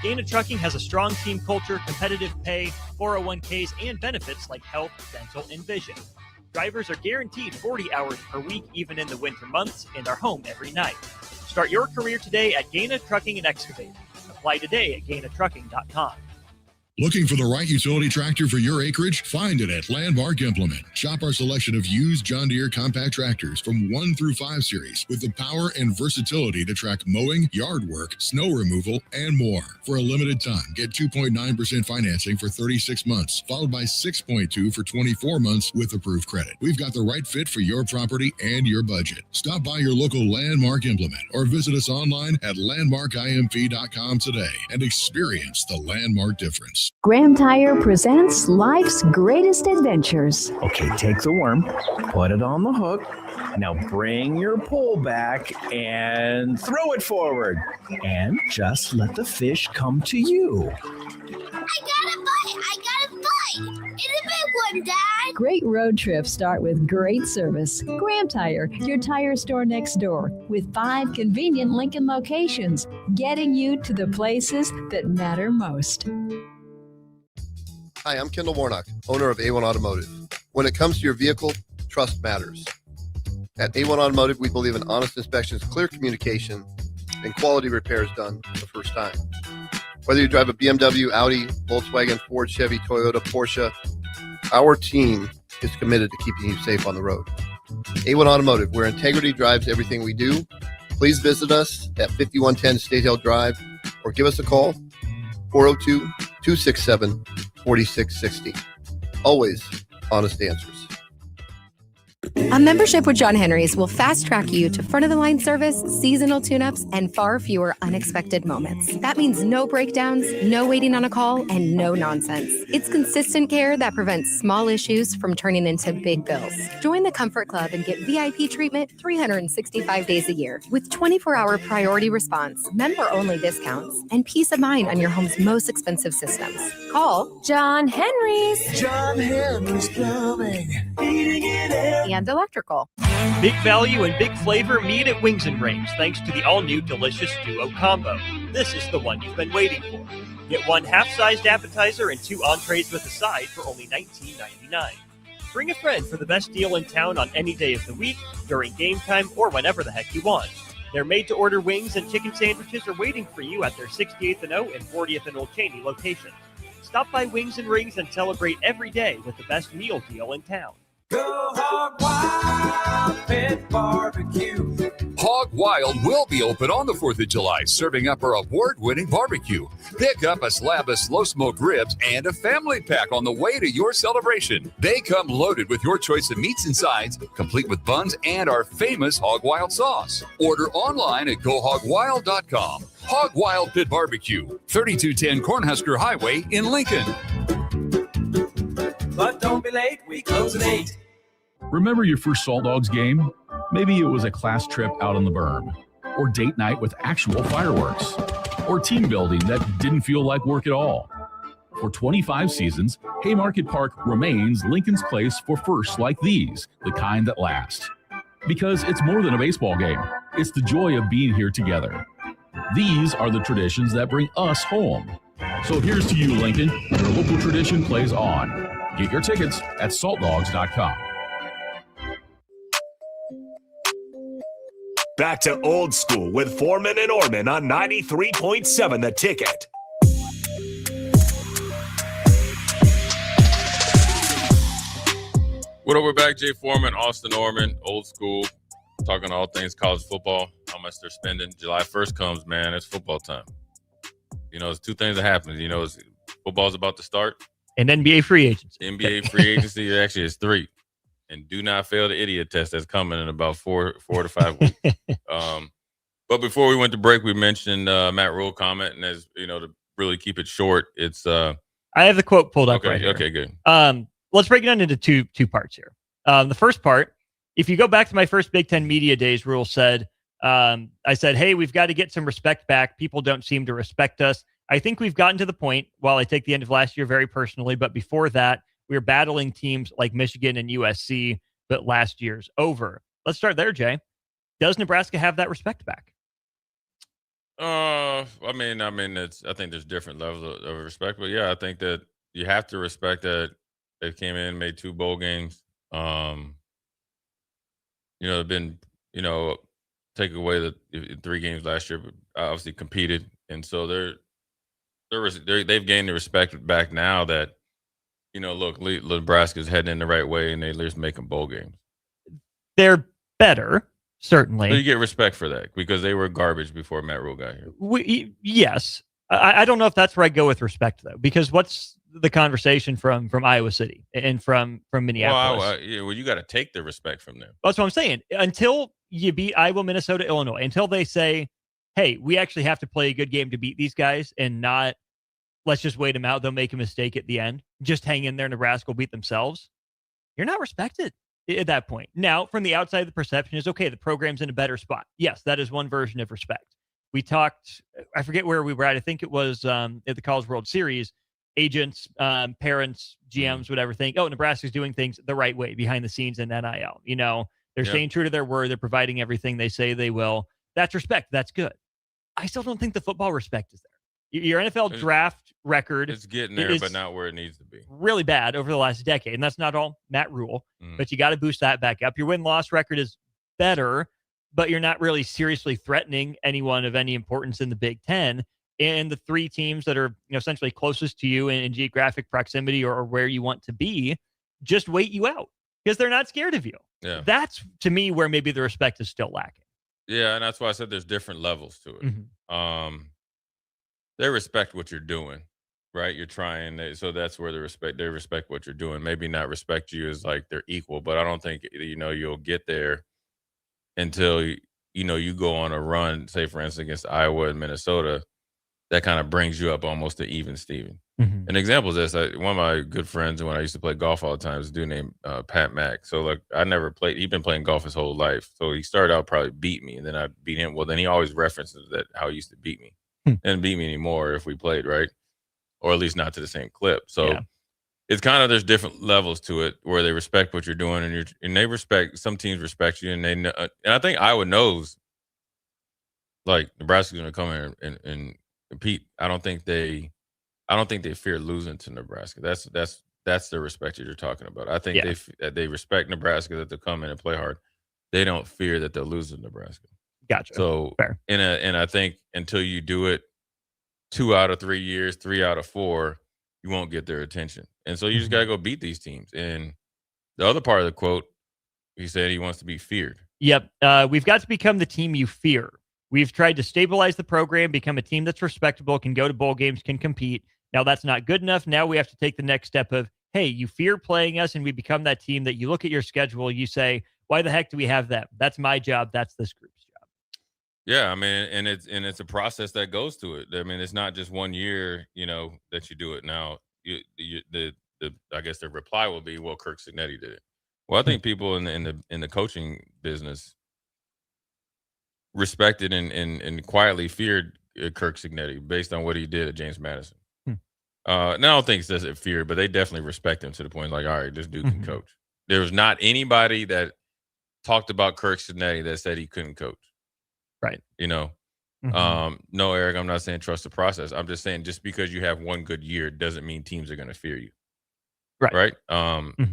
Gaina Trucking has a strong team culture, competitive pay, 401ks, and benefits like health, dental, and vision. Drivers are guaranteed 40 hours per week, even in the winter months, and are home every night. Start your career today at Gaina Trucking and Excavating. Apply today at GainaTrucking.com. Looking for the right utility tractor for your acreage? Find it at Landmark Implement. Shop our selection of used John Deere compact tractors from 1 through 5 series with the power and versatility to track mowing, yard work, snow removal, and more. For a limited time, get 2.9% financing for 36 months, followed by 6.2 for 24 months with approved credit. We've got the right fit for your property and your budget. Stop by your local Landmark Implement or visit us online at landmarkimp.com today and experience the Landmark difference. Graham Tire presents life's greatest adventures. Okay, take the worm, put it on the hook. Now bring your pole back and throw it forward. And just let the fish come to you. I got a bite! I got a bite! It's a big one, Dad! Great road trips start with great service. Graham Tire, your tire store next door, with 5 convenient Lincoln locations, getting you to the places that matter most. Hi, I'm Kendall Warnock, owner of A1 Automotive. When it comes to your vehicle, trust matters. At A1 Automotive, we believe in honest inspections, clear communication, and quality repairs done the first time. Whether you drive a BMW, Audi, Volkswagen, Ford, Chevy, Toyota, Porsche, our team is committed to keeping you safe on the road. A1 Automotive, where integrity drives everything we do. Please visit us at 5110 State Hill Drive or give us a call, 402-267-4660. Always honest answers. A membership with John Henry's will fast track you to front of the line service, seasonal tune-ups, and far fewer unexpected moments. That means no breakdowns, no waiting on a call, and no nonsense. It's consistent care that prevents small issues from turning into big bills. Join the Comfort Club and get VIP treatment 365 days a year with 24-hour priority response, member-only discounts, and peace of mind on your home's most expensive systems. Call John Henry's. John Henry's Plumbing, heating and air. And electrical. Big value and big flavor meet at Wings and Rings thanks to the all-new delicious Duo Combo. This is the one you've been waiting for. Get 1 half-sized appetizer and 2 entrees with a side for only $19.99. Bring a friend for the best deal in town on any day of the week, during game time, or whenever the heck you want. Their made-to-order wings and chicken sandwiches are waiting for you at their 68th and O and 40th and Old Cheney locations. Stop by Wings and Rings and celebrate every day with the best meal deal in town. Go Hog Wild Pit Barbecue. Hog Wild will be open on the 4th of July, serving up our award-winning barbecue. Pick up a slab of slow-smoked ribs and a family pack on the way to your celebration. They come loaded with your choice of meats and sides, complete with buns and our famous Hog Wild sauce. Order online at GoHogWild.com. Hog Wild Pit Barbecue, 3210 Cornhusker Highway in Lincoln. But don't be late, we close at 8. Remember your first Salt Dogs game? Maybe it was a class trip out on the berm, or date night with actual fireworks, or team building that didn't feel like work at all. For 25 seasons, Haymarket Park remains Lincoln's place for firsts like these, the kind that last. Because it's more than a baseball game. It's the joy of being here together. These are the traditions that bring us home. So here's to you, Lincoln. Your local tradition plays on. Get your tickets at saltdogs.com. Back to old school with Foreman and Orman on 93.7 The Ticket. What up, we're back. Jay Foreman, Austin Orman, old school, talking all things college football, how much they're spending. July 1st comes, man, it's football time. You know, there's 2 things that happen. You know, football's about to start. And NBA free agency. NBA free agency actually is 3. And do not fail the idiot test that's coming in about 4 to 5 weeks. But before we went to break, we mentioned Matt Rule comment, and as you know, the really keep it short, it's I have the quote pulled up right here. Okay, good. Let's break it down into two parts here. The first part, if you go back to my first Big Ten Media Days rule, I said, hey, we've got to get some respect back. People don't seem to respect us. I think we've gotten to the point, while I take the end of last year very personally, but before that, we were battling teams like Michigan and USC, but last year's over. Let's start there, Jay. Does Nebraska have that respect back? I think there's different levels of respect, but yeah, I think that you have to respect that they came in, made 2 bowl games. They've been, take away the 3 games last year, but obviously competed, and so they've gained the respect back now that, look, Nebraska's heading in the right way, and they're at least making bowl games. They're better, certainly. So you get respect for that because they were garbage before Matt Rule got here. Yes. I don't know if that's where I go with respect, though, because what's the conversation from Iowa City and from Minneapolis? Well, you got to take the respect from them. That's what I'm saying. Until you beat Iowa, Minnesota, Illinois, until they say, hey, we actually have to play a good game to beat these guys and not let's just wait them out. They'll make a mistake at the end. Just hang in there. Nebraska will beat themselves. You're not respected at that point. Now, from the outside, the perception is, okay, the program's in a better spot. Yes, that is one version of respect. We talked, I forget where we were at. I think it was at the College World Series. Agents, parents, GMs, whatever, think, oh, Nebraska's doing things the right way behind the scenes in NIL. They're staying true to their word. They're providing everything they say they will. That's respect. That's good. I still don't think the football respect is there. Your NFL draft record it's getting there, but not where it needs to be. Really bad over the last decade, and that's not all Matt Rule, but you got to boost that back up. Your win-loss record is better, but you're not really seriously threatening anyone of any importance in the Big Ten. And the 3 teams that are essentially closest to you in geographic proximity or where you want to be just wait you out because they're not scared of you. Yeah. That's, to me, where maybe the respect is still lacking. Yeah, and that's why I said there's different levels to it. They respect what you're doing, right? You're trying, so that's where they respect what you're doing. Maybe not respect you as like they're equal, but I don't think you'll get there until you go on a run, say for instance against Iowa and Minnesota, that kind of brings you up almost to even Steven. An example is this: one of my good friends, when I used to play golf all the time, is a dude named Pat Mack. So like I never played; he'd been playing golf his whole life. So he started out probably beat me, and then I beat him. Well, then he always references that how he used to beat me. Didn't beat me anymore if we played, right? Or at least not to the same clip. So it's kind of, there's different levels to it where they respect what you're doing, and they respect, some teams respect you, and they know, and I think Iowa knows like Nebraska's going to come in and compete. I don't think they fear losing to Nebraska. That's the respect that you're talking about. I think they respect Nebraska, that they'll come in and play hard. They don't fear that they'll lose to Nebraska. Gotcha. So, fair. And I think until you do it 2 out of 3 years, 3 out of 4, you won't get their attention. And so you just got to go beat these teams. And the other part of the quote, he said he wants to be feared. Yep. We've got to become the team you fear. We've tried to stabilize the program, become a team that's respectable, can go to bowl games, can compete. Now that's not good enough. Now we have to take the next step of, hey, you fear playing us, and we become that team that you look at your schedule, you say, why the heck do we have them? That's my job. That's this group's job. Yeah, I mean, and it's a process that goes to it. I mean, it's not just 1 year, that you do it. Now, I guess the reply will be, well, Kirk Cignetti did it. Well, I think people in the coaching business respected and quietly feared Kirk Cignetti based on what he did at James Madison. Now, I don't think it's just fear, but they definitely respect him to the point like, all right, this dude can coach. There was not anybody that talked about Kirk Cignetti that said he couldn't coach. Right. No, Eric, I'm not saying trust the process. I'm just saying just because you have one good year doesn't mean teams are going to fear you. Right.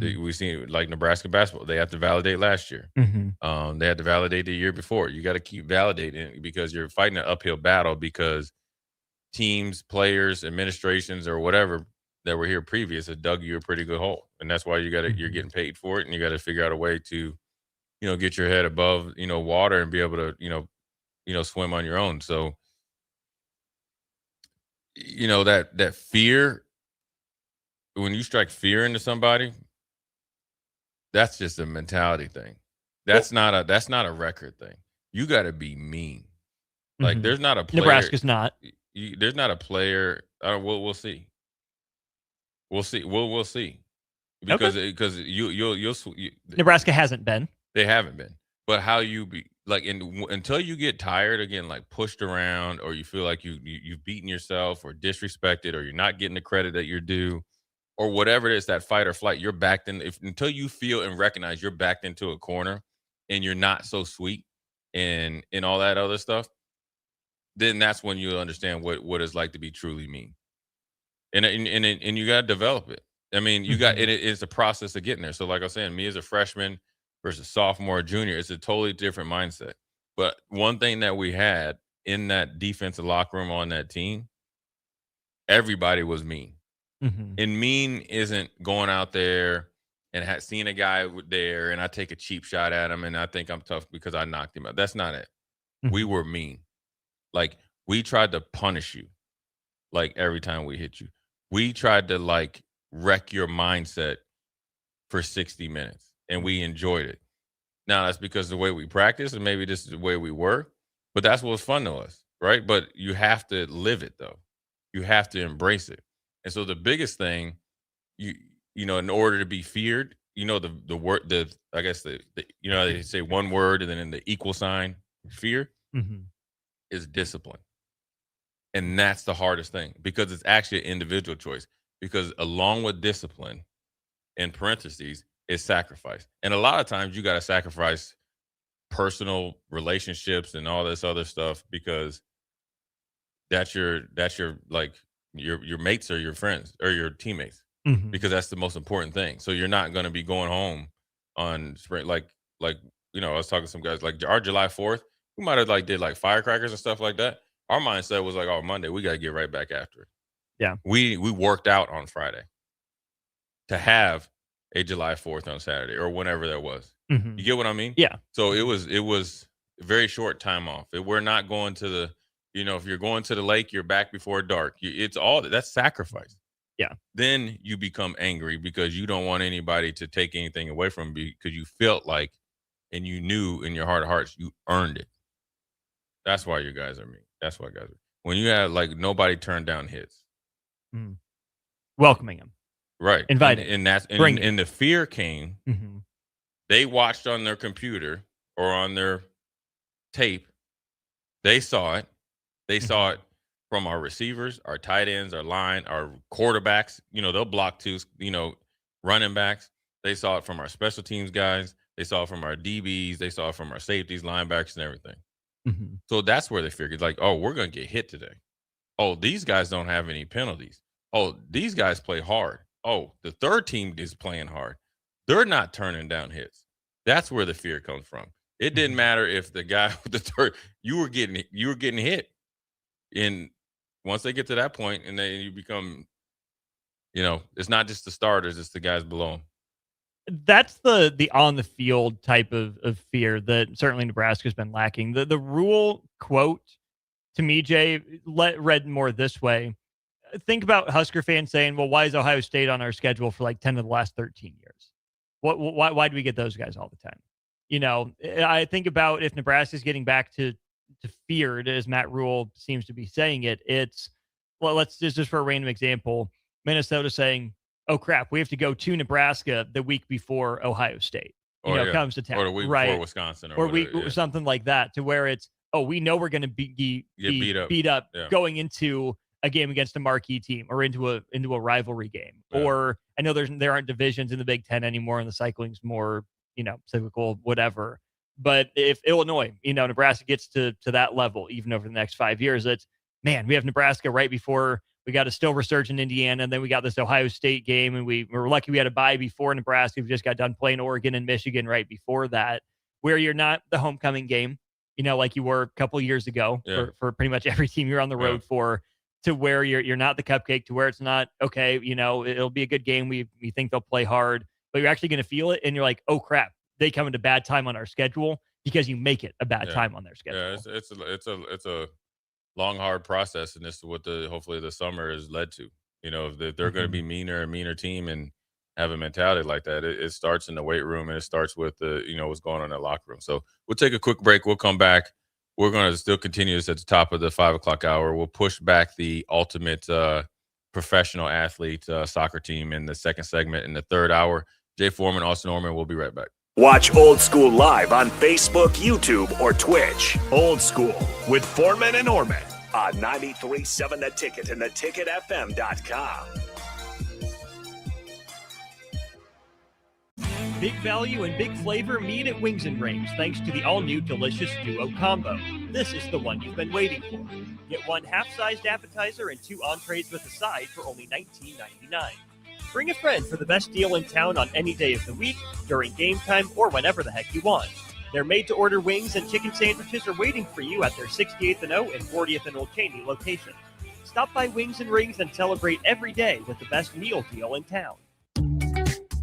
We've seen like Nebraska basketball. They have to validate last year. They had to validate the year before. You got to keep validating because you're fighting an uphill battle because teams, players, administrations, or whatever that were here previous had dug you a pretty good hole. And that's why you're getting paid for it. And you got to figure out a way to, get your head above, water and be able to, swim on your own. So, that fear, when you strike fear into somebody, that's just a mentality thing. That's not a record thing. You got to be mean. Like there's not a player. Nebraska's not. there's not a player. We'll see. We'll see. We'll see. Because Nebraska hasn't been. They haven't been. But how you be like until you get tired again, like pushed around, or you feel like you've beaten yourself or disrespected, or you're not getting the credit that you're due, or whatever it is, that fight or flight, you're backed in. Until you feel and recognize you're backed into a corner, and you're not so sweet and all that other stuff, then that's when you'll understand what it's like to be truly mean. And you got to develop it. I mean, you got it's a process of getting there. So like I was saying, me as a freshman versus sophomore, junior, it's a totally different mindset. But one thing that we had in that defensive locker room on that team, everybody was mean. And mean isn't going out there and seeing a guy there and I take a cheap shot at him and I think I'm tough because I knocked him out. That's not it. We were mean. Like, we tried to punish you, like, every time we hit you. We tried to, like, wreck your mindset for 60 minutes, and we enjoyed it. Now, that's because of the way we practice, and maybe this is the way we were, but that's what's fun to us, right? But you have to live it, though. You have to embrace it. And so the biggest thing, you know, in order to be feared, you know, the word, I guess you know, they say one word and then in the equal sign, fear, is discipline. And that's the hardest thing, because it's actually an individual choice. Because along with discipline, in parentheses, is sacrifice. And a lot of times you got to sacrifice personal relationships and all this other stuff, because that's your like your mates or your friends or your teammates, because that's the most important thing. So you're not going to be going home on spring, like, you know, I was talking to some guys, like our July 4th, we might have like did like firecrackers and stuff like that. Our mindset was like, oh, Monday, we got to get right back after it. Yeah. We worked out on Friday to have a July 4th on Saturday or whenever that was. You get what I mean? Yeah. So it was a very short time off. We're not going to the, you know, if you're going to the lake, you're back before dark. It's all that's sacrifice. Yeah. Then you become angry because you don't want anybody to take anything away from you, because you felt like, and you knew in your heart of hearts, you earned it. That's why you guys are mean. That's why guys are. When you have, like, nobody turned down hits. Welcoming them. Right. Inviting. And that's, and the fear came. They watched on their computer or on their tape. They saw it. They saw it from our receivers, our tight ends, our line, our quarterbacks. You know, they'll block too, you know, running backs. They saw it from our special teams guys. They saw it from our DBs. They saw it from our safeties, linebackers, and everything. So that's where they figured, like, oh, we're going to get hit today. Oh, these guys don't have any penalties. Oh, these guys play hard. Oh, the third team is playing hard. They're not turning down hits. That's where the fear comes from. It didn't matter if the guy with the third, you were getting hit. And once they get to that point, and then you become, you know, it's not just the starters, it's the guys below them. That's the on the field type of fear that certainly Nebraska's been lacking. The Rule quote to me, Jay, read more this way. Think about Husker fans saying, well, why is Ohio State on our schedule for like 10 of the last 13 years? Why do we get those guys all the time? You know, I think about if Nebraska's getting back to feared, as Matt Rule seems to be saying it, it's, well, let's just for a random example, Minnesota saying, oh crap, we have to go to Nebraska the week before Ohio State, comes to town, or the week before Wisconsin, or something like that, to where it's, oh, we know we're going to be beat up going into a game against a marquee team or into a rivalry game. Or I know there aren't divisions in the Big Ten anymore, and the cycling's more, you know, cyclical, whatever. But if Illinois, you know, Nebraska gets to that level, even over the next 5 years, it's, man, we have Nebraska right before we got a still resurgent Indiana, and then we got this Ohio State game, and we were lucky we had a bye before Nebraska. We just got done playing Oregon and Michigan right before that, where you're not the homecoming game, you know, like you were a couple years ago for pretty much every team you're on the road for, to where you're not the cupcake, to where it's not, okay, you know, it'll be a good game. We think they'll play hard, but you're actually going to feel it, and you're like, oh crap, they come into bad time on our schedule, because you make it a bad time on their schedule. Yeah, it's a long, hard process, and this is what hopefully the summer has led to. You know, if they're going to be a meaner team and have a mentality like that, it starts in the weight room, and it starts with what's going on in the locker room. So we'll take a quick break. We'll come back. we're going to still continue this at the top of the 5 o'clock hour. We'll push back the ultimate professional athlete soccer team in the second segment in the third hour. Jay Foreman, Austin Orman, we'll be right back. Watch Old School live on Facebook, YouTube, or Twitch. Old School with Foreman and Orman on 93.7 The Ticket and theticketfm.com. Big value and big flavor meet at Wings and Rings thanks to the all-new delicious Duo Combo. This is the one you've been waiting for. Get one half-sized appetizer and 2 entrees with a side for only $19.99. Bring a friend for the best deal in town on any day of the week, during game time, or whenever the heck you want. Their made-to-order wings and chicken sandwiches are waiting for you at their 68th and O and 40th and Old Cheney locations. Stop by Wings and Rings and celebrate every day with the best meal deal in town.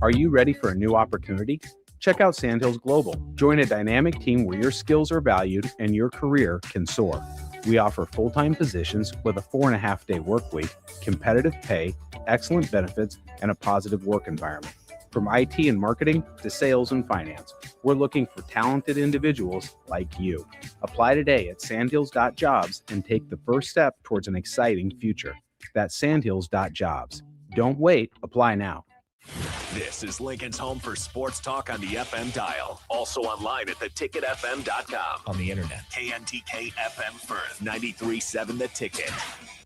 Are you ready for a new opportunity? Check out Sandhills Global. Join a dynamic team where your skills are valued and your career can soar. We offer full-time positions with a 4.5-day work week, competitive pay, excellent benefits, and a positive work environment. From IT and marketing to sales and finance, we're looking for talented individuals like you. Apply today at sandhills.jobs and take the first step towards an exciting future. That's sandhills.jobs. Don't wait. Apply now. This is Lincoln's home for sports talk on the FM dial. Also online at theticketfm.com. On the internet. KNTK FM Firth, 93.7 The Ticket.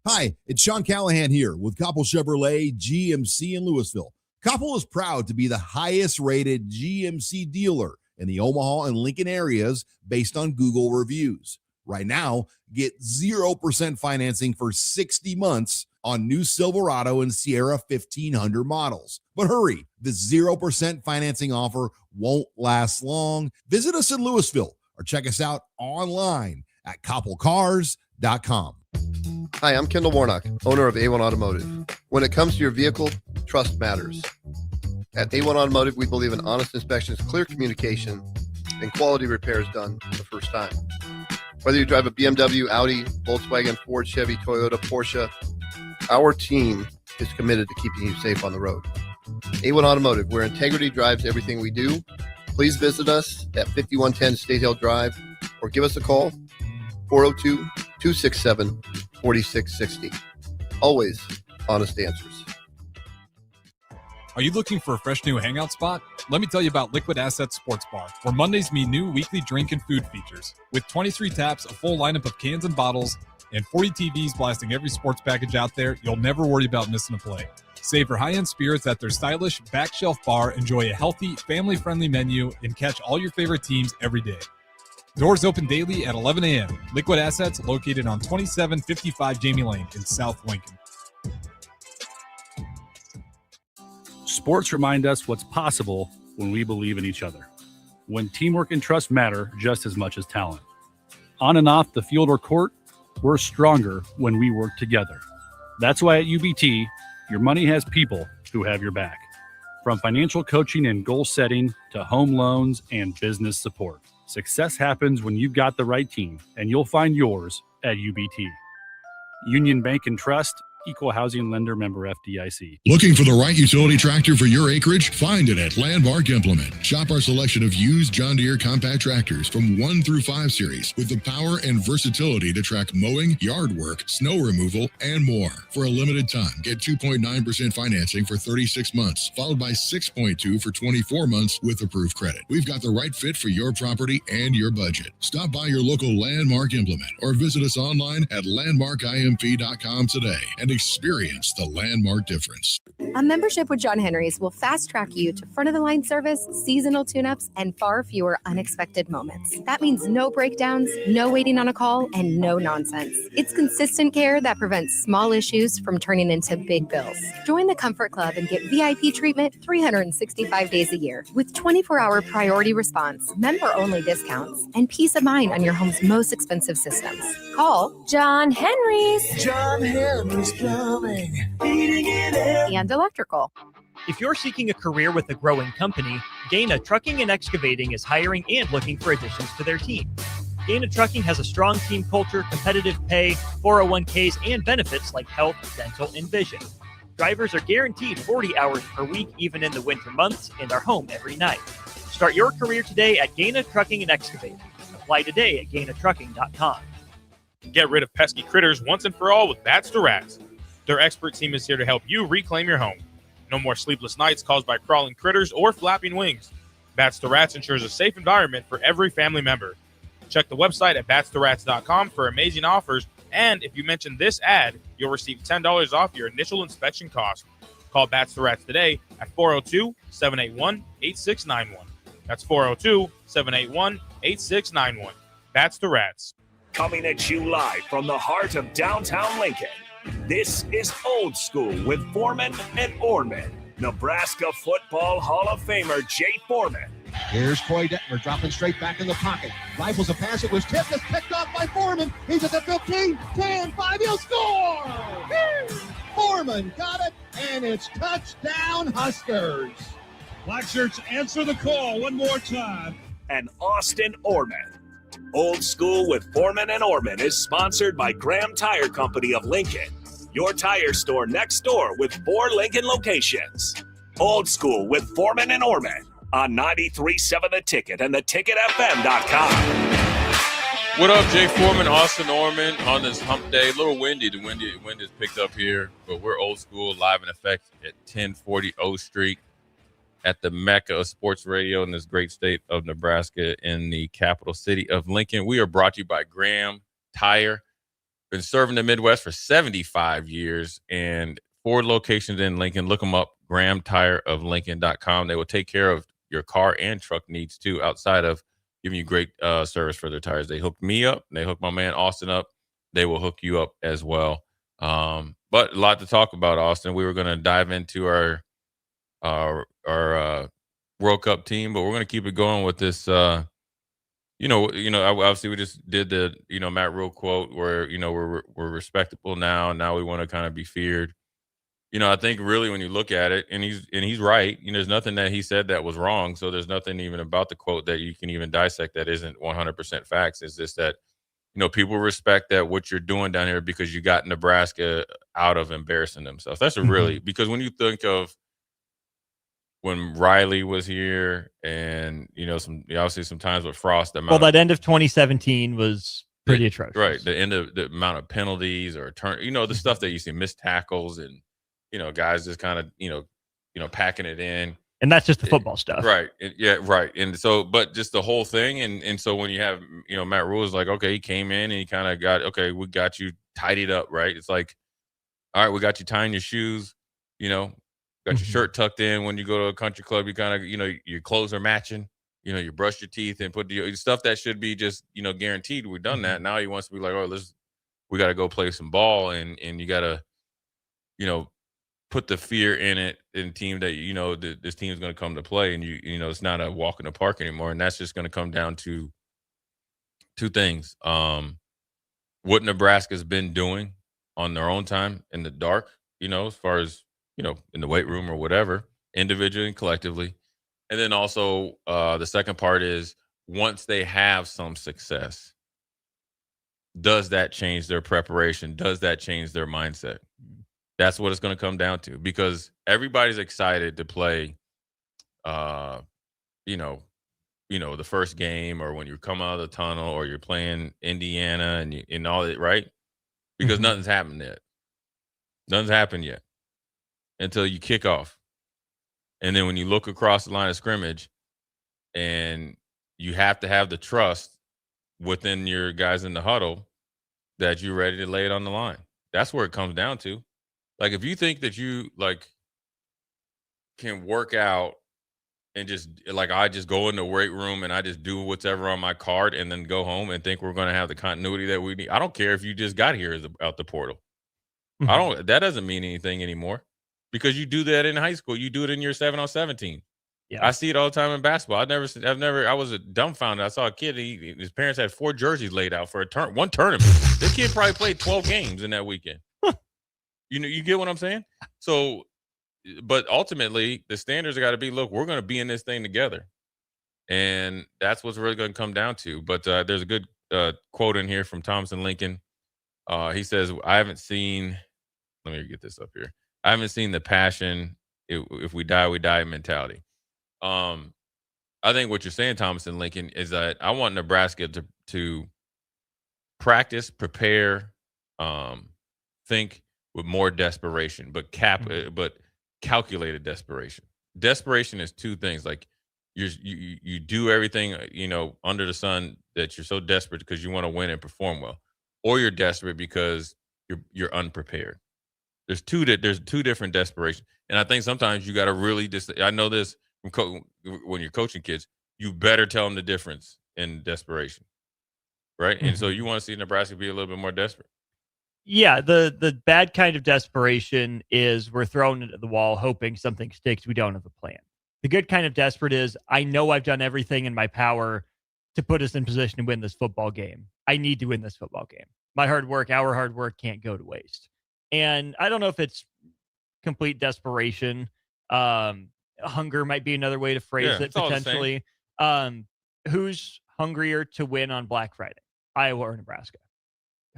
Hi, it's Sean Callahan here with Koppel Chevrolet GMC in Louisville. Koppel is proud to be the highest rated GMC dealer in the Omaha and Lincoln areas based on Google reviews. Right now, get 0% financing for 60 months on new Silverado and Sierra 1500 models. But hurry, the 0% financing offer won't last long. Visit us in Louisville or check us out online at koppelcars.com. Hi, I'm Kendall Warnock, owner of A1 Automotive. When it comes to your vehicle, trust matters. At A1 Automotive, we believe in honest inspections, clear communication, and quality repairs done the first time. Whether you drive a BMW, Audi, Volkswagen, Ford, Chevy, Toyota, Porsche, our team is committed to keeping you safe on the road. A1 Automotive, where integrity drives everything we do. Please visit us at 5110 State Hill Drive or give us a call, 402-267-4660. Always honest answers. Are you looking for a fresh new hangout spot? Let me tell you about Liquid Assets Sports Bar, where Mondays meet new weekly drink and food features. With 23 taps, a full lineup of cans and bottles, and 40 TVs blasting every sports package out there, you'll never worry about missing a play. Savor high-end spirits at their stylish back shelf bar, enjoy a healthy, family-friendly menu, and catch all your favorite teams every day. Doors open daily at 11 a.m. Liquid Assets located on 2755 Jamie Lane in South Lincoln. Sports remind us what's possible when we believe in each other, when teamwork and trust matter just as much as talent. On and off the field or court, we're stronger when we work together. That's why at UBT, your money has people who have your back. From financial coaching and goal setting to home loans and business support. Success happens when you've got the right team, and you'll find yours at UBT. Union Bank and Trust, Equal Housing Lender, member FDIC. Looking for the right utility tractor for your acreage? Find it at Landmark Implement. Shop our selection of used John Deere compact tractors from 1 through 5 series with the power and versatility to track mowing, yard work, snow removal, and more. For a limited time, get 2.9% financing for 36 months, followed by 6.2 for 24 months with approved credit. We've got the right fit for your property and your budget. Stop by your local Landmark Implement or visit us online at landmarkimp.com today and experience the Landmark difference. A membership with John Henry's will fast track you to front of the line service, seasonal tune-ups, and far fewer unexpected moments. That means no breakdowns, no waiting on a call, and no nonsense. It's consistent care that prevents small issues from turning into big bills. Join the Comfort Club and get VIP treatment 365 days a year with 24-hour priority response, member-only discounts, and peace of mind on your home's most expensive systems. Call John Henry's. John Henry's Plumbing, Heating and Air, and Electrical. If you're seeking a career with a growing company, Gaina Trucking and Excavating is hiring and looking for additions to their team. Gaina Trucking has a strong team culture, competitive pay, 401ks, and benefits like health, dental, and vision. Drivers are guaranteed 40 hours per week, even in the winter months, and are home every night. Start your career today at Gaina Trucking and Excavating. Apply today at gainatrucking.com. Get rid of pesky critters once and for all with Bats to Rats. Their expert team is here to help you reclaim your home. No more sleepless nights caused by crawling critters or flapping wings. Bats to Rats ensures a safe environment for every family member. Check the website at batstoRats.com for amazing offers, and if you mention this ad, you'll receive $10 off your initial inspection cost. Call Bats to Rats today at 402-781-8691. That's 402-781-8691. Bats to Rats. Coming at you live from the heart of downtown Lincoln. This is Old School with Foreman and Orman. Nebraska Football Hall of Famer Jay Foreman. Here's Coy Detmer dropping straight back in the pocket. Rifles a pass. It was tipped. It's picked off by Foreman. He's at the 15, 10, 5. He'll score! Foreman got it, and it's touchdown Huskers. Black Shirts answer the call one more time. And Austin Orman. Old School with Foreman and Orman is sponsored by Graham Tire Company of Lincoln. Your tire store next door with 4 Lincoln locations. Old School with Foreman and Orman on 93.7 The Ticket and theticketfm.com. What up, Jay Foreman, Austin Orman on this hump day. A little windy. The wind is picked up here, but we're Old School live in effect at 1040 O Street at the Mecca of sports radio in this great state of Nebraska in the capital city of Lincoln. We are brought to you by Graham Tire. Been serving the Midwest for 75 years and 4 locations in Lincoln. Look them up, GrahamTireOfLincoln.com. They will take care of your car and truck needs too, outside of giving you great service for their tires. They hooked me up. They hooked my man Austin up. They will hook you up as well. But a lot to talk about, Austin. We were going to dive into our World Cup team, but we're going to keep it going with this. Obviously we just did the Matt Rule quote where we're respectable now. Now we want to kind of be feared. I think really when you look at it, and he's right. There's nothing that he said that was wrong. So there's nothing even about the quote that you can even dissect that isn't 100% facts. It's just that people respect that what you're doing down here because you got Nebraska out of embarrassing themselves. That's really because when you think of when Riley was here and, obviously some times with Frost. That end of 2017 was pretty atrocious. Right. The end of the amount of penalties or the stuff that you see, missed tackles and, guys just kind of, packing it in. And that's just the football stuff. Right. Yeah, right. And so, but just the whole thing. And so when you have, Matt Rule is like, okay, he came in and he kind of got, okay, we got you tidied up, right? It's like, all right, we got you tying your shoes, got your shirt tucked in. When you go to a country club, you kind of, your clothes are matching. You brush your teeth and put the stuff that should be just, guaranteed. We've done that. Now he wants to be like, oh, we got to go play some ball, and you got to, put the fear in it in team that this team is going to come to play, and it's not a walk in the park anymore, and that's just going to come down to 2 things: what Nebraska's been doing on their own time in the dark, as far as in the weight room or whatever, individually and collectively. And then also the second part is once they have some success, does that change their preparation? Does that change their mindset? That's what it's going to come down to, because everybody's excited to play, the first game, or when you come out of the tunnel, or you're playing Indiana and all that, right? Because nothing's happened yet. Nothing's happened yet until you kick off. And then when you look across the line of scrimmage, and you have to have the trust within your guys in the huddle that you're ready to lay it on the line. That's where it comes down to. Like, if you think that you can work out and just I just go in the weight room and I just do whatever on my card and then go home and think we're going to have the continuity that we need. I don't care if you just got here out the portal. That doesn't mean anything anymore, because you do that in high school. You do it in your 7-on-7 team. Yeah. I see it all the time in basketball. I was dumbfounded. I saw a kid, his parents had 4 jerseys laid out for one tournament. This kid probably played 12 games in that weekend. You get what I'm saying? So, but ultimately the standards are got to be, look, we're going to be in this thing together. And that's what's really going to come down to. But there's a good quote in here from Thompson Lincoln. He says, I haven't seen, let me get this up here. I haven't seen the passion, if we die, we die mentality. I think what you're saying, Thompson Lincoln, is that I want Nebraska to practice, prepare, think with more desperation, but calculated desperation. Desperation is two things. Like you do everything, under the sun that you're so desperate because you want to win and perform well, or you're desperate because you're unprepared. There's two different desperations. And I think sometimes you got to really I know this from when you're coaching kids, you better tell them the difference in desperation. Right. And so you want to see Nebraska be a little bit more desperate. Yeah, the bad kind of desperation is we're thrown into the wall hoping something sticks. We don't have a plan. The good kind of desperate is I know I've done everything in my power to put us in position to win this football game. I need to win this football game. My hard work, our hard work can't go to waste. And I don't know if it's complete desperation. Hunger might be another way to phrase it potentially. Who's hungrier to win on Black Friday? Iowa or Nebraska?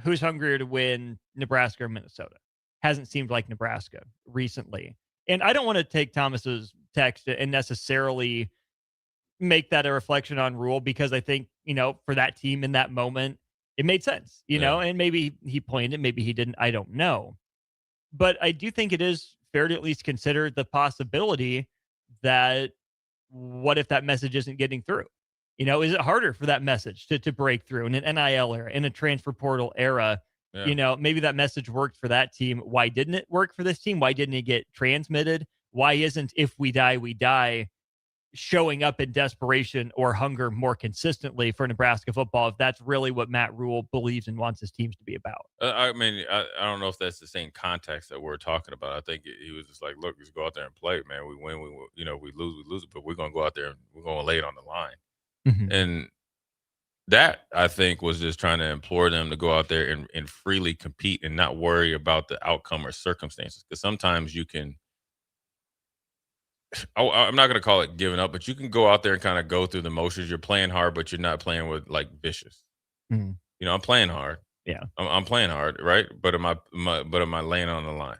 Who's hungrier to win, Nebraska or Minnesota? Hasn't seemed like Nebraska recently. And I don't want to take Thomas's text and necessarily make that a reflection on Rule, because I think, for that team in that moment, it made sense, and maybe he planned it, maybe he didn't. I don't know. But I do think it is fair to at least consider the possibility that what if that message isn't getting through? Is it harder for that message to break through in an NIL era, in a transfer portal era? Yeah. Maybe that message worked for that team. Why didn't it work for this team? Why didn't it get transmitted? Why isn't "if we die, we die" showing up in desperation or hunger more consistently for Nebraska football, if that's really what Matt Rule believes and wants his teams to be about? I mean, I don't know if that's the same context that we're talking about. I think he was just like, look, just go out there and play, man. We win, we lose, but we're going to go out there and we're going to lay it on the line. And that, I think, was just trying to implore them to go out there and freely compete and not worry about the outcome or circumstances. Because sometimes you can, I'm not going to call it giving up, but you can go out there and kind of go through the motions. You're playing hard, but you're not playing with vicious. I'm playing hard. Yeah, I'm playing hard, right? But am I laying on the line?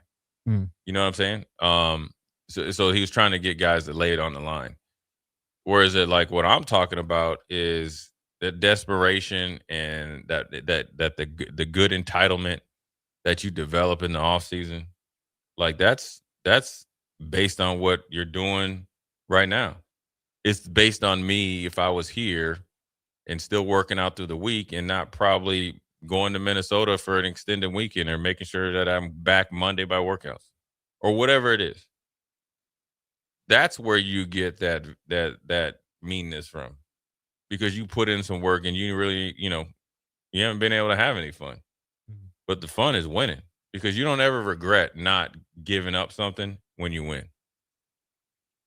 You know what I'm saying? So he was trying to get guys to lay it on the line. Whereas what I'm talking about is the desperation and that the good entitlement that you develop in the off season, that's based on what you're doing right now. It's based on me if I was here and still working out through the week and not probably going to Minnesota for an extended weekend or making sure that I'm back Monday by workouts or whatever it is. That's where you get that meanness from, because you put in some work and you really, you haven't been able to have any fun. But the fun is winning, because you don't ever regret not giving up something when you win.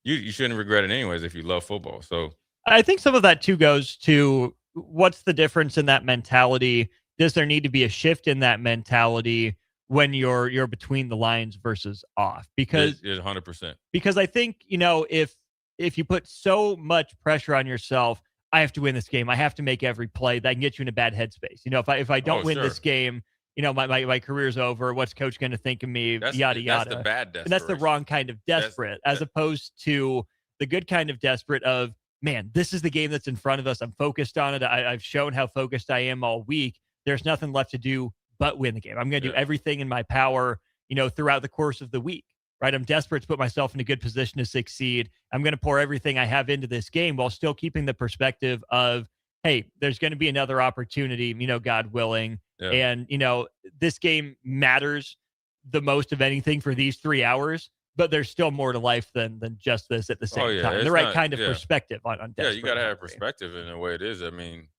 You shouldn't regret it anyways if you love football. So I think some of that too goes to what's the difference in that mentality? Does there need to be a shift in that mentality when you're between the lines versus off? Because it's 100%. Because I think, if you put so much pressure on yourself, I have to win this game, I have to make every play, that can get you in a bad headspace. If I don't win this game, my career's over. What's coach going to think of me? Yada, yada. That's the bad desperation. And that's the wrong kind of desperate, as opposed to the good kind of desperate of, man, this is the game that's in front of us. I'm focused on it. I've shown how focused I am all week. There's nothing left to do but win the game. I'm going to do everything in my power, throughout the course of the week, right? I'm desperate to put myself in a good position to succeed. I'm going to pour everything I have into this game while still keeping the perspective of, hey, there's going to be another opportunity, God willing. Yeah. And, this game matters the most of anything for these 3 hours, but there's still more to life than just this at the same time. The right kind of perspective on you got to have perspective in the way it is. I mean,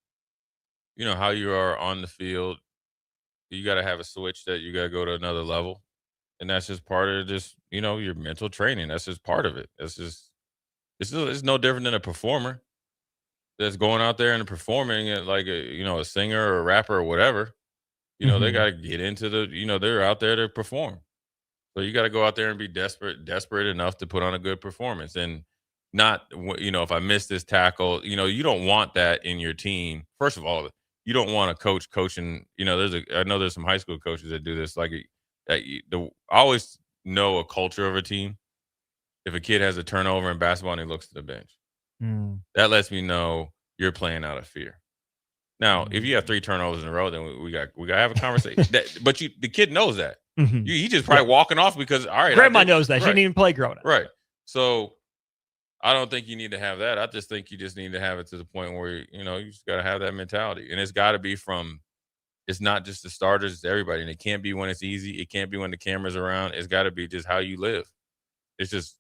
how you are on the field, you got to have a switch that you got to go to another level. And that's just part of just, your mental training. That's just part of it. It's no different than a performer that's going out there and performing at a singer or a rapper or whatever. They got to get into they're out there to perform. So you got to go out there and be desperate enough to put on a good performance, and not, if I miss this tackle, you don't want that in your team. First of all, you don't want a coach coaching, I know there's some high school coaches that do this. I always know a culture of a team. If a kid has a turnover in basketball and he looks to the bench, that lets me know you're playing out of fear. Now, if you have 3 turnovers in a row, then we got to have a conversation. But the kid knows that. Mhm. He just probably walking off because, all right. Grandma knows that. She didn't even play growing up. Right. So I don't think you need to have that. I just think you just need to have it to the point where, you just got to have that mentality. And it's got to be it's not just the starters, it's everybody. And it can't be when it's easy. It can't be when the camera's around. It's got to be just how you live. It's just,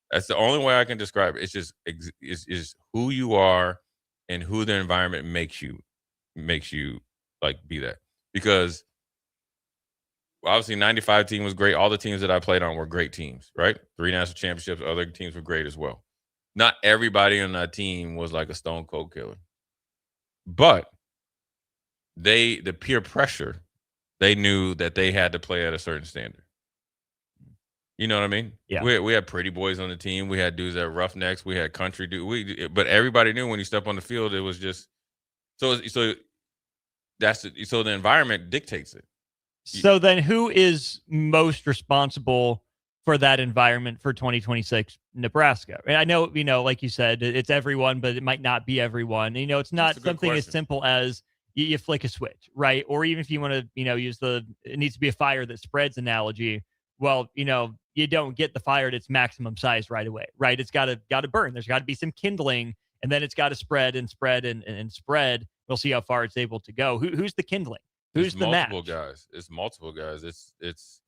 that's the only way I can describe it. It's just, it's who you are and who the environment makes you like be that. Because obviously 95 team was great. All the teams that I played on were great teams, right? 3 national championships. Other teams were great as well. Not everybody on that team was like a stone cold killer. But the peer pressure, they knew that they had to play at a certain standard. You know what I mean? Yeah. We had pretty boys on the team. We had dudes that were roughnecks. We had country dudes. But everybody knew when you step on the field, it was just so the environment dictates it. So then who is most responsible for that environment for 2026 Nebraska? And I know, like you said, it's everyone, but it might not be everyone. It's not something as simple as you flick a switch, right? Or even if you want to, use it needs to be a fire that spreads analogy. Well, you don't get the fire at its maximum size right away, right? It's got to burn. There's got to be some kindling, and then it's got to spread and spread and spread. We'll see how far it's able to go. Who's the kindling? Who's the match? It's multiple guys. It's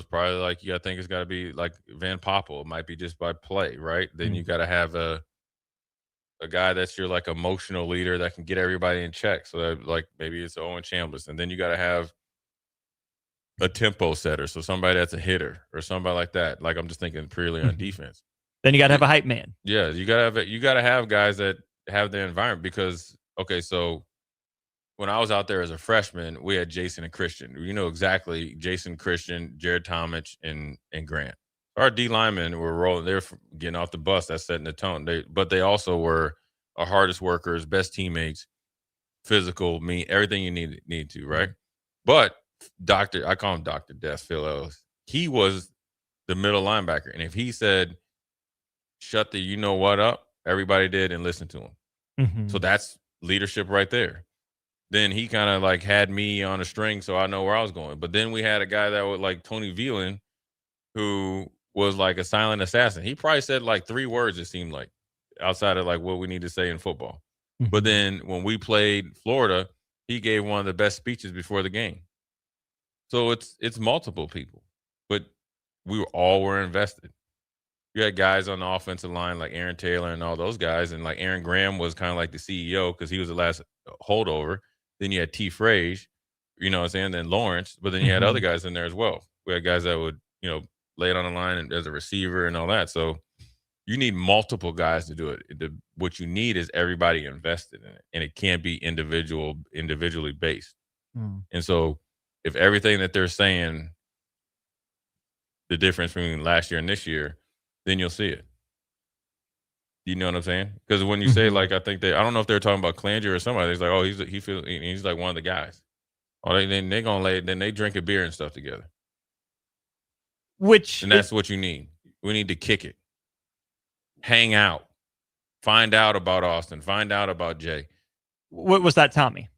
probably like, I think it's got to be like Van Poppel. It might be just by play, right? Then you got to have a guy that's your like emotional leader that can get everybody in check. So that like maybe it's Owen Chambliss, and then you got to have a tempo setter, so somebody that's a hitter or somebody like that. Like I'm just thinking purely on defense. Then you got to have a hype man. Yeah, you got to have guys that have the environment because so when I was out there as a freshman, we had Jason and Christian. Exactly Jason, Christian, Jared Tomich, and Grant. Our D linemen were rolling. They're getting off the bus. That's setting the tone. But they also were our hardest workers, best teammates, physical, everything you need to, right? But I call him Dr. Death, Phil Ellis. He was the middle linebacker. And if he said, shut the you-know-what up, everybody did and listened to him. Mm-hmm. So that's leadership right there. Then he kind of like had me on a string so I know where I was going. But then we had a guy that was like Tony Veland, who was like a silent assassin. He probably said like 3 words, it seemed like, outside of like what we need to say in football. Mm-hmm. But then when we played Florida, he gave one of the best speeches before the game. So it's multiple people, but we all were invested. You had guys on the offensive line like Aaron Taylor and all those guys, and like Aaron Graham was kind of like the CEO because he was the last holdover. Then you had T. Frage, you know what I'm saying, then Lawrence, but then you had other guys in there as well. We had guys that would, lay it on the line as a receiver and all that. So you need multiple guys to do it. What you need is everybody invested in it, and it can't be individually based. And so if everything that they're saying, the difference between last year and this year, then you'll see it. You know what I'm saying? Because when you say, like, I don't know if they're talking about Klanger or somebody. It's like, oh, he's like one of the guys. Oh, they gonna lay, then they drink a beer and stuff together. And that's what you need. We need to kick it, hang out, find out about Austin, find out about Jay. What was that, Tommy?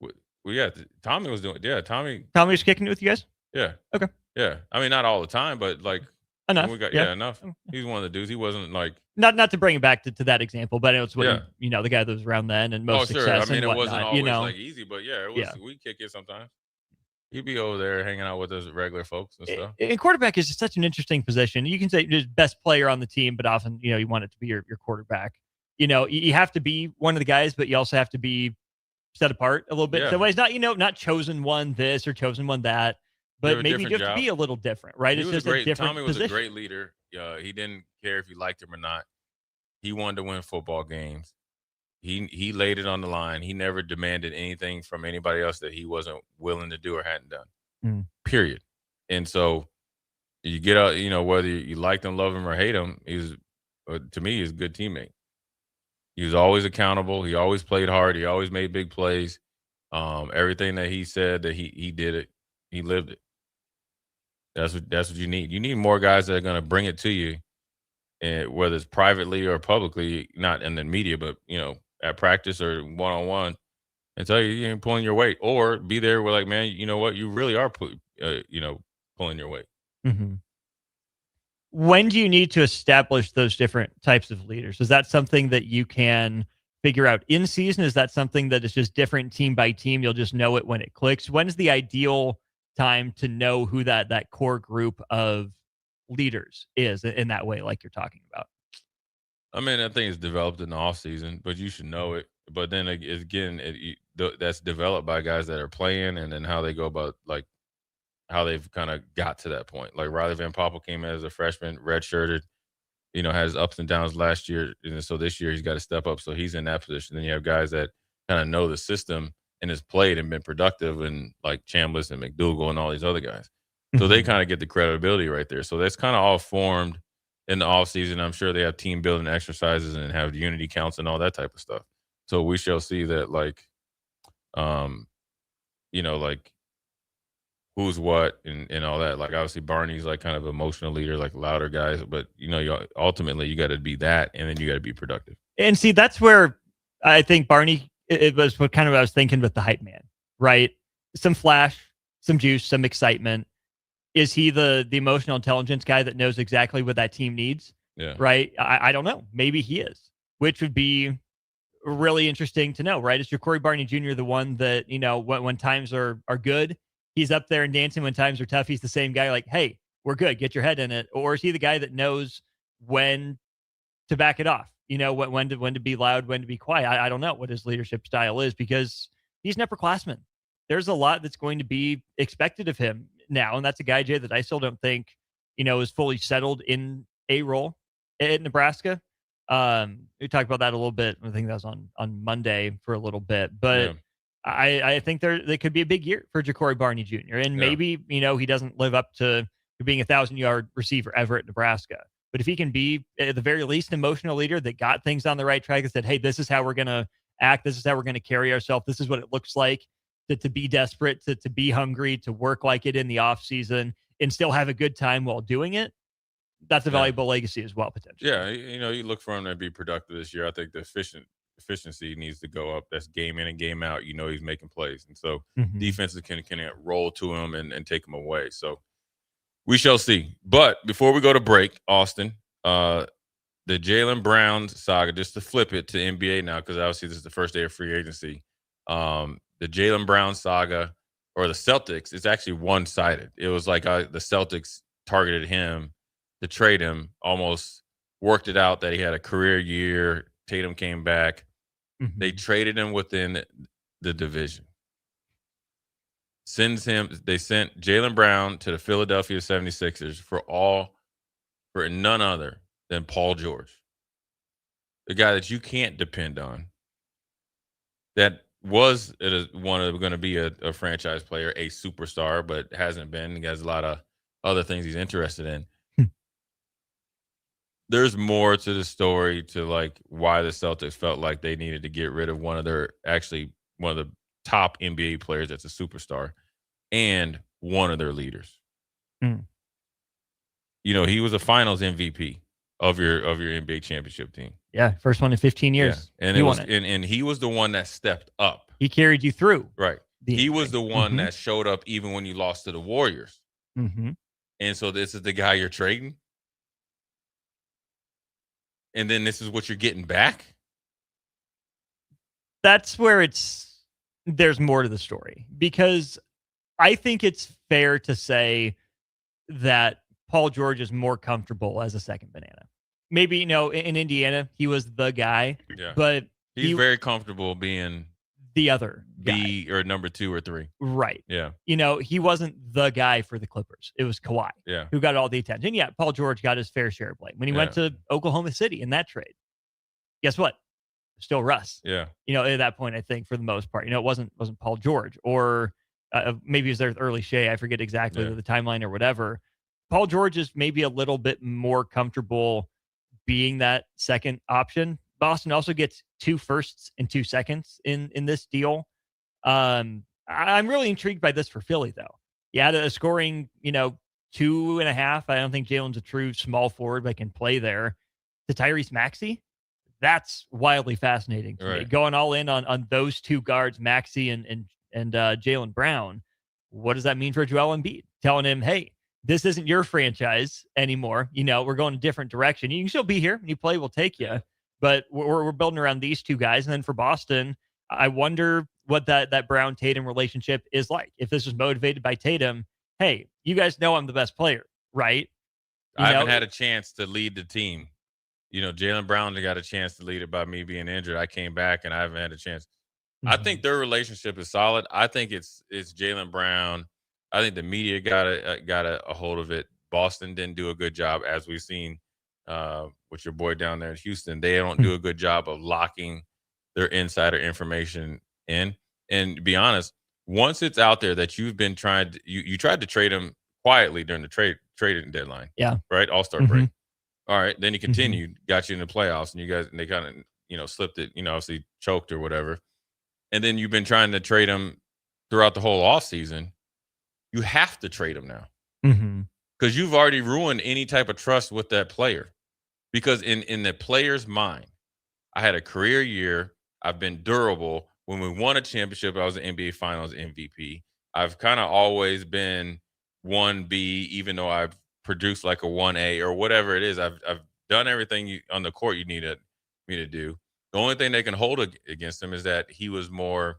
Well, yeah, Tommy was doing. Yeah, Tommy was kicking it with you guys. Yeah. Okay. Yeah, I mean, not all the time, but like enough. Enough. He's one of the dudes. He wasn't like not to bring it back to that example, but it was when the guy that was around then and most success. I mean, and it wasn't whatnot, always like easy, but it was. We kick it sometimes. He'd be over there hanging out with us regular folks and stuff. And quarterback is just such an interesting position. You can say just best player on the team, but often you want it to be your quarterback. You have to be one of the guys, but you also have to be set apart a little bit. Yeah. So it's not not chosen one this or chosen one that, but maybe you have to be a little different, right? It's just a different Tommy was position. a great leader. He didn't care if you liked him or not. He wanted to win football games. He laid it on the line. He never demanded anything from anybody else that he wasn't willing to do or hadn't done. Period. And so you get out, whether you liked him, love him, or hate him, to me, he's a good teammate. He was always accountable. He always played hard. He always made big plays. Everything that he said that he did it, he lived it. That's what you need. You need more guys that are going to bring it to you, and whether it's privately or publicly, not in the media, but at practice or one-on-one and tell you you ain't pulling your weight, or be there with like, man, you know what? You really are, pulling your weight. Mm-hmm. When do you need to establish those different types of leaders? Is that something that you can figure out in season? Is that something that is just different team by team? You'll just know it when it clicks. When's the ideal time to know who that core group of leaders is in that way, like you're talking about? I mean, I think it's developed in the off season, but you should know it. But then again, that's developed by guys that are playing, and then how they go about like how they've kind of got to that point. Like Riley Van Poppel came in as a freshman, redshirted, has ups and downs last year, and so this year he's got to step up. So he's in that position. Then you have guys that kind of know the system and has played and been productive, and like Chambliss and McDougal and all these other guys. So they kind of get the credibility right there. So that's kind of all formed in the off season. I'm sure they have team building exercises and have unity counts and all that type of stuff. So we shall see that, like, like who's what and all that. Like obviously Barney's like kind of emotional leader, like louder guys, but ultimately you got to be that, and then you got to be productive. And see, that's where I think Barney, it was what kind of I was thinking with the hype man, right? Some flash, some juice, some excitement. Is he the emotional intelligence guy that knows exactly what that team needs? Yeah. Right. I don't know. Maybe he is, which would be really interesting to know, right? Is Ja'Cory Barney Jr. the one that, when times are good, he's up there and dancing. When times are tough, he's the same guy like, hey, we're good. Get your head in it. Or is he the guy that knows when to back it off? When to be loud, when to be quiet. I don't know what his leadership style is, because he's an upperclassman. There's a lot that's going to be expected of him now. And that's a guy, Jay, that I still don't think, is fully settled in a role at Nebraska. We talked about that a little bit. I think that was on Monday for a little bit, but yeah. I think there could be a big year for Ja'Cory Barney Jr. And maybe, he doesn't live up to being 1,000-yard receiver ever at Nebraska. But if he can be, at the very least, an emotional leader that got things on the right track and said, hey, this is how we're going to act. This is how we're going to carry ourselves. This is what it looks like to be desperate, to be hungry, to work like it in the off season and still have a good time while doing it. That's a valuable legacy as well, potentially. Yeah. You look for him to be productive this year. I think the efficiency needs to go up. That's game in and game out. He's making plays. And so defenses can roll to him and take him away. So we shall see. But before we go to break, Austin, the Jaylen Brown saga, just to flip it to NBA now, because obviously this is the first day of free agency. The Jaylen Brown saga, or the Celtics, it's actually one-sided. It was like the Celtics targeted him to trade him, almost worked it out that he had a career year. Tatum came back. They traded him within the division. They sent Jaylen Brown to the Philadelphia 76ers for none other than Paul George, the guy that you can't depend on, that was going to be a franchise player, a superstar, but hasn't been. He has a lot of other things he's interested in. There's more to the story to like why the Celtics felt like they needed to get rid of one of the top NBA players that's a superstar and one of their leaders. He was a finals MVP of your NBA championship team. Yeah, first one in 15 years. Yeah. And he was the one that stepped up. He carried you through. Right. He was the one that showed up even when you lost to the Warriors. And so this is the guy you're trading. And then this is what you're getting back. That's where there's more to the story, because I think it's fair to say that Paul George is more comfortable as a second banana. Maybe, in Indiana, he was the guy, but he's very comfortable being the other B or number 2 or 3. Right. Yeah. He wasn't the guy for the Clippers. It was Kawhi who got all the attention. Yeah, Paul George got his fair share of blame. When he went to Oklahoma City in that trade, guess what? Still Russ. Yeah. At that point, I think for the most part, it wasn't Paul George, or maybe it was their early Shea. I forget exactly the timeline or whatever. Paul George is maybe a little bit more comfortable being that second option. Boston also gets 2 firsts and 2 seconds in this deal. I'm really intrigued by this for Philly, though. You had a scoring, 2.5. I don't think Jalen's a true small forward that can play there. To Tyrese Maxey, That's wildly fascinating to me. Right. Going all in on those two guards, Maxey and Jaylen Brown. What does that mean for Joel Embiid? Telling him, hey, this isn't your franchise anymore. We're going a different direction. You can still be here. You play, we'll take you. But we're building around these two guys. And then for Boston, I wonder what that Brown-Tatum relationship is like. If this was motivated by Tatum, hey, you guys know I'm the best player, right? I haven't had a chance to lead the team. Jaylen Brown got a chance to lead it by me being injured. I came back and I haven't had a chance. Mm-hmm. I think their relationship is solid. I think it's Jaylen Brown. I think the media got a hold of it. Boston didn't do a good job, as we've seen with your boy down there in Houston. They don't do a good job of locking their insider information in. And to be honest, once it's out there that you've been you tried to trade him quietly during the trading deadline. Yeah. Right? All-Star break. All right. Then he continued, got you in the playoffs, and they kind of, slipped it, obviously choked or whatever. And then you've been trying to trade him throughout the whole offseason. You have to trade him now. Because you've already ruined any type of trust with that player. Because in the player's mind, I had a career year. I've been durable. When we won a championship, I was an NBA Finals MVP. I've kind of always been 1B, even though I've produced like a 1A or whatever it is. I've done everything on the court you needed me to do. The only thing they can hold against him is that he was more,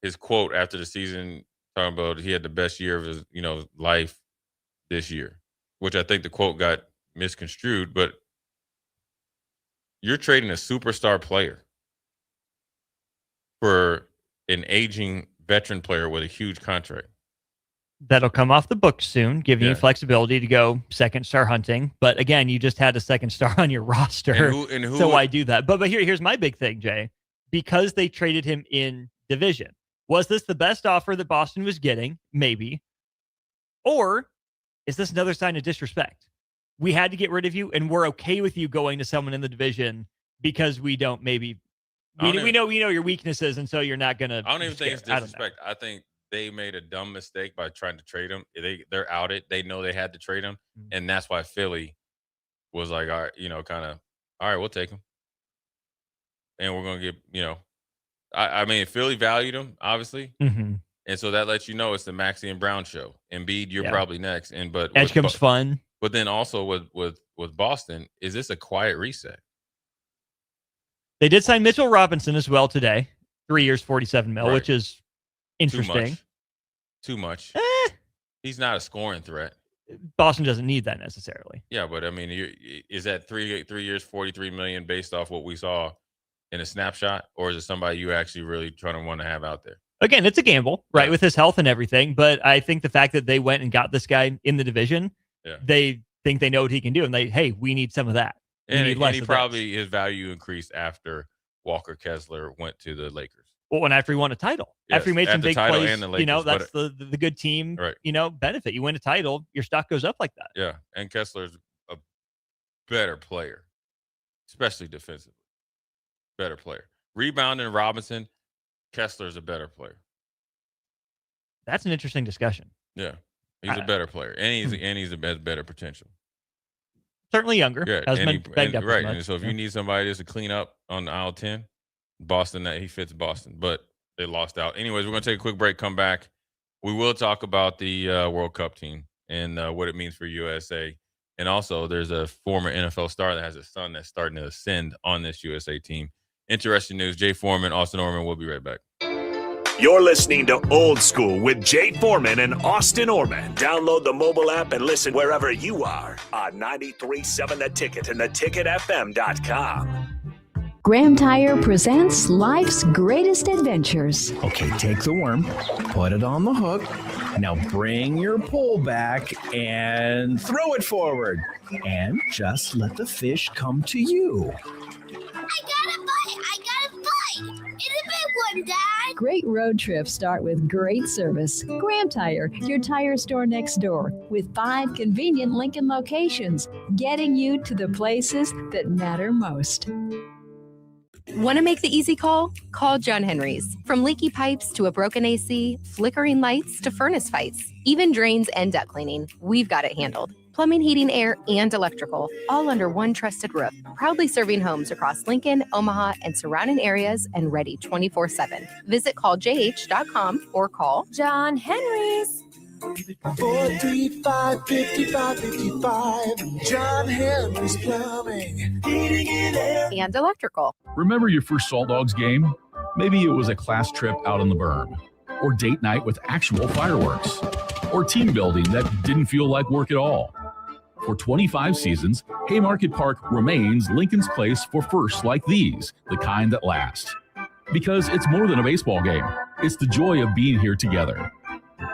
his quote after the season, talking about he had the best year of his, life this year, which I think the quote got misconstrued. But you're trading a superstar player for an aging veteran player with a huge contract. That'll come off the books soon, giving you flexibility to go second star hunting. But again, you just had a second star on your roster. And who so why do that? But here's my big thing, Jay. Because they traded him in division. Was this the best offer that Boston was getting? Maybe. Or is this another sign of disrespect? We had to get rid of you, and we're okay with you going to someone in the division because we don't maybe we know your weaknesses, and so you're not gonna. I don't even think it's disrespect. I think they made a dumb mistake by trying to trade him. They're outed. They know they had to trade him, and that's why Philly was like, all right, kind of, all right, we'll take him, and we're gonna get, I mean, Philly valued him obviously, and so that lets you know it's the Maxey and Brown show. Embiid, you're probably next, but Edge comes fun. But then also with Boston, is this a quiet reset? They did sign Mitchell Robinson as well today. 3 years, $47 million, which is interesting. Too much. He's not a scoring threat. Boston doesn't need that necessarily. Yeah, but I mean, is that 3 years, $43 million based off what we saw in a snapshot, or is it somebody you actually really trying to want to have out there? Again, it's a gamble, right, with his health and everything. But I think the fact that they went and got this guy in the division, they think they know what he can do, and we need some of that. And he probably, his value increased after Walker Kessler went to the Lakers. Well, and after he won a title, after he made some big plays, and the Lakers, that's the good team, benefit. You win a title, your stock goes up like that. Yeah, and Kessler's a better player, especially defensively. Better player. Rebounding Robinson, Kessler's a better player. That's an interesting discussion. Yeah, he's a better player, and he's has better potential. Certainly younger. Yeah, hasn't been begged up as much. And so if you need somebody just to clean up on the aisle 10, Boston, that he fits Boston, but they lost out. Anyways, we're going to take a quick break, come back. We will talk about the World Cup team and what it means for USA. And also, there's a former NFL star that has a son that's starting to ascend on this USA team. Interesting news. Jay Foreman, Austin Orman. We'll be right back. You're listening to Old School with Jay Foreman and Austin Orman. Download the mobile app and listen wherever you are on 93.7 The Ticket and theticketfm.com. Graham Tire presents life's greatest adventures. Okay, take the worm, put it on the hook. Now bring your pole back and throw it forward. And just let the fish come to you. I got a bite! It's a big one, Dad! Great road trips start with great service. Graham Tire, your tire store next door, with 5 convenient Lincoln locations, getting you to the places that matter most. Want to make the easy call? Call John Henry's. From leaky pipes to a broken AC, flickering lights to furnace fights, even drains and duct cleaning, we've got it handled. Plumbing, heating, air, and electrical, all under one trusted roof. Proudly serving homes across Lincoln, Omaha, and surrounding areas and ready 24/7. Visit calljh.com or call John Henry's. 435-5555. John Henry's Plumbing, Heating, and Air. And electrical. Remember your first Salt Dogs game? Maybe it was a class trip out on the burn, or date night with actual fireworks, or team building that didn't feel like work at all. For 25 seasons, Haymarket Park remains Lincoln's place for firsts like these, the kind that last. Because it's more than a baseball game. It's the joy of being here together.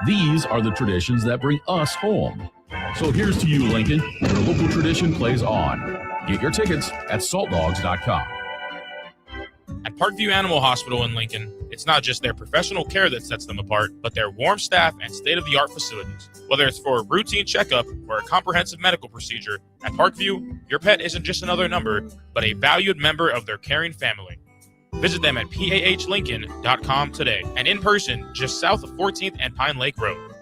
These are the traditions that bring us home. So here's to you, Lincoln, where local tradition plays on. Get your tickets at saltdogs.com. At Parkview Animal Hospital in Lincoln, it's not just their professional care that sets them apart, but their warm staff and state-of-the-art facilities. Whether it's for a routine checkup or a comprehensive medical procedure, at Parkview, your pet isn't just another number, but a valued member of their caring family. Visit them at pahlincoln.com today and in person just south of 14th and Pine Lake Road.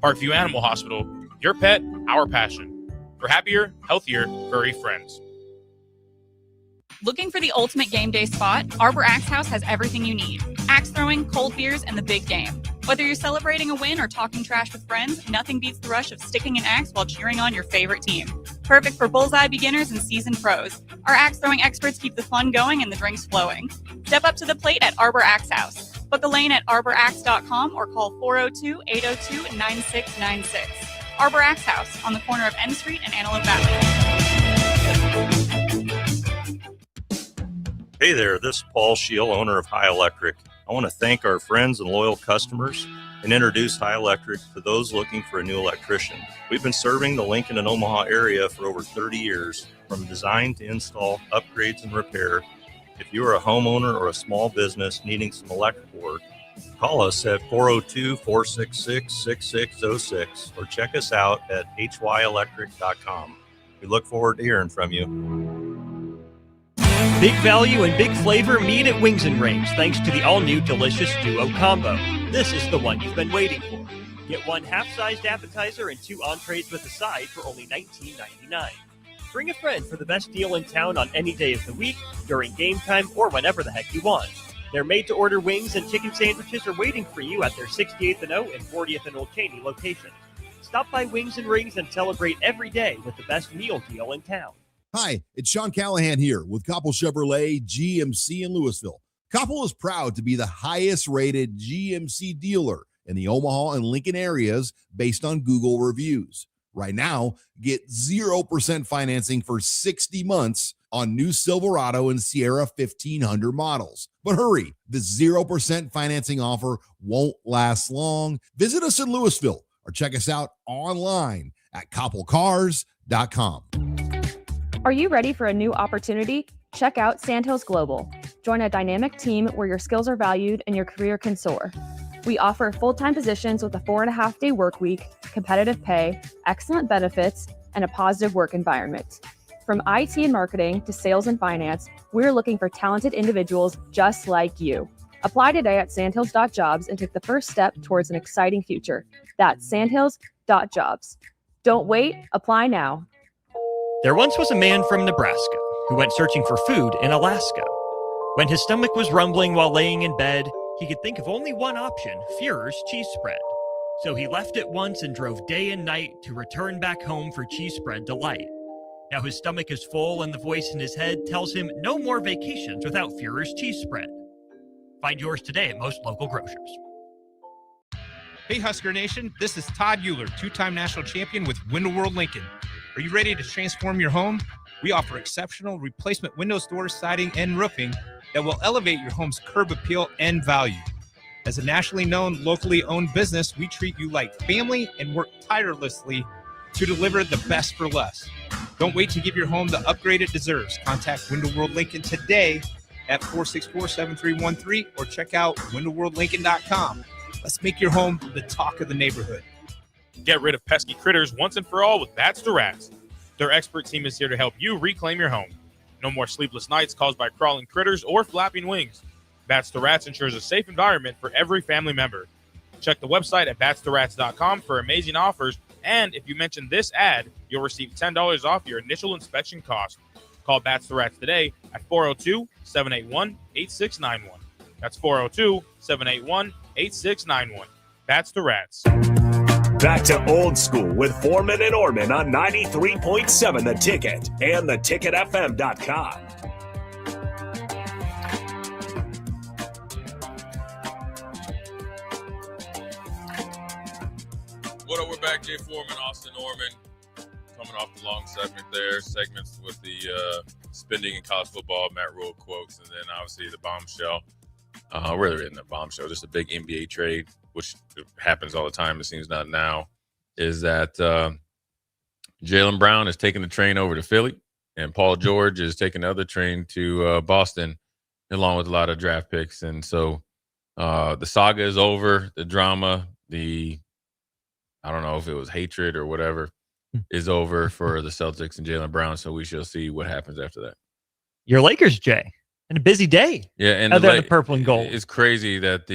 Parkview Animal Hospital, your pet, our passion. For happier, healthier, furry friends. Looking for the ultimate game day spot? Arbor Axe House has everything you need. Axe throwing, cold beers, and the big game. Whether you're celebrating a win or talking trash with friends, nothing beats the rush of sticking an axe while cheering on your favorite team. Perfect for bullseye beginners and seasoned pros. Our axe throwing experts keep the fun going and the drinks flowing. Step up to the plate at Arbor Axe House. Book a lane at arboraxe.com or call 402-802-9696. Arbor Axe House on the corner of N Street and Antelope Valley. Hey there, this is Paul Scheel, owner of High Electric. I want to thank our friends and loyal customers and introduce High Electric to those looking for a new electrician. We've been serving the Lincoln and Omaha area for over 30 years, from design to install, upgrades, and repair. If you are a homeowner or a small business needing some electrical work, call us at 402-466-6606 or check us out at hyelectric.com. We look forward to hearing from you. Big value and big flavor meet at Wings and Rings thanks to the all-new delicious Duo Combo. This is the one you've been waiting for. Get one half-sized appetizer and 2 entrees with a side for only $19.99. Bring a friend for the best deal in town on any day of the week, during game time, or whenever the heck you want. Their made-to-order wings and chicken sandwiches are waiting for you at their 68th and O and 40th and Old Cheney locations. Stop by Wings and Rings and celebrate every day with the best meal deal in town. Hi, it's Sean Callahan here with Koppel Chevrolet GMC in Louisville. Koppel is proud to be the highest rated GMC dealer in the Omaha and Lincoln areas based on Google reviews. Right now, get 0% financing for 60 months on new Silverado and Sierra 1500 models. But hurry, the 0% financing offer won't last long. Visit us in Louisville or check us out online at koppelcars.com. Are you ready for a new opportunity? Check out Sandhills Global. Join a dynamic team where your skills are valued and your career can soar. We offer full-time positions with a 4.5-day work week, competitive pay, excellent benefits, and a positive work environment. From IT and marketing to sales and finance, we're looking for talented individuals just like you. Apply today at sandhills.jobs and take the first step towards an exciting future. That's sandhills.jobs. Don't wait, apply now. There once was a man from Nebraska who went searching for food in Alaska. When his stomach was rumbling while laying in bed, he could think of only one option, Führer's cheese spread. So he left at once and drove day and night to return back home for cheese spread delight. Now his stomach is full and the voice in his head tells him no more vacations without Führer's cheese spread. Find yours today at most local grocers. Hey Husker Nation, this is Todd Euler, 2-time national champion with Window World Lincoln. Are you ready to transform your home? We offer exceptional replacement windows, doors, siding, and roofing that will elevate your home's curb appeal and value. As a nationally known, locally owned business, we treat you like family and work tirelessly to deliver the best for less. Don't wait to give your home the upgrade it deserves. Contact Window World Lincoln today at 464-7313 or check out windowworldlincoln.com. Let's make your home the talk of the neighborhood. Get rid of pesky critters once and for all with Bats to Rats. Their expert team is here to help you reclaim your home. No more sleepless nights caused by crawling critters or flapping wings. Bats to Rats ensures a safe environment for every family member. Check the website at batstorats.com for amazing offers And if you mention this ad, you'll receive $10 off your initial inspection cost. Call Bats the Rats today at 402-781-8691. That's 402-781-8691. Bats the Rats. Back to old school with Foreman and Orman on 93.7 The Ticket and theticketfm.com. What up? We're back. Jay Foreman, Austin Norman, coming off the long segments with the spending in college football, Matt Rule quotes, and then obviously the bombshell. Rather than the bombshell, just a big NBA trade, which happens all the time. It seems not now. Is that Jaylen Brown is taking the train over to Philly, and Paul George is taking the other train to Boston, along with a lot of draft picks. And so the saga is over. The drama, I don't know if it was hatred or whatever, is over for the Celtics and Jaylen Brown. So we shall see what happens after that. Your Lakers, Jay, and a busy day. Yeah, and the purple and gold. It's crazy that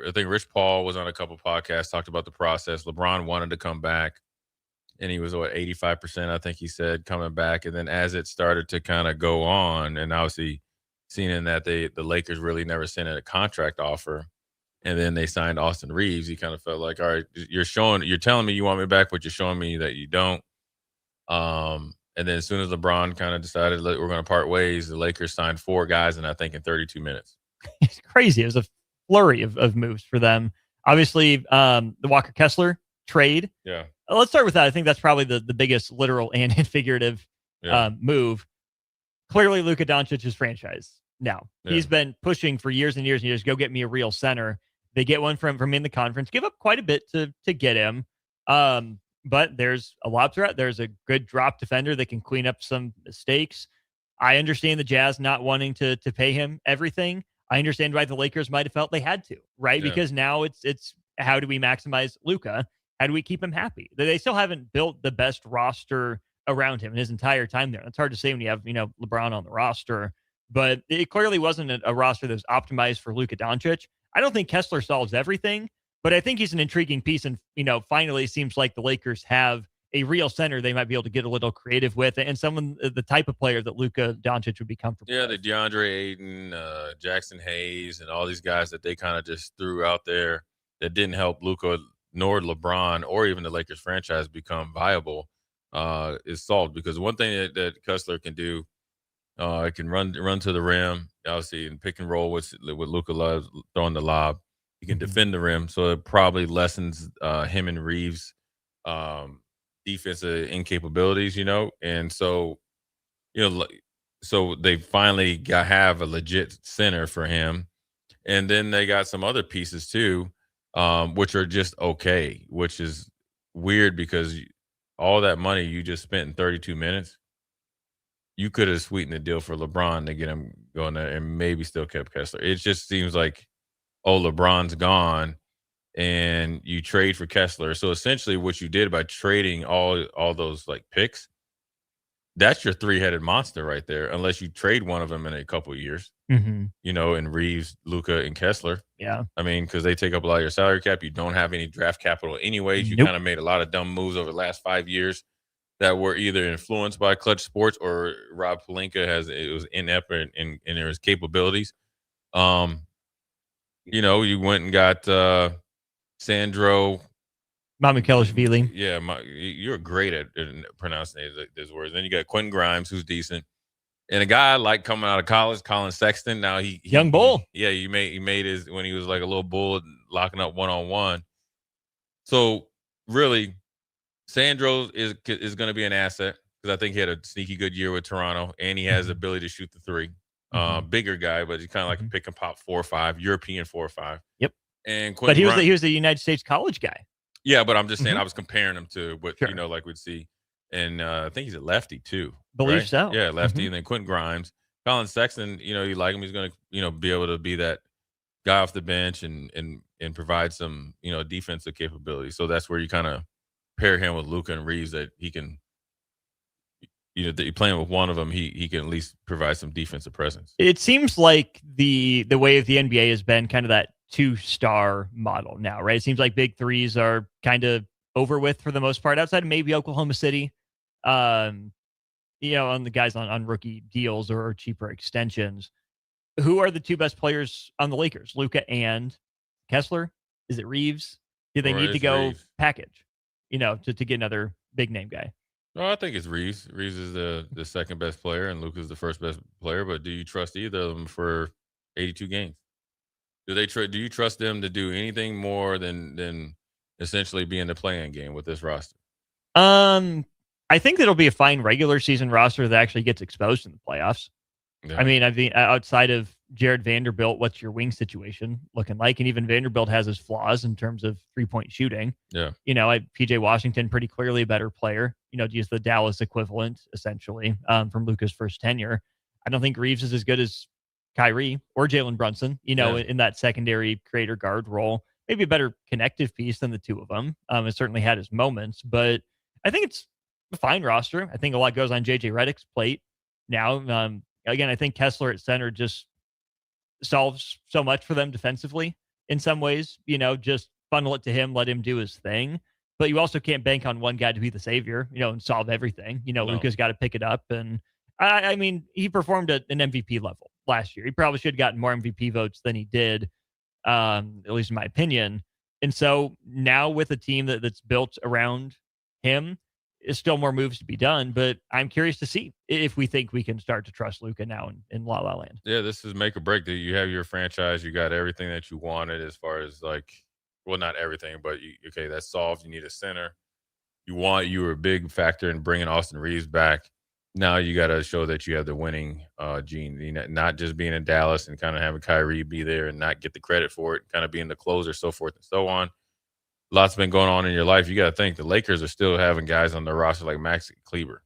I think Rich Paul was on a couple podcasts, talked about the process. LeBron wanted to come back, and he was 85%, I think he said, coming back. And then as it started to kind of go on, and obviously seeing that the Lakers really never sent a contract offer, and then they signed Austin Reeves, he kind of felt like, all right, you're telling me you want me back, but you're showing me that you don't. And then as soon as LeBron kind of decided we're going to part ways, the Lakers signed 4 guys, and I think in 32 minutes. It's crazy. It was a flurry of moves for them. Obviously, the Walker Kessler trade. Yeah. Let's start with that. I think that's probably the biggest literal and figurative move. Clearly, Luka Doncic is franchise now. Yeah. He's been pushing for years and years and years, go get me a real center. They get one from in the conference, give up quite a bit to get him. But there's a lob threat. There's a good drop defender that can clean up some mistakes. I understand the Jazz not wanting to pay him everything. I understand why the Lakers might have felt they had to, right? Yeah. Because now it's how do we maximize Luka? How do we keep him happy? They still haven't built the best roster around him in his entire time there. It's hard to say when you have, LeBron on the roster, but it clearly wasn't a roster that was optimized for Luka Doncic. I don't think Kessler solves everything, but I think he's an intriguing piece. And, finally it seems like the Lakers have a real center they might be able to get a little creative with, and someone, the type of player that Luka Doncic would be comfortable with. The DeAndre Ayton, Jackson Hayes, and all these guys that they kind of just threw out there that didn't help Luka nor LeBron or even the Lakers franchise become viable is solved. Because one thing that Kessler can do, it can run to the rim, obviously, and pick and roll with Luka loves throwing the lob. He can defend the rim, so it probably lessens him and Reeves' defensive incapabilities, and so, so they finally have a legit center for him, and then they got some other pieces too, which are just okay, which is weird because all that money you just spent in 32 minutes, you could have sweetened the deal for LeBron to get him going there and maybe still kept Kessler. It just seems like, LeBron's gone and you trade for Kessler. So essentially what you did by trading all those picks, that's your 3-headed monster right there, unless you trade one of them in a couple of years, and Reeves, Luka, and Kessler. Yeah. I mean, because they take up a lot of your salary cap. You don't have any draft capital anyways. You kind of made a lot of dumb moves over the last 5 years that were either influenced by Clutch Sports or Rob Pelinka it was inept in his capabilities. You went and got Sandro Mamukelashvili. Yeah, you're great at pronouncing these words. Then you got Quentin Grimes, who's decent, and a guy like coming out of college, Colin Sexton. Now he young bull. He made his when he was like a little bull locking up 1-on-1. So really, Sandro is going to be an asset because I think he had a sneaky good year with Toronto, and he has the ability to shoot the three. Bigger guy, but he's kind of like a pick and pop 4 or 5, European 4 or 5. Yep. And but he was a United States college guy. Yeah, but I'm just saying I was comparing him to what we'd see, and I think he's a lefty too. Believe so. Yeah, lefty, and then Quentin Grimes, Colin Sexton. You like him. He's going to be able to be that guy off the bench and provide some defensive capability. So that's where you kind of pair him with Luka and Reeves, that he can. Playing with one of them, he can at least provide some defensive presence. It seems like the way of the NBA has been kind of that 2-star model now, right? It seems like big threes are kind of over with for the most part, outside of maybe Oklahoma City. On the guys on rookie deals or cheaper extensions. Who are the two best players on the Lakers? Luka and Kessler? Is it Reeves? Do they need to go Reeves. package, to get another big name guy? No, I think it's Reeves. Reeves is the second best player, and Luka's the first best player. But do you trust either of them for 82 games? Do you trust them to do anything more than essentially be in the play-in game with this roster? I think that'll be a fine regular season roster that actually gets exposed in the playoffs. Yeah. I mean, outside of Jared Vanderbilt, what's your wing situation looking like? And even Vanderbilt has his flaws in terms of 3-point shooting. Yeah. PJ Washington, pretty clearly a better player, to use the Dallas equivalent, essentially, from Luka's first tenure. I don't think Reeves is as good as Kyrie or Jalen Brunson, in that secondary creator guard role. Maybe a better connective piece than the two of them. It certainly had his moments, but I think it's a fine roster. I think a lot goes on JJ Redick's plate now. Again, I think Kessler at center just solves so much for them defensively in some ways, just funnel it to him, let him do his thing. But you also can't bank on one guy to be the savior, and solve everything. No. Luka's got to pick it up. And I mean, he performed at an MVP level last year. He probably should have gotten more MVP votes than he did, at least in my opinion. And so now with a team that's built around him, is still more moves to be done, but I'm curious to see if we think we can start to trust Luka now in La La Land. Yeah, this is make or break. You have your franchise. You got everything that you wanted as far as not everything, but that's solved. You need a center. You were a big factor in bringing Austin Reeves back. Now you got to show that you have the winning gene, not just being in Dallas and kind of having Kyrie be there and not get the credit for it, kind of being the closer, so forth and so on. Lots been going on in your life. You got to think the Lakers are still having guys on their roster like Maxi Kleber.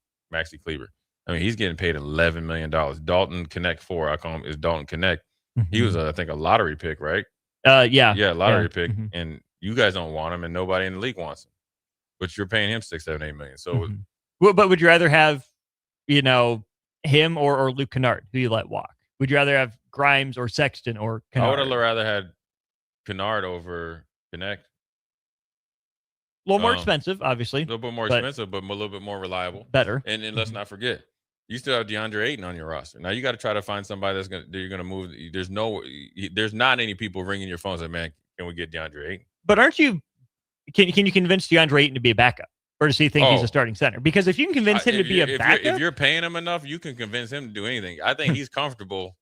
I mean, he's getting paid $11 million. Dalton Connect 4, I call him, is Dalton Connect. Mm-hmm. He was, I think, a lottery pick, right? Yeah, lottery pick. Mm-hmm. And you guys don't want him, and nobody in the league wants him. But you're paying him $6, $7, $8 million. So, well, but would you rather have, him or Luke Kennard, who you let walk? Would you rather have Grimes or Sexton or Kennard? I would have rather had Kennard over Connect. A little more expensive, obviously. A little bit more expensive, but a little bit more reliable. Better. And let's not forget, you still have DeAndre Ayton on your roster. Now you got to try to find somebody that you're going to move. There's not any people ringing your phone saying, "Man, can we get DeAndre Ayton?" But aren't you? Can you convince DeAndre Ayton to be a backup, or does he think he's a starting center? Because if you can convince him to be a backup, if you're paying him enough, you can convince him to do anything. I think he's comfortable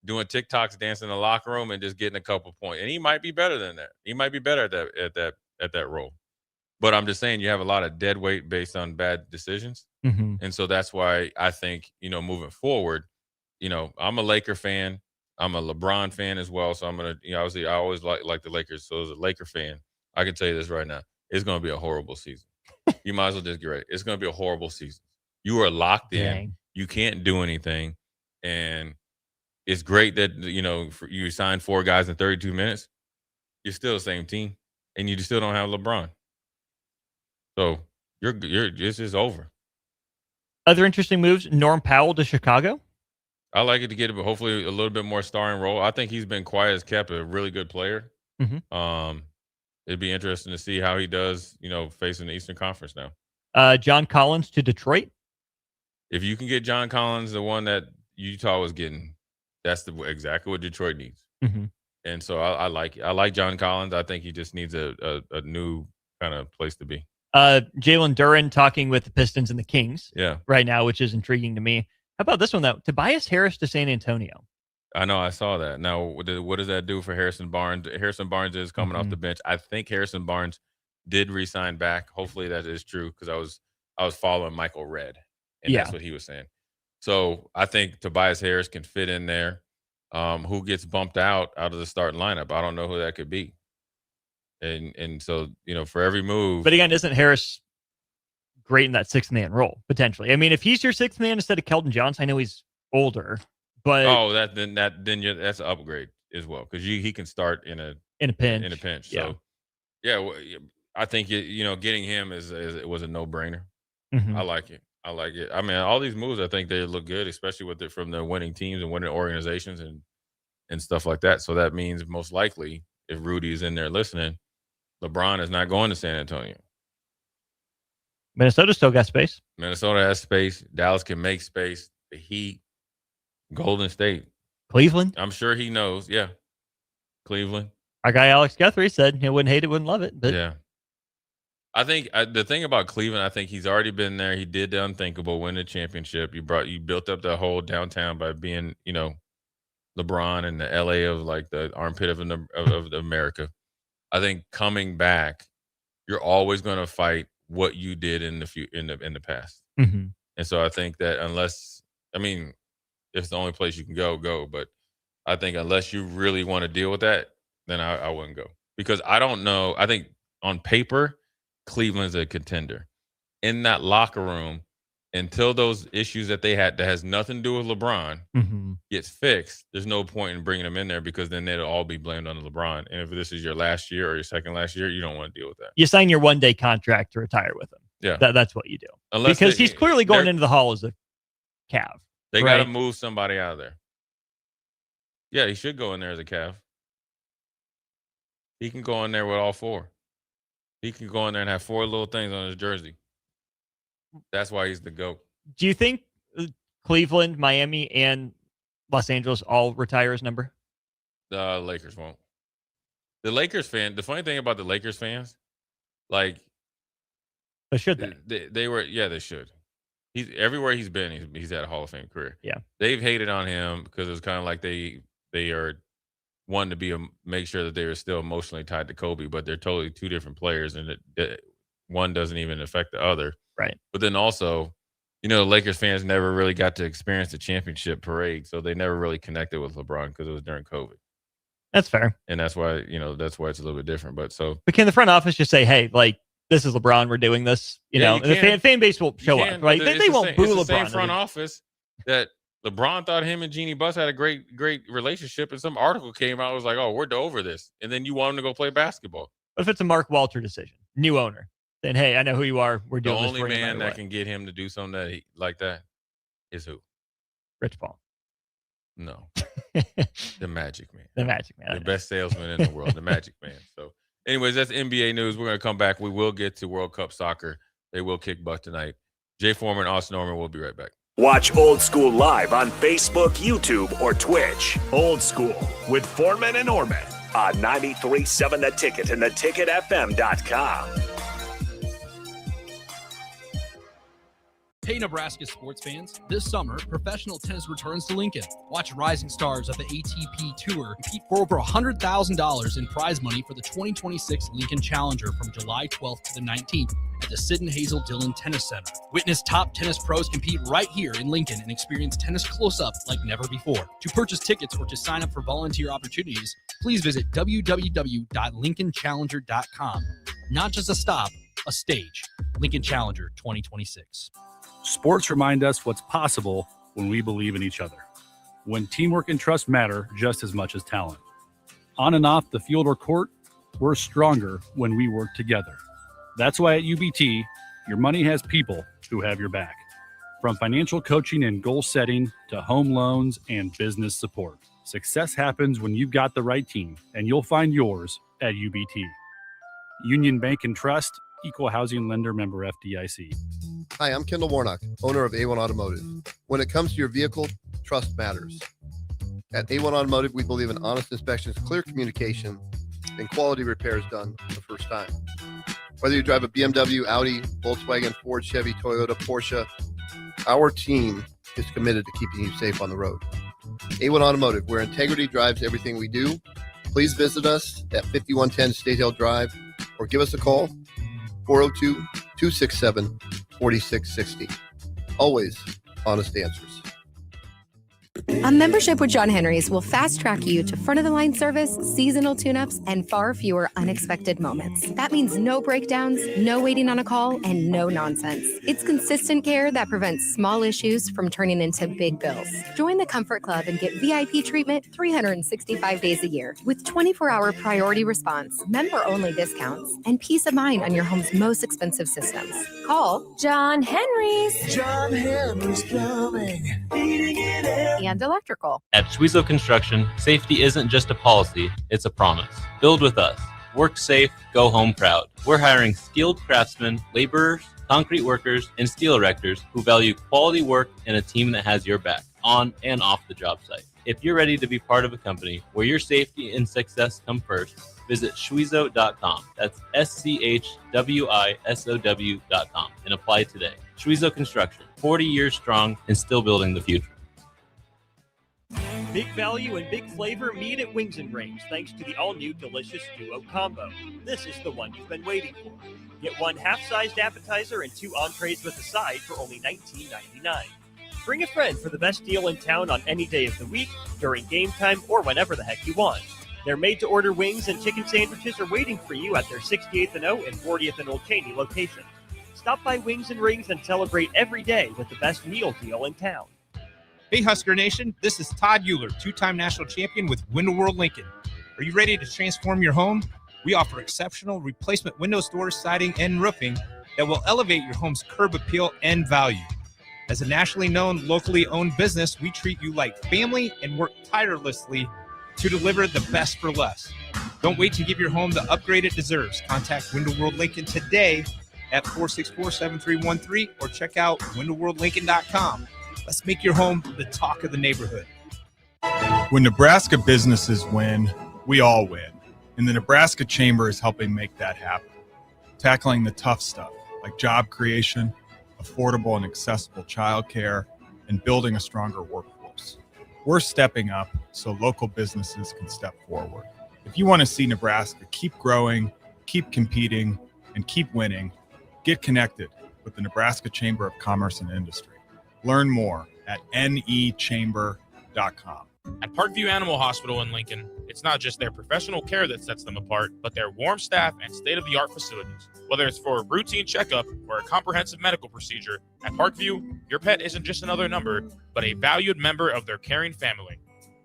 doing TikToks, dancing in the locker room, and just getting a couple points. And he might be better than that. He might be better at that role. But I'm just saying you have a lot of dead weight based on bad decisions. Mm-hmm. And so that's why I think, moving forward, I'm a Laker fan. I'm a LeBron fan as well. So I'm going to, obviously I always like the Lakers. So as a Laker fan, I can tell you this right now. It's going to be a horrible season. You might as well just get ready. It's going to be a horrible season. You are locked in. Dang. You can't do anything. And it's great that, you signed 4 guys in 32 minutes. You're still the same team. And you still don't have LeBron. So it's just over. Other interesting moves: Norm Powell to Chicago. I like it to get hopefully a little bit more starring role. I think he's been quiet as kept, a really good player. Mm-hmm. It'd be interesting to see how he does, facing the Eastern Conference now. John Collins to Detroit. If you can get John Collins, the one that Utah was getting, that's exactly what Detroit needs. Mm-hmm. And so I like it. I like John Collins. I think he just needs a new kind of place to be. Jalen Duren talking with the Pistons and the Kings right now, which is intriguing to me. How about this one, though? Tobias Harris to San Antonio. I know. I saw that. Now, what does that do for Harrison Barnes? Harrison Barnes is coming off the bench. I think Harrison Barnes did re-sign back. Hopefully that is true because I was following Michael Redd, and that's what he was saying. So I think Tobias Harris can fit in there. Who gets bumped out of the starting lineup? I don't know who that could be. And so, for every move. But again, isn't Harris great in that 6th-man role, potentially? I mean, if he's your 6th man instead of Keldon Johnson, I know he's older, but. Oh, that's an upgrade as well, because he can start in a pinch. So, I think, getting him was a no-brainer. Mm-hmm. I like it. I mean, all these moves, I think they look good, especially from the winning teams and winning organizations and stuff like that. So that means most likely, if Rudy is in there listening, LeBron is not going to San Antonio. Minnesota still got space. Minnesota has space. Dallas can make space. The Heat, Golden State. Cleveland. I'm sure he knows. Yeah. Cleveland. Our guy Alex Guthrie said he wouldn't hate it, wouldn't love it. But yeah. I think the thing about Cleveland, I think he's already been there. He did the unthinkable, win the championship. You built up the whole downtown by being, LeBron and the LA of like the armpit of America. I think coming back, you're always going to fight what you did in the past. Mm-hmm. And so I think that if it's the only place you can go. But I think unless you really want to deal with that, then I wouldn't go. Because I don't know. I think on paper, Cleveland's a contender. In that locker room, until those issues that they had that has nothing to do with LeBron gets fixed, there's no point in bringing them in there because then they'll all be blamed on LeBron. And if this is your last year or your second last year, you don't want to deal with that. You sign your one-day contract to retire with him. Yeah. That's what you do. Because he's clearly going into the Hall as a Cav. They got to move somebody out of there. Yeah, he should go in there as a Cav. He can go in there with all four. He can go in there and have 4 little things on his jersey. That's why he's the GOAT. Do you think Cleveland, Miami, and Los Angeles all retire his number? The Lakers won't. The funny thing about the Lakers fans, like, but should they? They should. Everywhere he's been, he's had a Hall of Fame career. Yeah. They've hated on him because it was kind of like they are wanting to make sure that they are still emotionally tied to Kobe, but they're totally two different players, and one doesn't even affect the other. Right. But then also, the Lakers fans never really got to experience the championship parade, so they never really connected with LeBron because it was during COVID. That's fair. And that's why it's a little bit different. But can the front office just say, hey, like, this is LeBron, we're doing this, and the fan base will show up, right? They won't boo LeBron. It's the same front office that LeBron thought him and Jeannie Buss had a great relationship, and some article came out, was like, oh, we're over this. And then you want him to go play basketball. What if it's a Mark Walter decision, new owner? Then, hey, I know who you are. We're doing this. The only man that can get him to do something like that is who? Rich Paul. No. The Magic Man. The Magic Man. The best salesman in the world, the Magic Man. So, anyways, that's NBA news. We're going to come back. We will get to World Cup soccer. They will kick butt tonight. Jay Foreman, Austin Norman, we'll be right back. Watch Old School live on Facebook, YouTube, or Twitch. Old School with Foreman and Orman on 93.7 The Ticket and theticketfm.com. Hey, Nebraska sports fans. This summer, professional tennis returns to Lincoln. Watch rising stars of the ATP Tour compete for over $100,000 in prize money for the 2026 Lincoln Challenger from July 12th to the 19th at the Sid and Hazel Dillon Tennis Center. Witness top tennis pros compete right here in Lincoln and experience tennis close-up like never before. To purchase tickets or to sign up for volunteer opportunities, please visit www.lincolnchallenger.com. Not just a stop, a stage. Lincoln Challenger 2026. Sports remind us what's possible when we believe in each other, when teamwork and trust matter just as much as talent. On and off the field or court, we're stronger when we work together. That's why at UBT, your money has people who have your back. From financial coaching and goal setting to home loans and business support. Success happens when you've got the right team, and you'll find yours at UBT. Union Bank and Trust, Equal Housing Lender, member FDIC. Hi, I'm Kendall Warnock, owner of A1 Automotive. When it comes to your vehicle, trust matters. At A1 Automotive, we believe in honest inspections, clear communication, and quality repairs done the first time. Whether you drive a BMW, Audi, Volkswagen, Ford, Chevy, Toyota, Porsche, our team is committed to keeping you safe on the road. A1 Automotive, where integrity drives everything we do. Please visit us at 5110 State Hill Drive or give us a call, 402-267-4660. Always honest answers. A membership with John Henry's will fast track you to front of the line service, seasonal tune-ups, and far fewer unexpected moments. That means no breakdowns, no waiting on a call, and no nonsense. It's consistent care that prevents small issues from turning into big bills. Join the Comfort Club and get VIP treatment 365 days a year with 24-hour priority response, member-only discounts, and peace of mind on your home's most expensive systems. Call John Henry's. John Henry's Plumbing, Heating and Air. And electrical. At Schweizle Construction, safety isn't just a policy, it's a promise. Build with us. Work safe, go home proud. We're hiring skilled craftsmen, laborers, concrete workers, and steel erectors who value quality work and a team that has your back on and off the job site. If you're ready to be part of a company where your safety and success come first, visit Schwizo.com. That's SCHWISOW.com and apply today. Schwizo Construction, 40 years strong and still building the future. Big value and big flavor meet at Wings and Rings thanks to the all-new delicious Duo Combo. This is the one you've been waiting for. Get one half-sized appetizer and 2 entrees with a side for only $19.99. Bring a friend for the best deal in town on any day of the week, during game time, or whenever the heck you want. Their made-to-order wings and chicken sandwiches are waiting for you at their 68th and O and 40th and Old Cheney locations. Stop by Wings and Rings and celebrate every day with the best meal deal in town. Hey, Husker Nation, this is Todd Euler, 2-time national champion with Window World Lincoln. Are you ready to transform your home? We offer exceptional replacement window doors, siding, and roofing that will elevate your home's curb appeal and value. As a nationally known, locally owned business, we treat you like family and work tirelessly to deliver the best for less. Don't wait to give your home the upgrade it deserves. Contact Window World Lincoln today at 464-7313 or check out windowworldlincoln.com. Let's make your home the talk of the neighborhood. When Nebraska businesses win, we all win. And the Nebraska Chamber is helping make that happen. Tackling the tough stuff like job creation, affordable and accessible childcare, and building a stronger workforce. We're stepping up so local businesses can step forward. If you want to see Nebraska keep growing, keep competing, and keep winning, get connected with the Nebraska Chamber of Commerce and Industry. Learn more at nechamber.com. At Parkview Animal Hospital in Lincoln, it's not just their professional care that sets them apart, but their warm staff and state-of-the-art facilities. Whether it's for a routine checkup or a comprehensive medical procedure, at Parkview, your pet isn't just another number, but a valued member of their caring family.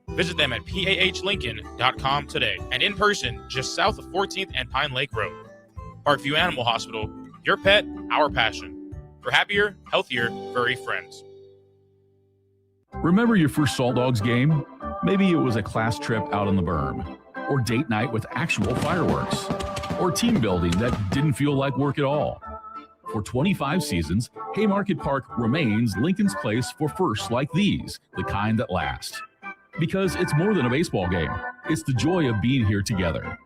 Visit them at pahlincoln.com today and in person just south of 14th and Pine Lake Road. Parkview Animal Hospital, your pet, our passion. For happier, healthier, furry friends. Remember your first Salt Dogs game? Maybe it was a class trip out on the berm, or date night with actual fireworks, or team building that didn't feel like work at all. For 25 seasons, Haymarket Park remains Lincoln's place for firsts like these, the kind that last. Because it's more than a baseball game. It's the joy of being here together.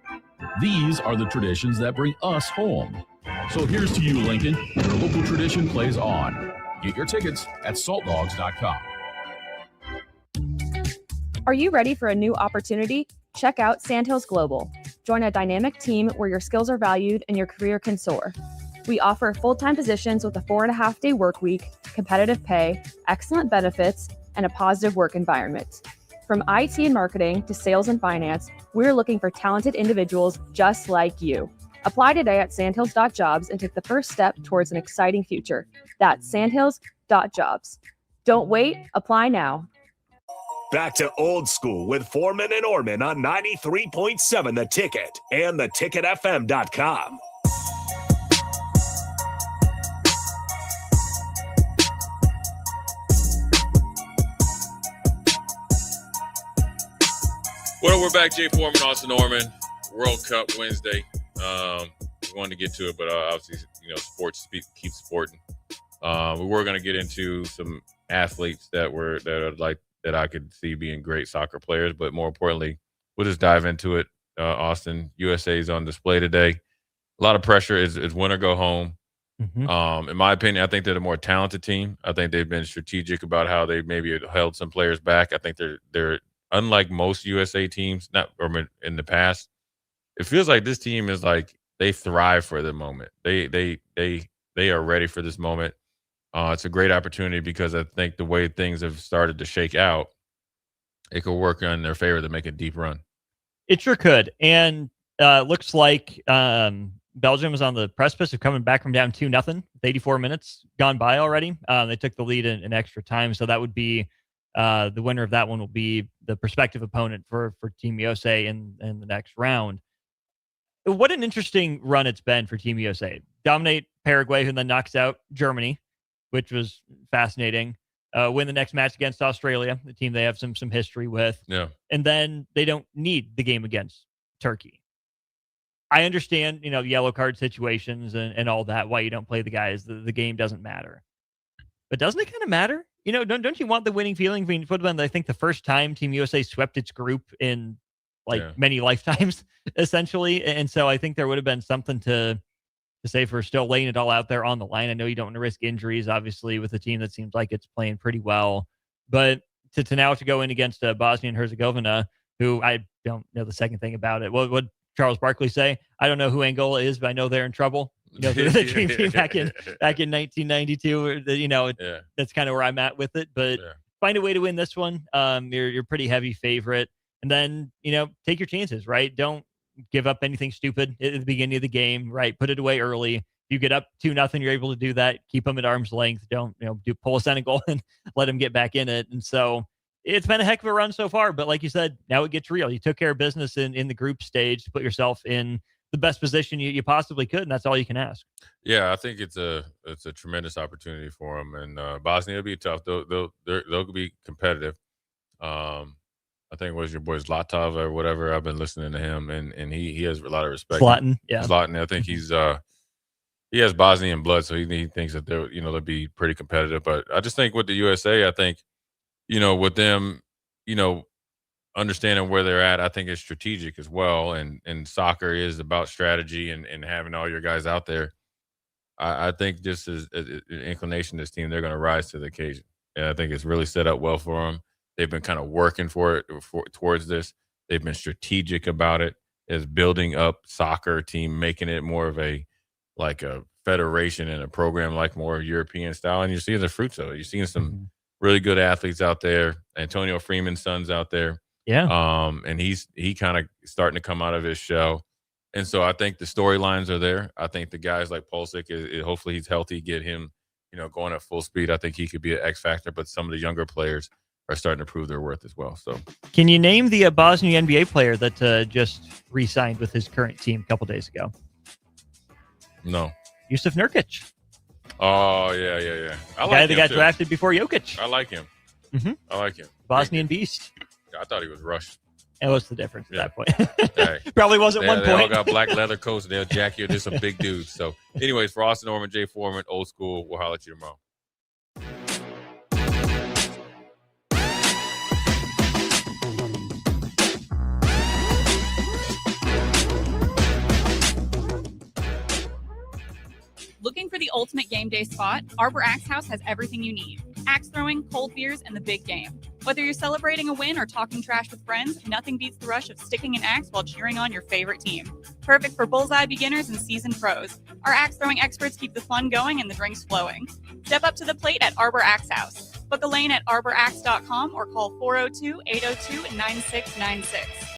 These are the traditions that bring us home. So here's to you, Lincoln. Your local tradition plays on. Get your tickets at saltdogs.com. Are you ready for a new opportunity? Check out Sandhills Global. Join a dynamic team where your skills are valued and your career can soar. We offer full-time positions with a 4.5-day work week, competitive pay, excellent benefits, and a positive work environment. From IT and marketing to sales and finance, we're looking for talented individuals just like you. Apply today at sandhills.jobs and take the first step towards an exciting future. That's sandhills.jobs. Don't wait, apply now. Back to old school with Foreman and Orman on 93.7 The Ticket and theticketfm.com. Well, we're back. Jay Foreman, Austin Norman, World Cup Wednesday. We wanted to get to it, but obviously, sports keep sporting. We were going to get into some athletes that I could see being great soccer players, but more importantly, we'll just dive into it. Austin, USA is on display today. A lot of pressure is win or go home. Mm-hmm. In my opinion, I think they're the more talented team. I think they've been strategic about how they maybe held some players back. I think they're unlike most USA teams, in the past. It feels like this team is like they thrive for the moment. They are ready for this moment. It's a great opportunity because I think the way things have started to shake out, it could work in their favor to make a deep run. It sure could. And looks like Belgium is on the precipice of coming back from down 2-0. 84 minutes gone by already. They took the lead in extra time. So that would be the winner of that one will be the prospective opponent for Team USA in the next round. What an interesting run it's been for Team USA. Dominate Paraguay, who then knocks out Germany, which was fascinating. Win the next match against Australia, the team they have some history with. Yeah. And then they don't need the game against Turkey. I understand, yellow card situations and all that, why you don't play the guys. The game doesn't matter. But doesn't it kind of matter? Don't you want the winning feeling? I mean, I think the first time Team USA swept its group in many lifetimes, essentially. And so I think there would have been something to say for still laying it all out there on the line. I know you don't want to risk injuries, obviously, with a team that seems like it's playing pretty well. But to now to go in against Bosnia and Herzegovina, who I don't know the second thing about it. What Charles Barkley say? I don't know who Angola is, but I know they're in trouble. The dream team back in 1992. That's kind of where I'm at with it. But find a way to win this one. You're pretty heavy favorite, and then take your chances. Right? Don't give up anything stupid at the beginning of the game. Right? Put it away early. If you get up 2-0, you're able to do that. Keep them at arm's length. Don't pull a Senate goal and let them get back in it. And so it's been a heck of a run so far. But like you said, now it gets real. You took care of business in the group stage to put yourself in the best position you possibly could, and that's all you can ask. Yeah, I think it's a tremendous opportunity for them, and Bosnia will be tough. They'll be competitive. I think it was your boy Zlatov or whatever. I've been listening to him, and he has a lot of respect. Zlatan, yeah. Zlatan, I think he has Bosnian blood, so he thinks that they'll be pretty competitive. But I just think with the USA, I think with them, understanding where they're at, I think it's strategic as well. And soccer is about strategy and having all your guys out there. I think just as an inclination, this team, they're going to rise to the occasion. And I think it's really set up well for them. They've been kind of working towards this. They've been strategic about it, as building up soccer team, making it more of a federation and a program like more European style. And you're seeing the fruits of it. You're seeing some really good athletes out there. Antonio Freeman's son's out there. Yeah. And he kind of starting to come out of his shell. And so I think the storylines are there. I think the guys like Pulisic, hopefully he's healthy, get him, going at full speed. I think he could be an X factor, but some of the younger players are starting to prove their worth as well. So can you name the Bosnia NBA player that just re-signed with his current team a couple days ago? No. Yusuf Nurkic. Oh, yeah. I like the guy drafted before Jokic. I like him. Mm-hmm. I like him. Bosnian beast. I thought he was rushed. And what's the difference at that point? Hey, probably was at one point. They all got black leather coats. They'll jack you. They're some big dudes. So anyways, for Austin Norman, Jay Foreman, Old School, we'll holler at you tomorrow. Looking for the ultimate game day spot? Arbor Axe House has everything you need. Axe throwing, cold beers, and the big game. Whether you're celebrating a win or talking trash with friends, nothing beats the rush of sticking an axe while cheering on your favorite team. Perfect for bullseye beginners and seasoned pros. Our axe throwing experts keep the fun going and the drinks flowing. Step up to the plate at Arbor Axe House. Book a lane at arboraxe.com or call 402-802-9696.